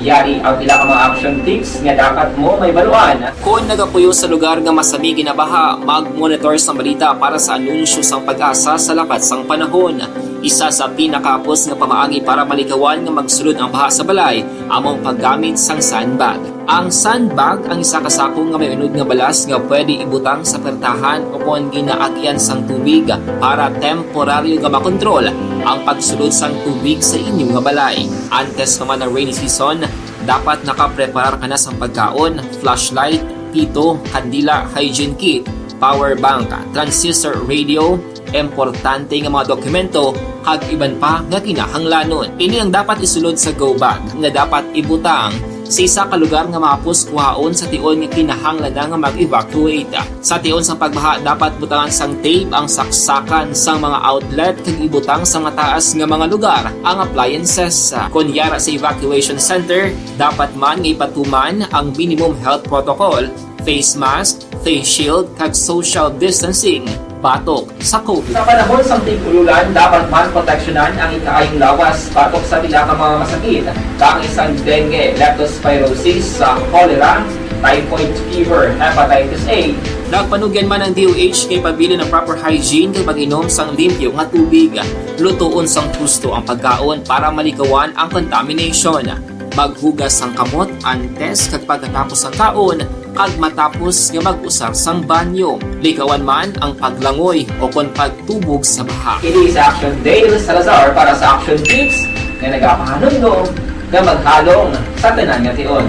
Yari ang pila ka mga action tips nga dapat mo may baluan. Kung nagapuyo sa lugar nga masabi ginabaha, mag-monitor sa balita para sa anunsyo sang pag-asa sa lakat sang panahon. Isa sa pinakapos nga pamaagi para malikawan nga magsulod ang baha sa balay, among paggamit sang sandbag. Ang sandbag ang isa kasakong nga may unod nga balas nga pwede ibutang sa pertahan o kung ginaagyan sang tubig para temporaryo nga makontrol ang pagsulod sang tubig sa inyong nga balay. Antes naman ng rainy season, dapat nakapreparar ka na sa pagkaon, flashlight, pito, kandila, hygiene kit, power bank, transistor radio, importante nga mga dokumento kag iban pa nga kinahanglanon. Ini ang dapat isulod sa go bag nga dapat ibutang sa isa ka lugar nga mapos kuhaon sa tion nga kinahanglan nga mag-evacuate. Sa tion sa pagbaha dapat butangan sang tape ang saksakan sang mga outlet kag ibutang sa mataas nga mga lugar ang appliances. Kunyara sa evacuation center, dapat man nga ipatuman ang minimum health protocol, face mask, face shield kag social distancing batok sa COVID. Sa panahon sa tigululan, dapat man proteksyonan ang ikaayong lawas batok sa pila ka mga masakit. Kang isang dengue, leptospirosis, cholera, typhoid fever, hepatitis A. Nagpanugyan man ang DOH kay pabili ng proper hygiene kay pag-inom sang limpyo nga tubig. Lutuon sang gusto ang pagkaon para malikawan ang contamination. Maghugas sang kamot antes kag pagkatapos ang kaon kag matapos nga mag-usar sang banyo. Likawan man ang paglangoy o kon pagtubog sa baha. It is Action Dale Salazar para sa Action Tips nga nagapahanungnog nga maghalong sa tanan nga tion.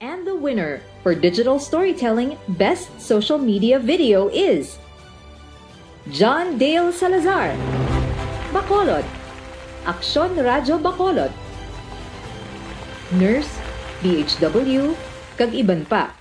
And the winner for Digital Storytelling Best Social Media Video is John Dale Salazar, Bacolod, Action Radio Bacolod, Nurse, DHW, kag iban pa.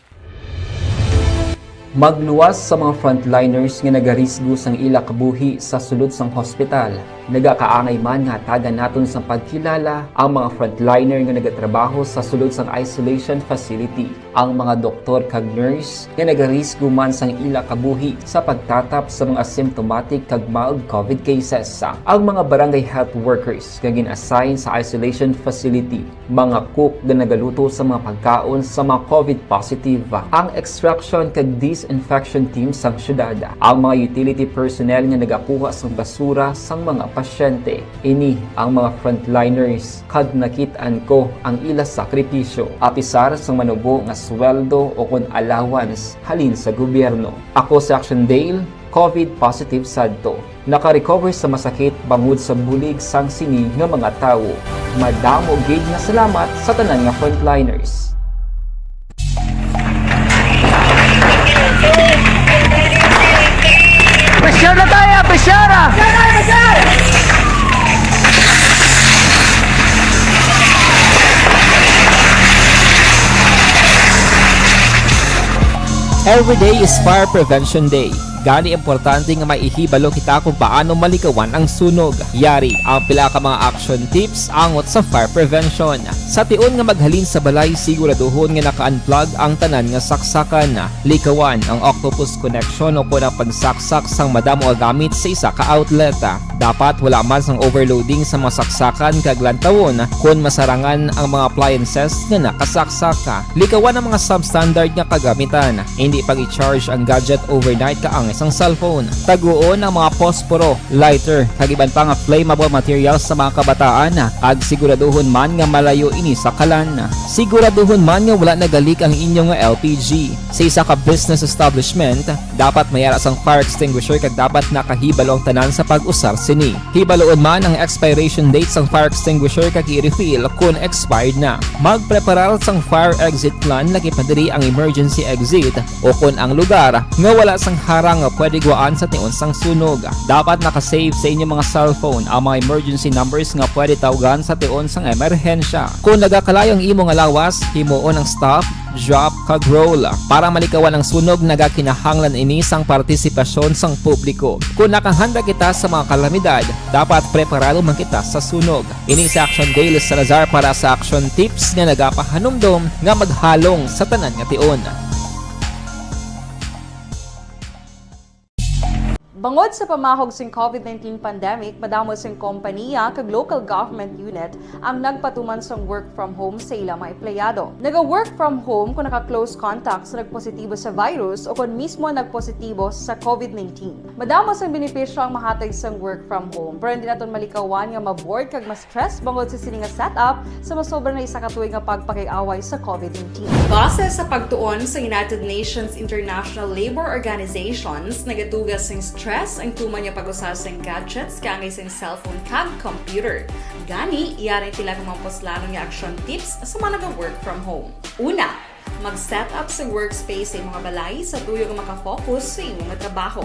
Magluwas sa mga frontliners nga nagarisgo sang ila kabuhi sa sulod sang hospital. Nagakaangay man nga tagan naton sang pagkilala ang mga frontliner nga nagatrabaho sa sulod sang isolation facility. Ang mga doktor kag nurse nga nagarisgo man sang ila kabuhi sa pagtatap sa mga symptomatic kag mild COVID cases. Ang mga barangay health workers nga gin-assign sa isolation facility, mga cook nga nagaluto sa mga pagkaon sa mga COVID positive. Ang extraction kag disinfection team sang syudad, ang mga utility personnel nga nagakuha sang basura sang mga pasyente. Ini ang mga frontliners kag nakit-an ko ang ila sakripisyo apisar sang manubo nga sweldo o kun allowance halin sa gobyerno. Ako si Action Dale, COVID positive sadto. Naka-recover sa masakit bangod sa bulig sang sini nga mga tawo. Madamo gid nga salamat sa tanan nga frontliners. Pressure na tayo, pressure! Every day is Fire Prevention Day. Gani importante nga maihibalo kita kung paano malikawan ang sunog. Yari ang pila ka mga action tips angot sa fire prevention. Sa tion nga maghalin sa balay, siguraduhon nga naka-unplug ang tanan nga saksakan. Likawan ang octopus connection o kung ang pagsaksak sang madamo nga gamit sa isa ka outlet. Dapat wala man sang overloading sa mga saksakan kag lantawon kung masarangan ang mga appliances nga nakasaksaka. Likawan ang mga substandard nga kagamitan. Hindi pag i-charge ang gadget overnight kaang isang cellphone. Taguon ang mga posporo, lighter, kag iban pa nga flammable materials sa mga kabataan. Kag siguraduhon man nga malayo ini sa kalan. Siguraduhon man nga wala nagalik ang inyong LPG. Sa isa ka business establishment, dapat mayara sang fire extinguisher kag dapat nakahibalo ang tanan sa pag-usar sini. Hibaloon man ang expiration date sang fire extinguisher kag i-refill kung expired na. Magpreparar sang fire exit plan lagi padiri ang emergency exit o kung ang lugar nga wala sang harang nga pwede guwaan sa tion sang sunog. Dapat nakasave sa inyong mga cellphone ang mga emergency numbers nga pwede tawagan sa tion sang emerhensya. Kung nagakalayo ang imong lawas, himuon ang stop, drop, kag roll. Para malikawan ang sunog, nagakinahanglan ini sang partisipasyon sang publiko. Kung nakahanda kita sa mga kalamidad, dapat preparado man kita sa sunog. Ini sa Action Dale Salazar para sa action tips nga nagapahanumdom nga maghalong sa tanan nga tion. Bangod sa pamahog sing COVID-19 pandemic, madamo sing kompanya kag local government unit ang nagpatuman sang work from home sa ilang mga empleyado. Naga-work from home kung naka-close contact sa nagpositibo sa virus o kung mismo nagpositibo sa COVID-19. Madamo sang benepisyo ang mahatag sang work from home, pero hindi naton malikawan nga ma-bored kag ma-stress bangod sa sini nga setup sa masobra na isa ka tuig nga pagpakiaway sa COVID-19. Base sa pagtuon sa United Nations International Labour Organizations, nagatugas sing stress ang tuman niya pag-usas ng gadgets kangay sa cellphone kag computer. Gani, iyarin tila ng mga poslanong nga action tips sa mga nag-work from home. Una, mag-set up sa workspace sa mga balay sa tuyo nga makafocus sa inyong trabaho.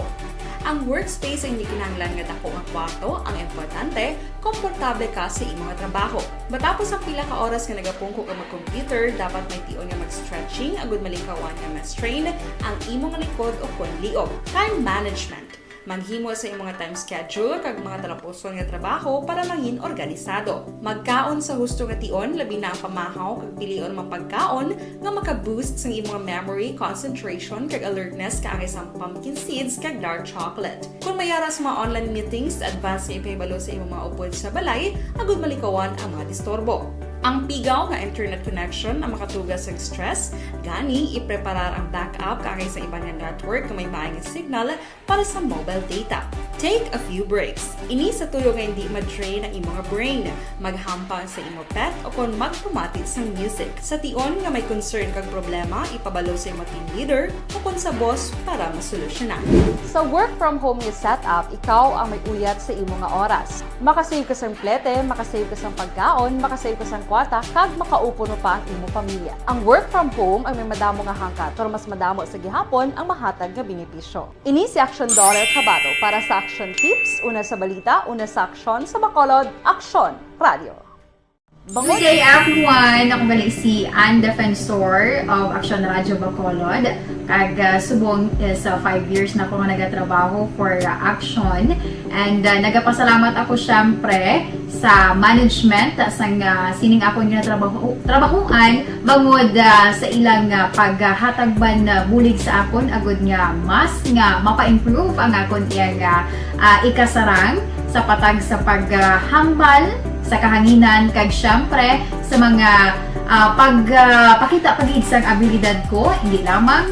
Ang workspace ay hindi kinahanglan nga dako nga kwarto, ang importante, komportable ka sa imong trabaho. Matapos ang pila ka oras nga nagapungko ka mag-computer, dapat may tion nga mag-stretching agud malikawan nga ma-strain ang imong likod o kon liog. Time management. Manghimo sa imong time schedule kag mga talapuson nga trabaho para mangin organisado. Magkaon sa husto nga tion, labi na ang pamahaw kag pilion mapagkaon nga maka-boost sa imong memory, concentration kag alertness kaangay sa pumpkin seeds kag dark chocolate. Kung mayaras mga online meetings, advance nga ipahibalo sa imong mga upod sa balay, agud malikawan ang mga disturbo. Ang pigaw nga internet connection ang makatugas sa stress, gani ipreparar ang backup kaangay sa ibang nga network nga may maayong signal para sa mobile data. Take a few breaks. Ini sa tuyo nga hindi ma-drain ang imong brain, maghampang sa imong pet o kung magpumati sa music. Sa tion nga may concern kag problema, ipabalo sa imong team leader o kung sa boss para masolusyonan. Sa work from home nga setup, ikaw ang may uyat sa imong nga oras. Makasave ka sa plete, makasave ka sa pagkaon, makasave ka sa kwata, kag makaupo no pa ang imong pamilya. Ang work from home ay may madamo nga hangkat, pero mas madamo sa gihapon ang mahatag nga benepisyo. Ini si Action Dole Cabato para sa Action Tips, una sa balita, una sa aksyon sa Bacolod, Action Radio. Good day everyone! Ako balik si Ann Defensor of Action Radio Bacolod. Kag subong sa 5 years na ako nga nagatrabaho for Action. And nagapasalamat ako syempre sa management sang sining ako nga trabahuan bangod sa ilang paghatagban bulig sa akon agud nga mas nga mapa-improve ang akon iyang ikasarang sa patag sa paghambal sa kahanginan kag syempre sa mga pakita pagid sang abilidad ko hindi lamang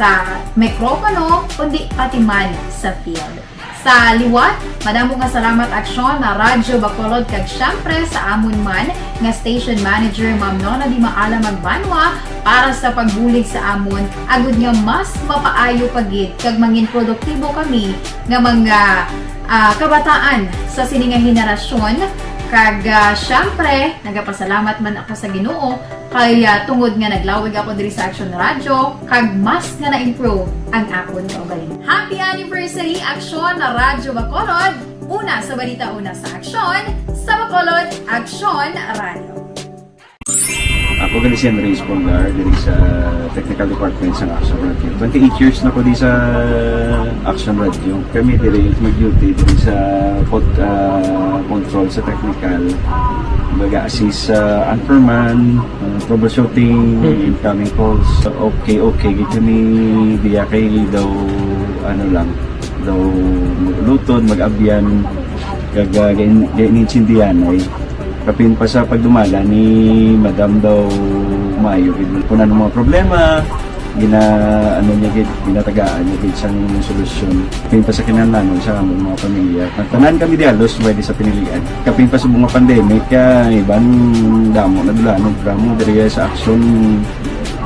sa mikropono kundi pati man sa field. Sa liwat, Madamo nga salamat aksyon na Radyo Bacolod kag syempre sa amon man nga station manager Ma'am Nona Di Maala Magbanwa para sa pagbulig sa amon agud nga mas mapaayo pagid kag mangin produktibo kami nga mga kabataan sa sininga henerasyon. Kag syempre, nagapasalamat man ako sa Ginoo kay tungod nga naglawig ako diri sa Action Radio kag mas nga na-improve ang akon kaugalingon. Happy anniversary Action na Radyo Bacolod! Una sa balita, una sa Action, sa Bacolod Action Radio. Ako gali si Andres Polgar diri sa Technical Department sa Action Radio. 28 years na ko di sa Action Radio. Kami diri mag-duty diri sa control sa technical. Mag-assist sa anchorman, troubleshooting, incoming calls. Okay. Gito ni diya kay daw maglutod, mag-abyan, ganinsindihan ay kapin pa sa pagdumala ni Madam daw maayo kung ano mga problema ginatagaan niya gid sang solusyon kapin pa sa kinahanglan sa among mga pamilya. Tanan kami dialos pwede sa pinilian kapin pa sa mga pandemic iban damo na dulanog programo diri sa Action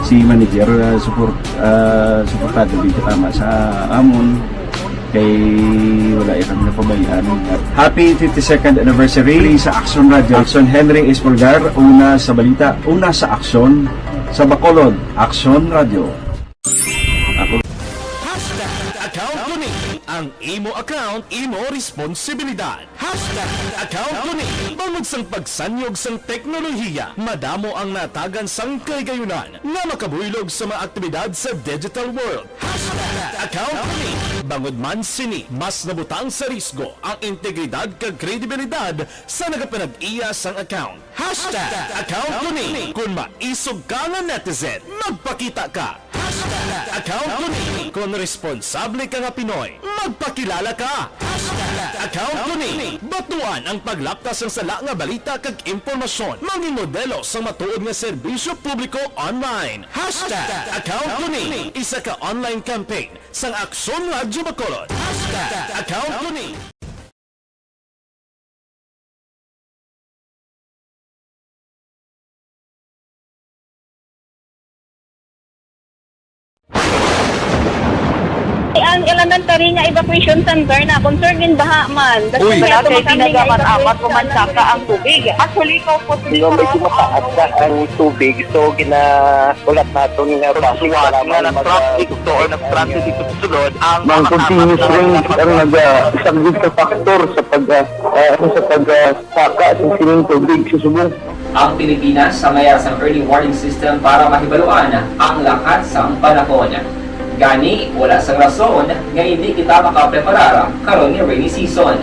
si manager suportado din tama sa amon kay wala kami napabayaan. Happy 52nd anniversary sa Action Radio. Action Henry S. Polgar, una sa balita, una sa Action, sa Bacolod, Action Radio. Ako. Account ko ni ang imo account, imo responsibilidad. Account ko ni bangod sang pagsanyog sang teknolohiya, madamo ang natagan sang kagayunan na makabuylog sa mga aktibidad sa digital world. Account ko ni bangod man sini mas nabutang sa risgo ang integridad kag kredibilidad sa nagapanag-iya sang account. Account ko ni kung maisog ka nga netizen, magpakita ka. Account ko ni kung responsable ka nga Pinoy, magpakilala ka. Account ko ni batuan ang paglaptas ng sala nga balita kag impormasyon, manging modelo sa matuod nga serbisyo publiko online. Account ko ni isa ka online campaign sang Aksyon Radyo Bacolod. Account ko ni ang elementary nga evacuation center na concern din baha man. Uy, kaya pinagamat-amat kumansaka ang tubig. Actually, ikaw po medyo mataas na ang tubig. So, ulat natin nga pasuwat nga nag-traffic to or nag-traffic dito sa sulod. Ang continuous rain ang nag-isang sa factor sa pagsaka sa sining tubig sa subong. Ang Pilipinas sa maya sa early warning system para mahibaluan ang lakat sang panahon. Gani, wala sang rason nga hindi kita makapreparar karon ni rainy season.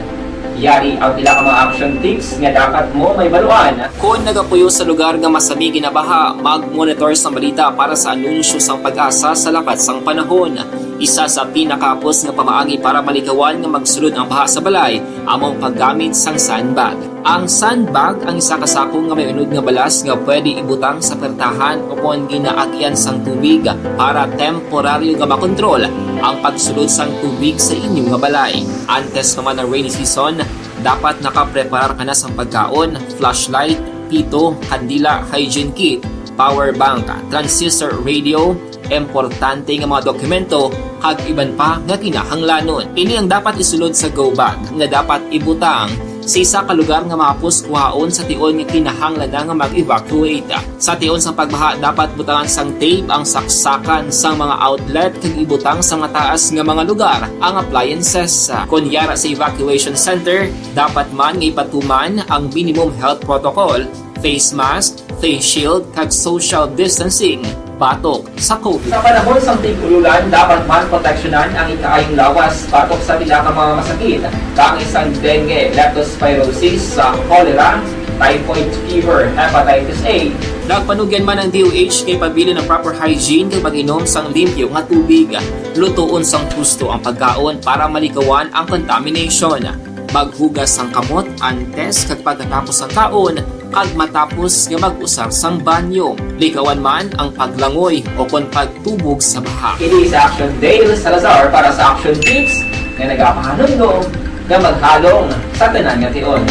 Yari ang pila ka mga action tips nga dapat mo may baluan. Kung nagapuyo sa lugar nga masabi ginabaha, mag-monitor sa balita para sa anunsyo sang pag-asa sa lakat sang panahon. Isa sa pinakapos nga pamaagi para malikawan nga magsulod ang baha sa balay, among paggamit sang sandbag. Ang sandbag ang isa kasakong nga may unod nga balas nga pwede ibutang sa pertahan upon ginaagyan sang tubig para temporaryo nga makontrol ang pagsulod sang tubig sa inyong nga balay. Antes naman ng rainy season, dapat nakapreparar ka na sa pagkaon, flashlight, pito, kandila, hygiene kit, power bank, transistor radio, importante nga mga dokumento kag iban pa nga kinahanglanon. Ini ang dapat isulod sa go bag nga dapat ibutang sa isa ka lugar nga mapos kuhaon sa tion nga kinahanglan nga mag-evacuate. Sa tion sang pagbaha dapat butangan sang tape ang saksakan sang mga outlet kag ibutang sa mga taas nga mga lugar ang appliances. Kunyara sa evacuation center, dapat man nga ipatuman ang minimum health protocol, face mask, face shield kag social distancing. Batok sa COVID. Sa panahon sa tig-ululan, dapat mas proteksyonan ang ikaayong lawas batok sa pila ka mga masakit. Kang isang dengue, leptospirosis, cholera, typhoid fever, hepatitis A. Nagpanugyan man ang DOH kay pabili ng proper hygiene kay pag-inom sang limpyo nga tubig. Lutuon sang gusto ang pagkaon para malikawan ang contamination. Maghugas sang kamot antes kag pagkatapos ang kaon kag matapos nga mag-usar sang banyo. Likawan man ang paglangoy o kon pagtubog sa baha. It is Action Dale Salazar para sa Action Tips nga nagapahanunggo nga maghalong sa tanan nga tion.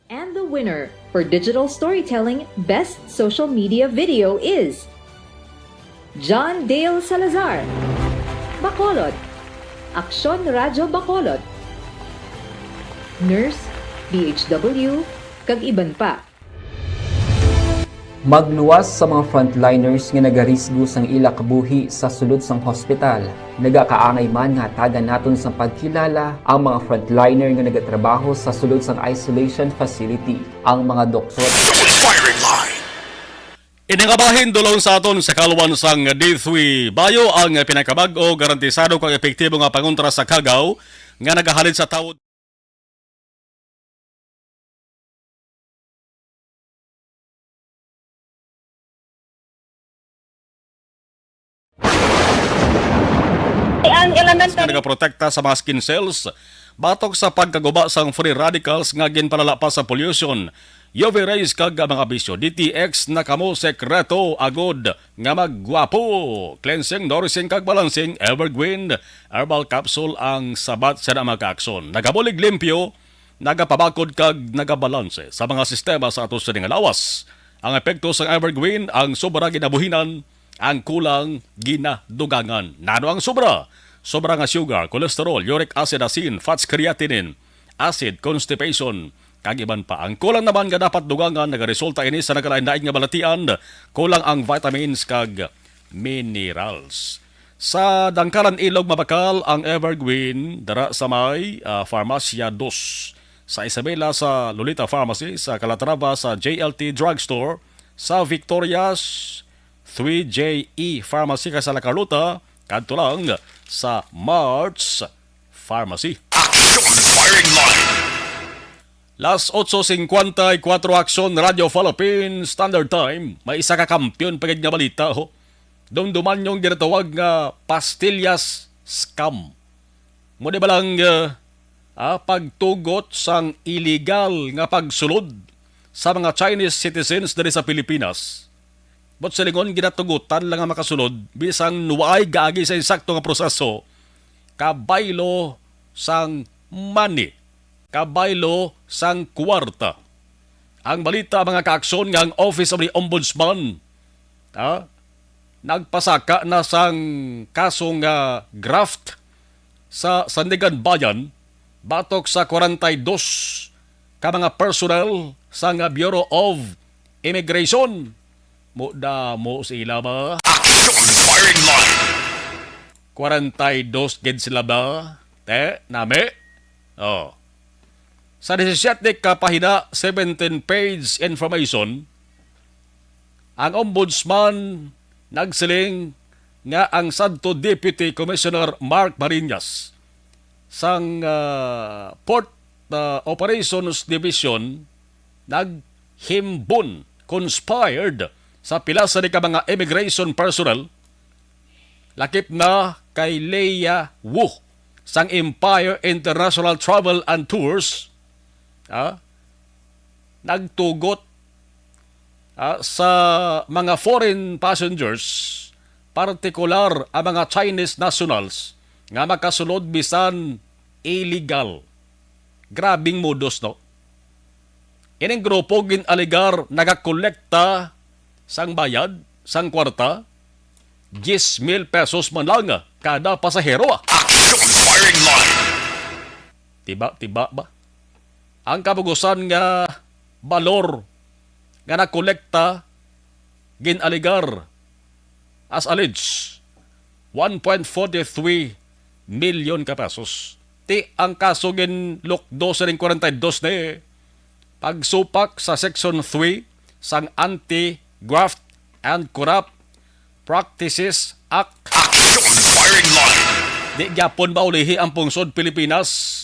And the winner for Digital Storytelling Best Social Media Video is John Dale Salazar, Bacolod, Aksyon Radyo Bacolod, Nurse, DHW, kag iban pa. Magluwas sa mga frontliners nga nagarisgo sang ila kabuhi sa sulod sang hospital. Nagakaangay man nga tagan naton sang pagkilala ang mga frontliner nga nagatrabaho sa sulod sang isolation facility, ang mga doktor. Inangabahin dulong sa aton sa kalwan sang D3 Bayo ang pinakabag-o garantisado kang epektibo nga pangontra sa kagaw nga nagahalid sa tawod. Ang nga elementary nagaprotekta sa mga skin cells batok sa pagkaguba sang free radicals nga ginpalala pa sa pollution. UV rays kag mga bisyo. DTX na kamo sekreto agod nga maggwapo. Cleansing, nourishing kag balancing Evergreen Herbal Capsule ang sabat sa mga kaakson. Nagabulig limpyo, nagapabakod kag nagabalanse sa mga sistema sa atos nga lawas. Ang epekto sa Evergreen ang sobra ginabuhinan, ang kulang ginadugangan. Nano ang sobra? Sobra nga sugar, cholesterol, uric acid, asin, fats, creatinine, acid, constipation, kag iban pa. Ang kulang naman nga dapat dugangan nagaresulta ini sa nagalain-lain nga balatian, kulang ang vitamins kag minerals. Sa Dangkaran Ilog Mabakal ang Evergreen dara sa may Farmacia 2. Sa Isabela sa Lolita Pharmacy, sa Calatrava sa JLT Drugstore, sa Victoria's 3JE Pharmacy sa Carlota, kadto lang sa Marts Pharmacy. Action Firing Line. Las 8:54 Aksyon Radio Philippines Standard Time. May isa ka kampiyon pagid nga balita ho. Dumduman yung ginatawag nga pastillas scam. Mo di ba lang pagtugot sang illegal nga pagsulod sa mga Chinese citizens diri sa Pilipinas. But sa lingon, ginatugutan lang nga makasulod bisang nuwaay gaagi sa insakto nga proseso kabaylo sang money, kabaylo sang kwarta. Ang balita mga kaaksyon nga ang Office of the Ombudsman nagpasaka na sang kasong graft sa Sandigan Bayan batok sa 42 ka mga personnel sa Bureau of Immigration. Mo sila ba? Action Firing Line. 42 gid sila ba? Nami? Oh. Sa 17 ka pahina, 17-page information, ang ombudsman nagsiling nga ang sadto Deputy Commissioner Mark Marinas sang Port Operations Division naghimbon, conspired sa pila sa mga immigration personnel lakip na kay Leia Wu sang Empire International Travel and Tours nagtugot sa mga foreign passengers, partikular ang mga Chinese nationals nga makasulod bisan illegal. Grabing modus, no? Ining grupo ginaligar nagakolekta sang bayad, sang kwarta, 10,000 pesos man lang kada pasahero. Action Firing Line. Tiba ba? Ang kabugusan nga balor nga nakolekta ginaligar as alleged 1.43 million ka pesos. Ang kaso ginlukdo sa 42 na pagsupak sa Section 3 sang Anti-Graft and Corrupt Practices Act. Action Firing Line. Di gyapon ba ulihi ang pungsod Pilipinas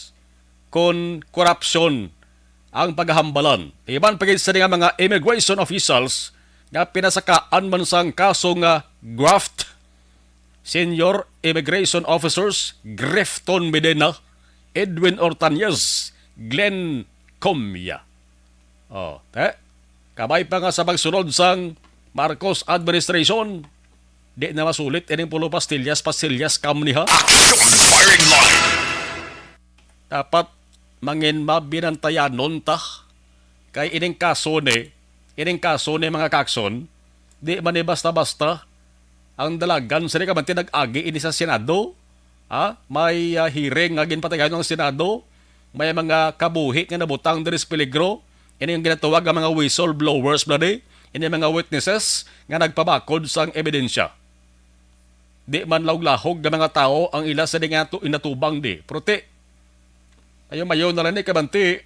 kon korupsyon ang paghambalan. Iban pagid sa mga immigration officials nga pinasakaan man sang kaso nga graft. Senior Immigration Officers Grifton Medina, Edwin Ortañez, Glenn Comya. Kabay pa nga sa pagsunod sang Marcos administration, di na masulit ining pulo pastillas scam niha. Action Firing Line. dapat mangin mabinantayanon ta. Kay ining kaso ni mga kakson, di man ni basta-basta ang dalagan sa ka man tinag-agi ini sa Senado. May hearing nga ginpatagan ng Senado, may mga kabuhi nga nabutang diri sa peligro. Ini yung ginatawag ang mga whistleblowers blade, ini mga witnesses nga nagpabakod sa ebidensya. Di man lahog ng mga tao ang ila sa nga inatubang di. Prote, ayo mayo na lang ni kabanti,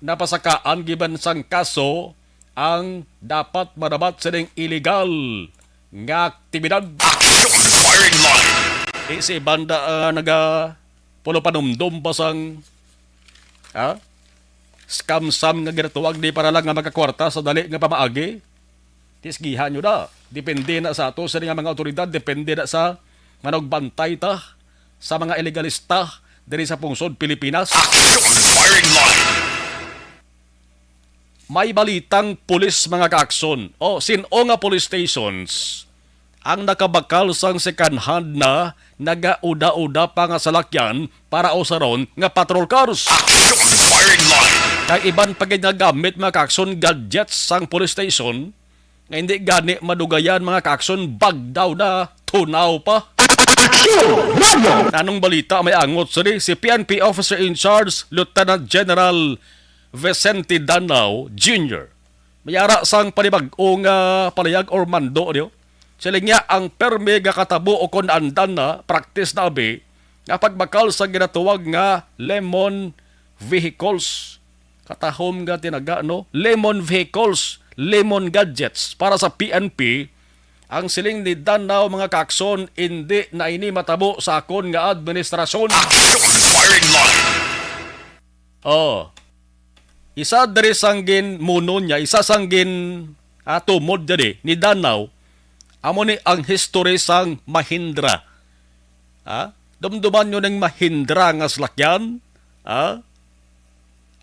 napasakaan giban sang kaso ang dapat madabat sa ding illegal nga aktibidad. Action firing line. Si banda pulo panumdum pasang scam-sam nga ginatawag di para lang nga magkakwarta sa dali nga pamaagi. Tisgihan nyo na. Depende na sa ato sa mga otoridad, depende na sa managbantay ta sa mga illegalista diri sa pungsod Pilipinas. Action firing line. May balitang pulis mga kaakson. Sino nga police stations ang nakabakal sang second hand na nagauda-uda pa nga salakyan para usaron nga patrol cars. Action firing line. Kag iban pagay nagamit mga kaakson gadgets sang police station nga hindi gani madugayan mga kaakson bagdaw na tunaw pa. Anong balita may angot si PNP Officer in Charge Lieutenant General Vicente Danao Jr. Mayara sang panibag-o nga palayag or mando niyo. Sila nga ang perme nga katabo o kon andan na practice na abi nga pagbakal sa ginatuwag nga lemon vehicles. Katahom nga tinaga lemon vehicles, lemon gadgets para sa PNP. Ang siling ni Danao mga kakson hindi na ini matabo sa akon nga administrasyon. Action firing line. Isa dari sanggin muno niya, isa sanggin tumod diri ni Danao, amo ni ang history sang Mahindra. Dumduman nyo ng Mahindra nga slakyan.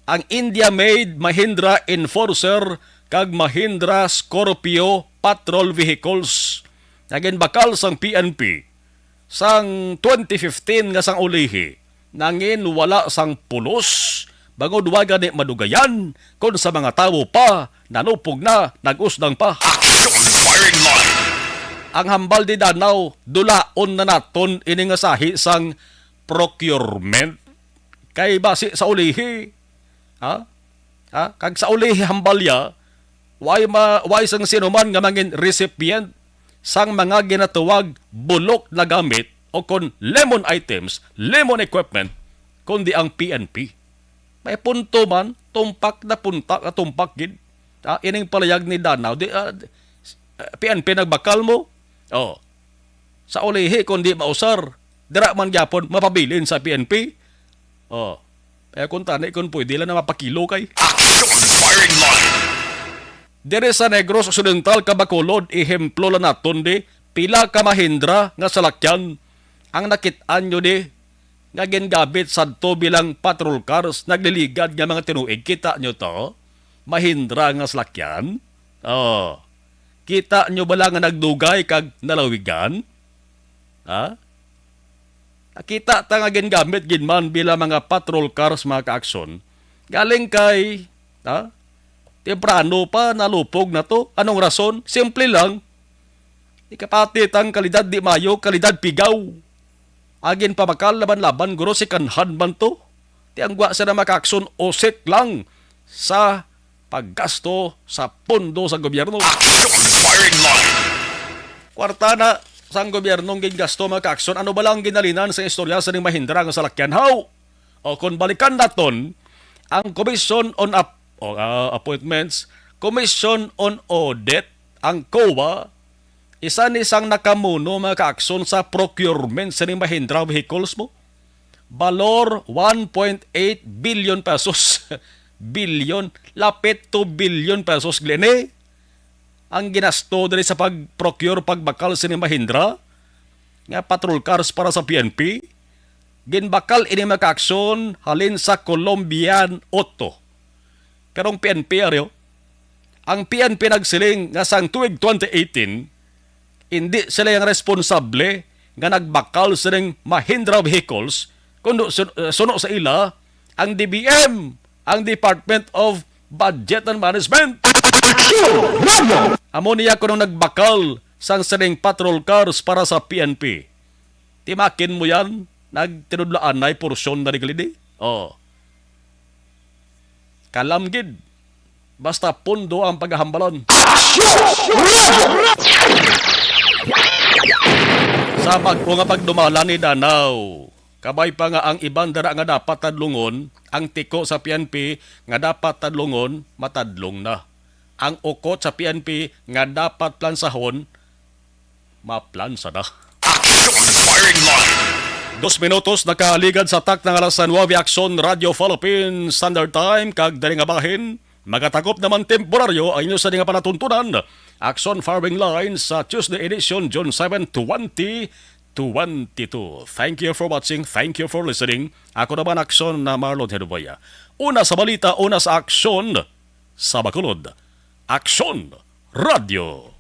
Ang India-made Mahindra Enforcer kag Mahindra Scorpio Patrol Vehicles. Naging bakal sang PNP sang 2015 nga sang ulihi. Nangin wala sang pulos. Bangod waga ni madugayan kung sa mga tao pa, nanupog na, nag-usdang pa. Action firing line. Ang hambal di Danao, dulaon na naton ini nga sahi sang procurement. Kay basi sa ulihi, kag sa ulihi hambalya, way sang sinuman nga mangin recipient sang mga ginatuwag bulok na gamit o kon lemon items, lemon equipment, kundi ang PNP. May punto man, tumpak na puntak at tumpak gid. Ining palayag ni Danao, PNP nagbakal mo. Sa ulihi, kung di mausar, dira man gyapon mapabilin sa PNP. Kung tani, kung pwede lang na mapakilo kay. Action firing line. Dire sa Negros Occidental, Kabacolod, ihemplo lang naton di, pila ka Mahindra nga salakyan ang nakitaan nyo di nga gingabit sadto bilang patrol cars nagliligad nga mga tinuig. Kita nyo to? Mahindra nga salakyan? Kita nyo bala nga nagdugay kag nalawigan? Kita ta nga ginggamit ginman bilang mga patrol cars mga kaakson. Galing kay temprano pa nalupog na to. Anong rason? Simple lang. Ikapatit ang kalidad di mayo, kalidad pigaw. Agin pabakal laban-laban guro si kanhan man to. Tiangwa sa na makakson osik lang sa paggasto sa pondo sa gobyerno. Action firing line. Kwarta na sa gobyernong gingasto makakson. Ano ba lang ginalinan sa istorya sa ning Mahindra nga salakyan? How? Kung balikan naton, ang Commission on Appointments, Commission on Audit, ang COA, isa ni sang nakamuno mga kaakson sa procurement sa ning Mahindra vehicles mo. Balor 1.8 billion pesos. Billion, lapit to billion pesos glene. Ang ginasto diri sa pag-procure pagbakal sa ning Mahindra nga patrol cars para sa PNP. Ginbakal ini mga kaakson halin sa Colombian Auto. Karong PNP aryo. Ang PNP nagsiling nga sang tuig 2018 hindi sila yung responsable nga nagbakal sa ning Mahindra vehicles Kundo suno sa ila ang DBM, ang Department of Budget and Management. Amo niya ko nung nagbakal sang sining patrol cars para sa PNP. Timakin mo yan, nagtinudlaan na porsyon na niglidi. Oh. Kalamgid. Basta pundo ang paghahambalon. Sa bagko nga pagdumala ni Danao, kabay pa nga ang ibang dara nga dapat tadlungon, ang tiko sa PNP nga dapat tadlungon, matadlong na. Ang ukot sa PNP nga dapat plansahon, maplansa na. 2 minutos nakaligad sa tak ng alas 9 Aksyon Radio Philippines Standard Time kag dali nga bahin. Magatakop naman temporaryo ang inyo sa nga panatuntunan. Aksyon Farming Line sa Tuesday edition June 7, 2022. Thank you for watching. Thank you for listening. Ako naman Aksyon na Marlon Hedubaya. Una sa balita, una sa aksyon sa Bacolod. Aksyon Radio